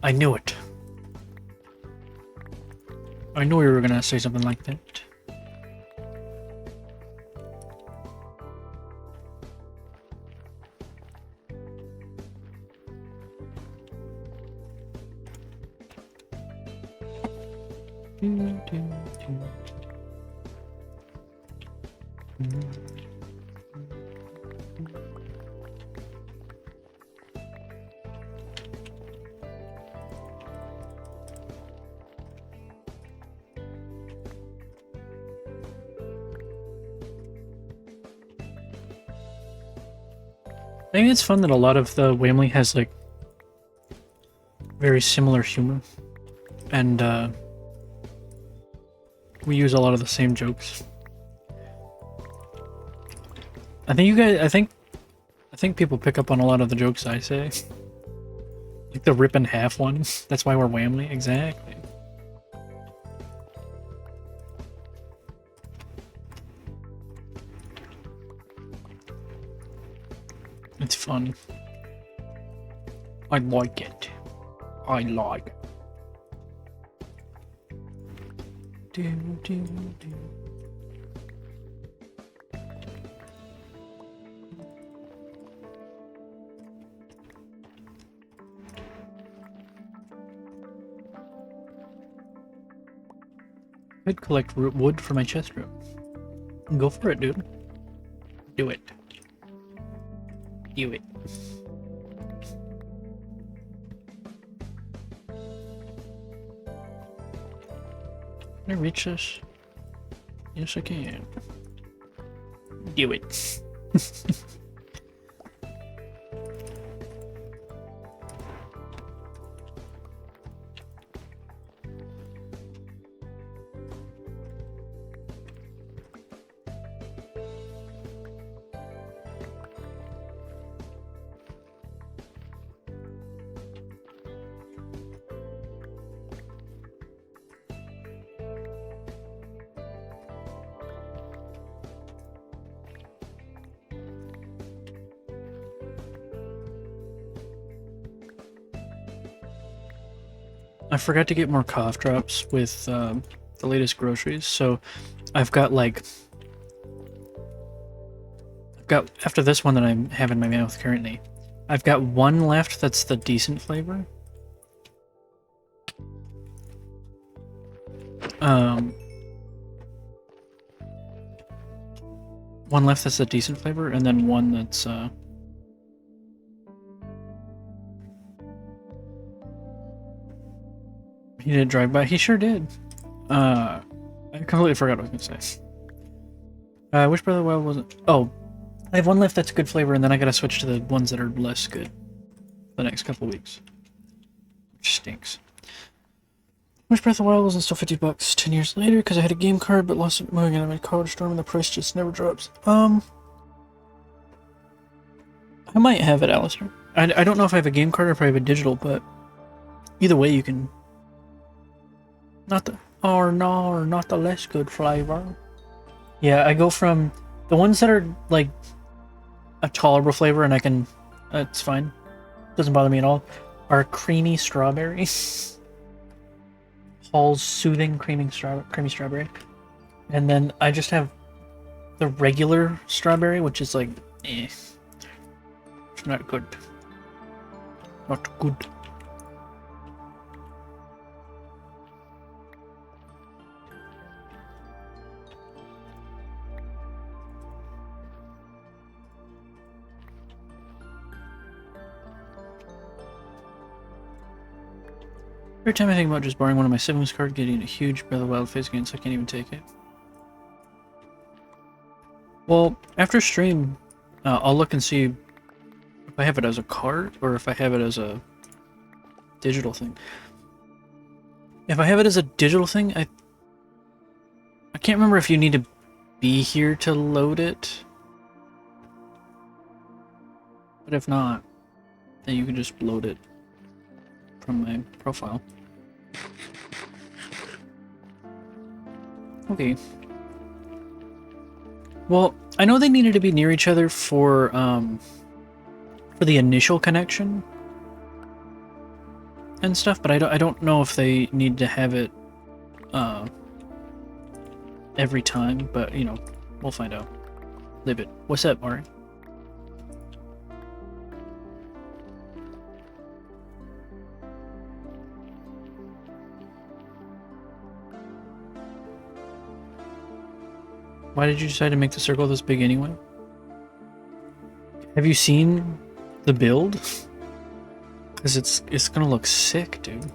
I knew it. I knew you were gonna say something like that. I think it's fun that a lot of the Wamily has like very similar humor, and we use a lot of the same jokes. I think you guys, I think people pick up on a lot of the jokes I say, like the rip in half one. That's why we're Wamily, exactly. It's fun. I like it. I like it. I'd collect wood for my chest room. Go for it, dude. Do it. Do it. Can I reach this? Yes, I can. Do it. I forgot to get more cough drops with the latest groceries, so I've got like... after this one that I have in my mouth currently, I've got one left that's the decent flavor. One left that's a decent flavor, and then one that's he did drive by. He sure did. I completely forgot what I was gonna say. Which Breath of the Wild was it? Oh, I have one left that's good flavor, and then I gotta switch to the ones that are less good the next couple weeks. Which stinks. Which Breath of the Wild wasn't still $50 10 years later because I had a game card but lost it moving and I made College Storm and the price just never drops. I might have it, Alistair. I don't know if I have a game card or if I have a digital, but either way you can... Not the... or not the less good flavor. Yeah, I go from the ones that are like a tolerable flavor and I can... it's fine. Doesn't bother me at all. Are creamy strawberry. Hall's soothing creamy strawberry. And then I just have the regular strawberry, which is like, it's not good. Not good. Every time I think about just borrowing one of my siblings' cards, getting a huge Breath of the Wild face again, so I can't even take it. Well, after stream, I'll look and see if I have it as a card or if I have it as a digital thing. If I have it as a digital thing, I can't remember if you need to be here to load it. But if not, then you can just load it from my profile. Okay. Well, I know they needed to be near each other for the initial connection and stuff, but I don't know if they need to have it every time, but you know, we'll find out. Live it. What's up, Mari? Why did you decide to make the circle this big anyway? Have you seen the build? Because it's gonna look sick, dude.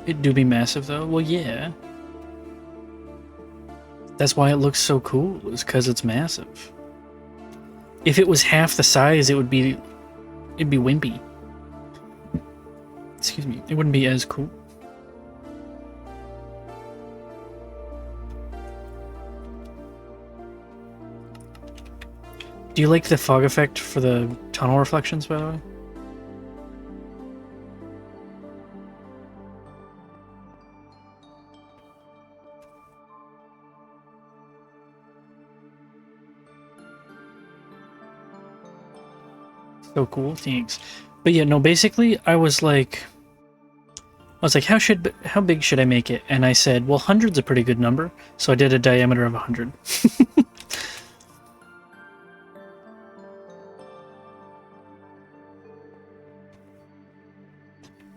It do be massive though? Well, yeah. That's why it looks so cool, is because it's massive. If it was half the size, it'd be wimpy. Excuse me, it wouldn't be as cool. Do you like the fog effect for the tunnel reflections, by the way? So cool, thanks. But yeah, no, basically I was like, how big should I make it? And I said, well, 100's a pretty good number, so I did a diameter of 100.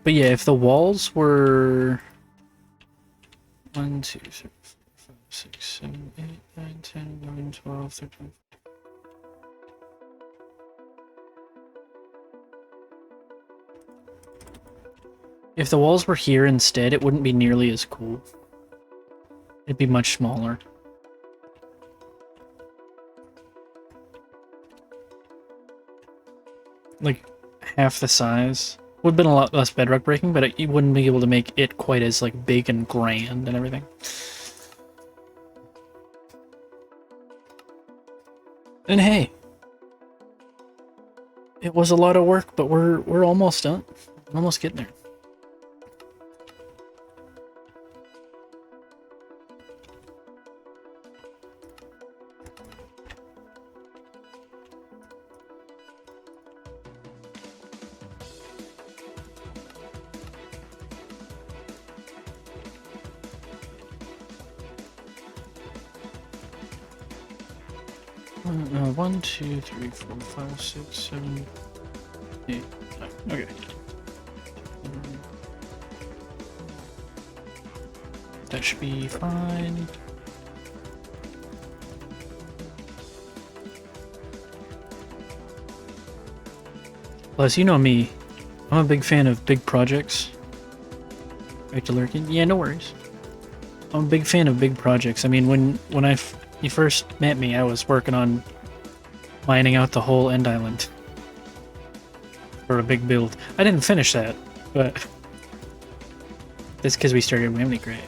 But yeah, if the walls were 1, 2, 3, 4, 5, 6, 7, 8, 9, 10, 11, 12, 13. If the walls were here instead, it wouldn't be nearly as cool. It'd be much smaller. Like, half the size. Would have been a lot less bedrock breaking, but you wouldn't be able to make it quite as, like, big and grand and everything. And hey, it was a lot of work, but we're almost done. We're almost getting there. 1, 2, 3, 4, 5, 6, 7, 8, 9. Okay. That should be fine. Plus, you know me. I'm a big fan of big projects. Right to lurking? Yeah, no worries. I'm a big fan of big projects. I mean, when you first met me, I was working on mining out the whole end island for a big build. I didn't finish that, but that's because we started WamilyCraft.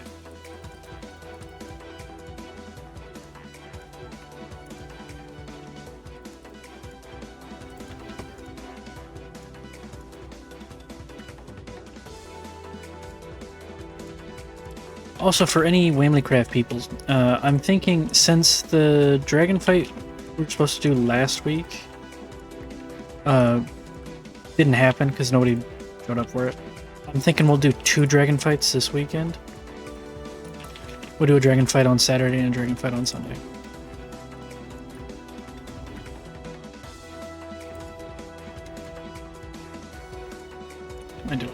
Also, for any WamilyCraft people, I'm thinking since the dragon fight we were supposed to do last week didn't happen because nobody showed up for it, I'm thinking we'll do 2 dragon fights this weekend. We'll do a dragon fight on Saturday and a dragon fight on Sunday. I do.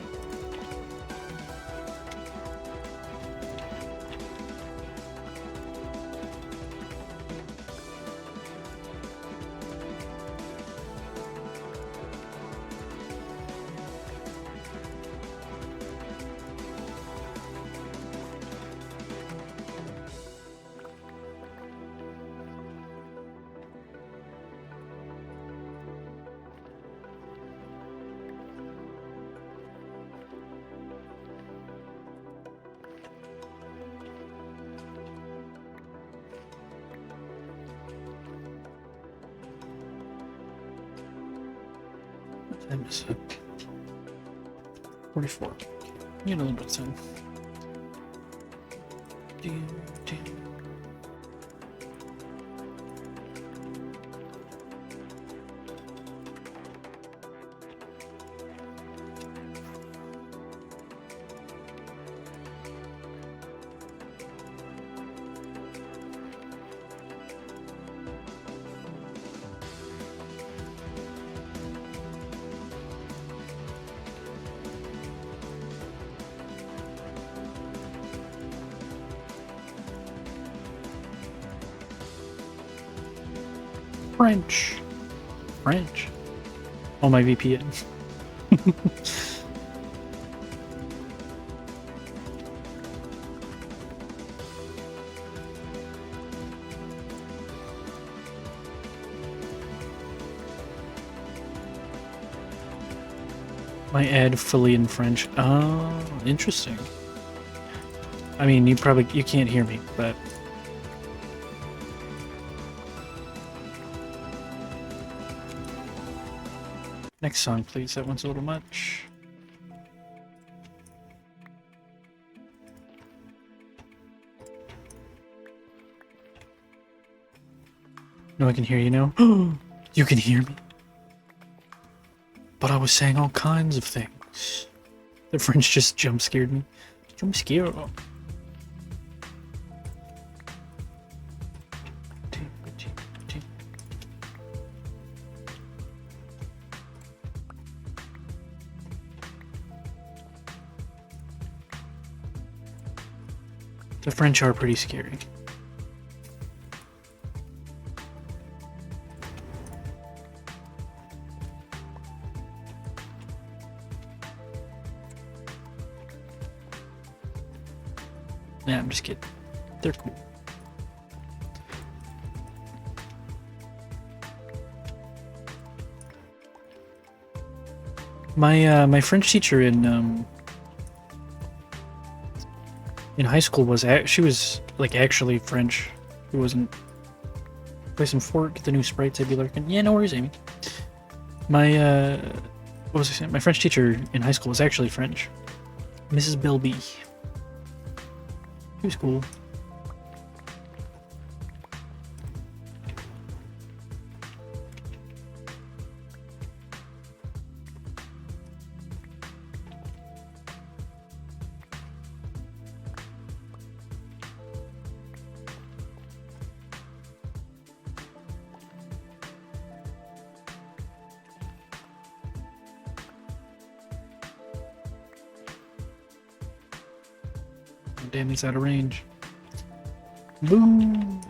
Time is up. 44. You know what's in. French. French. Oh, my VPN. My ad fully in French. Oh, interesting. I mean, you can't hear me, but next song, please. That one's a little much. No, I can hear you now. You can hear me? But I was saying all kinds of things. The French just jump scared me. Jump scare. The French are pretty scary. Yeah, I'm just kidding. They're cool. My French teacher in high school she was like actually French. She wasn't. Play some Fort, get the new sprites. I'd be lurking. Yeah, no worries, Amy. My what was I saying? My French teacher in high school was actually French. Mrs. Bilby. She was cool. damn, he's out of range. Boom!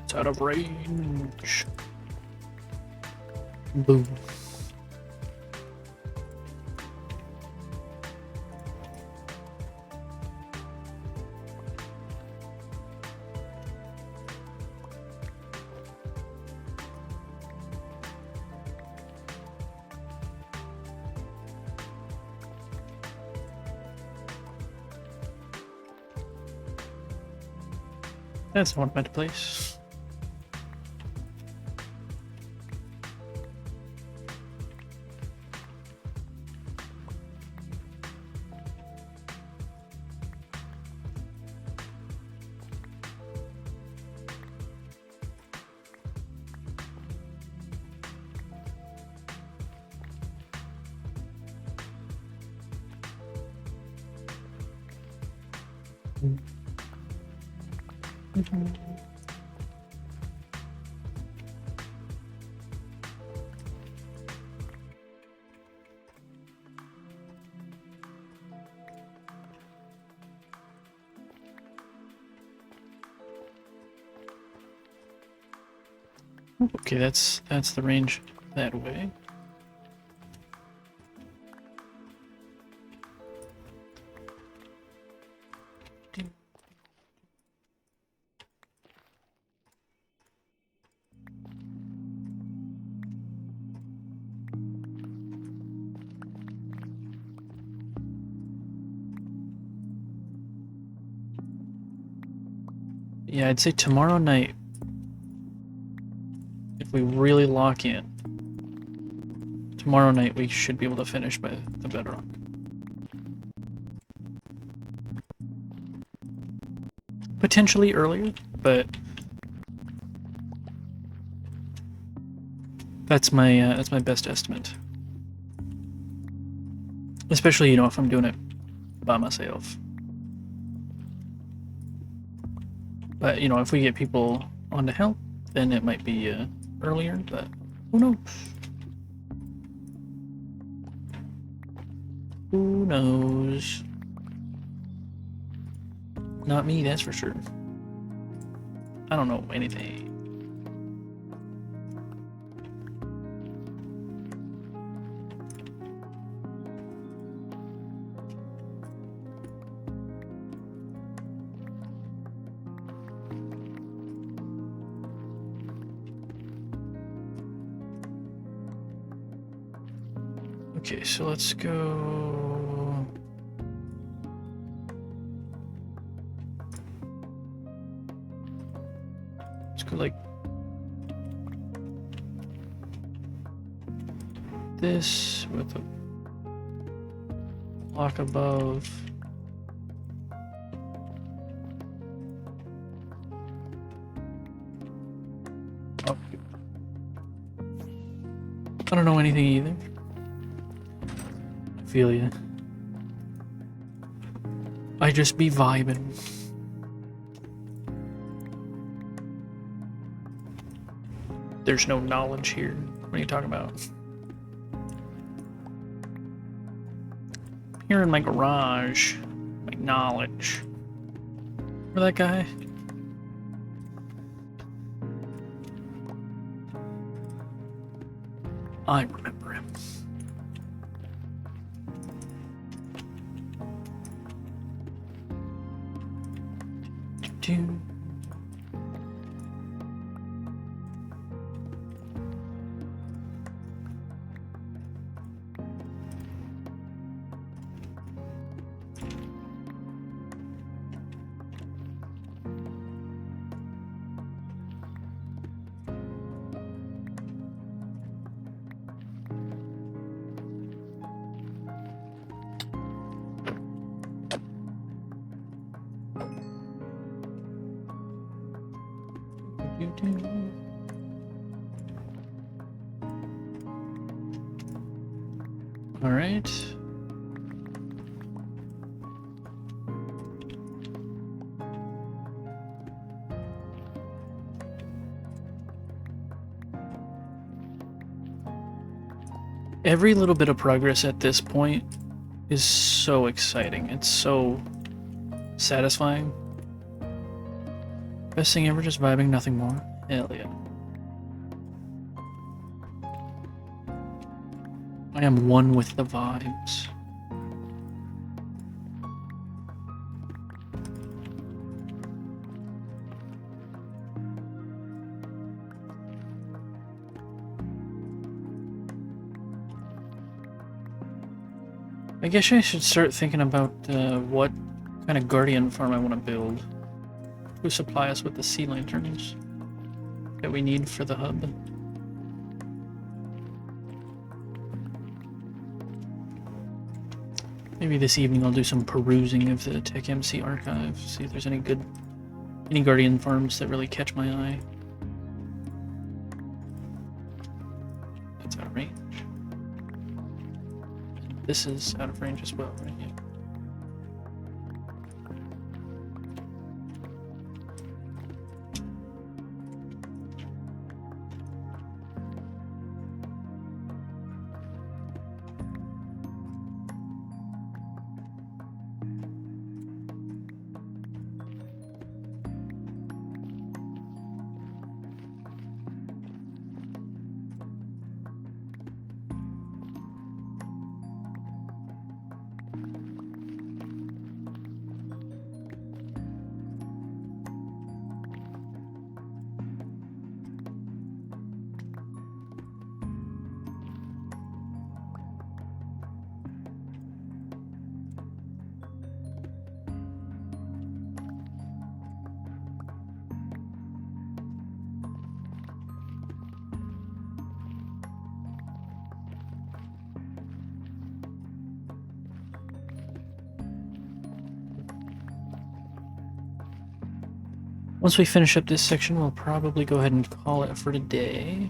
It's out of range. Boom. That's not what I meant to place. Okay, that's the range that way. Yeah, I'd say tomorrow night, if we really lock in, tomorrow night we should be able to finish by the bedrock. Potentially earlier, but that's my best estimate. Especially, you know, if I'm doing it by myself. But, you know, if we get people on to help, then it might be earlier, but who knows? Who knows? Not me, that's for sure. I don't know anything. Okay, so let's go. Let's go like this with a block above. Oh. I don't know anything either. Feel ya. I just be vibing. There's no knowledge here. What are you talking about? Here in my garage. My knowledge. Remember that guy? I remember him. do. All right. Every little bit of progress at this point is so exciting. It's so satisfying. Best thing ever, just vibing, nothing more. Hell yeah. I am one with the vibes. I guess I should start thinking about what kind of guardian farm I want to build. Who supply us with the sea lanterns that we need for the hub. Maybe this evening I'll do some perusing of the TechMC archive, see if there's any guardian farms that really catch my eye. That's out of range. And this is out of range as well, right? Yeah. Once we finish up this section, we'll probably go ahead and call it for today.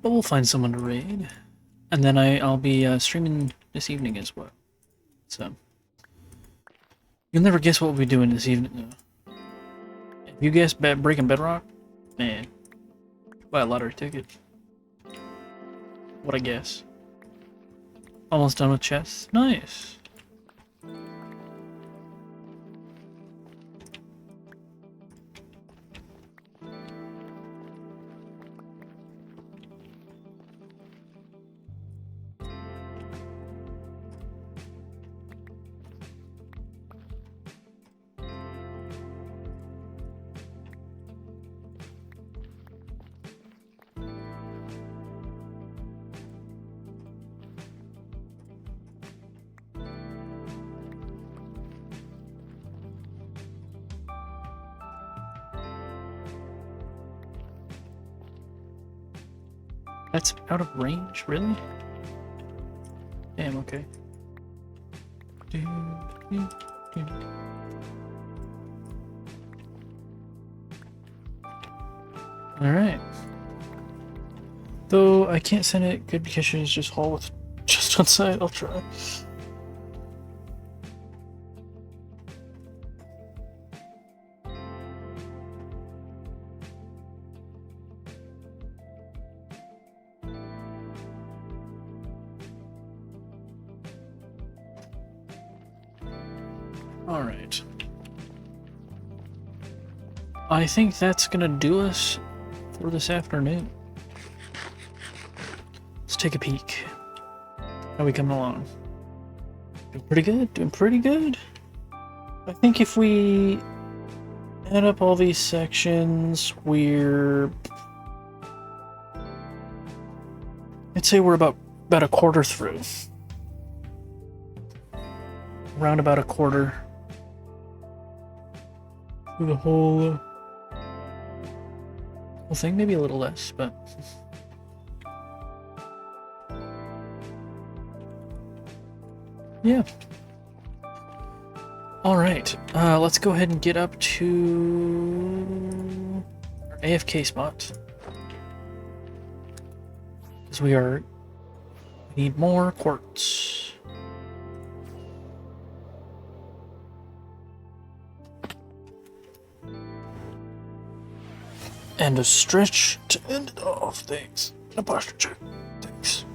But we'll find someone to raid. And then I'll be streaming this evening as well. So, you'll never guess what we'll be doing this evening. If you guess Breaking Bedrock, man, buy a lottery ticket. What I guess. Almost done with chess. Nice. That's out of range, really? Damn, okay. Alright. Though I can't send it good because she's just haul with just one side, I'll try. Alright. I think that's gonna do us for this afternoon. Let's take a peek. How are we coming along? Doing pretty good, doing pretty good. I think if we add up all these sections, I'd say we're about a quarter through. Around about a quarter through the whole thing, maybe a little less, but yeah. All right, let's go ahead and get up to our AFK spot. Because we need more quartz. And a stretch to end it off. Thanks. A posture check. Thanks.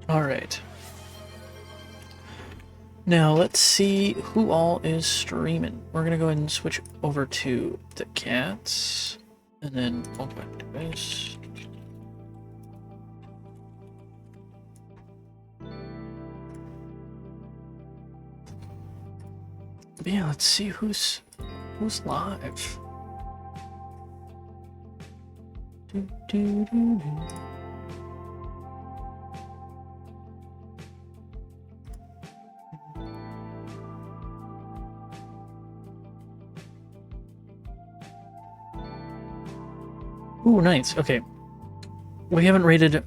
Alright. Now let's see who all is streaming. We're gonna go ahead and switch over to the cats. And then we'll go back to this. But yeah, let's see who's live. Ooh, nice. Okay. We haven't rated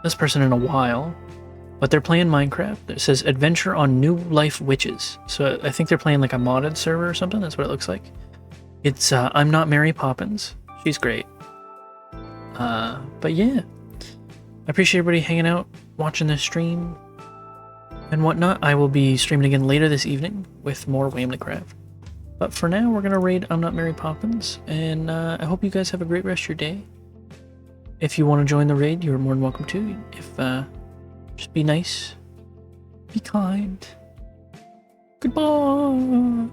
this person in a while, but they're playing Minecraft. It says Adventure on New Life Witches. So I think they're playing like a modded server or something. That's what it looks like. It's I'm Not Mary Poppins. She's great. But yeah. I appreciate everybody hanging out, watching this stream and whatnot. I will be streaming again later this evening with more WamilyCraft. But for now, we're going to raid I'm Not Mary Poppins, and I hope you guys have a great rest of your day. If you want to join the raid, you're more than welcome to. Just be nice, be kind. Goodbye.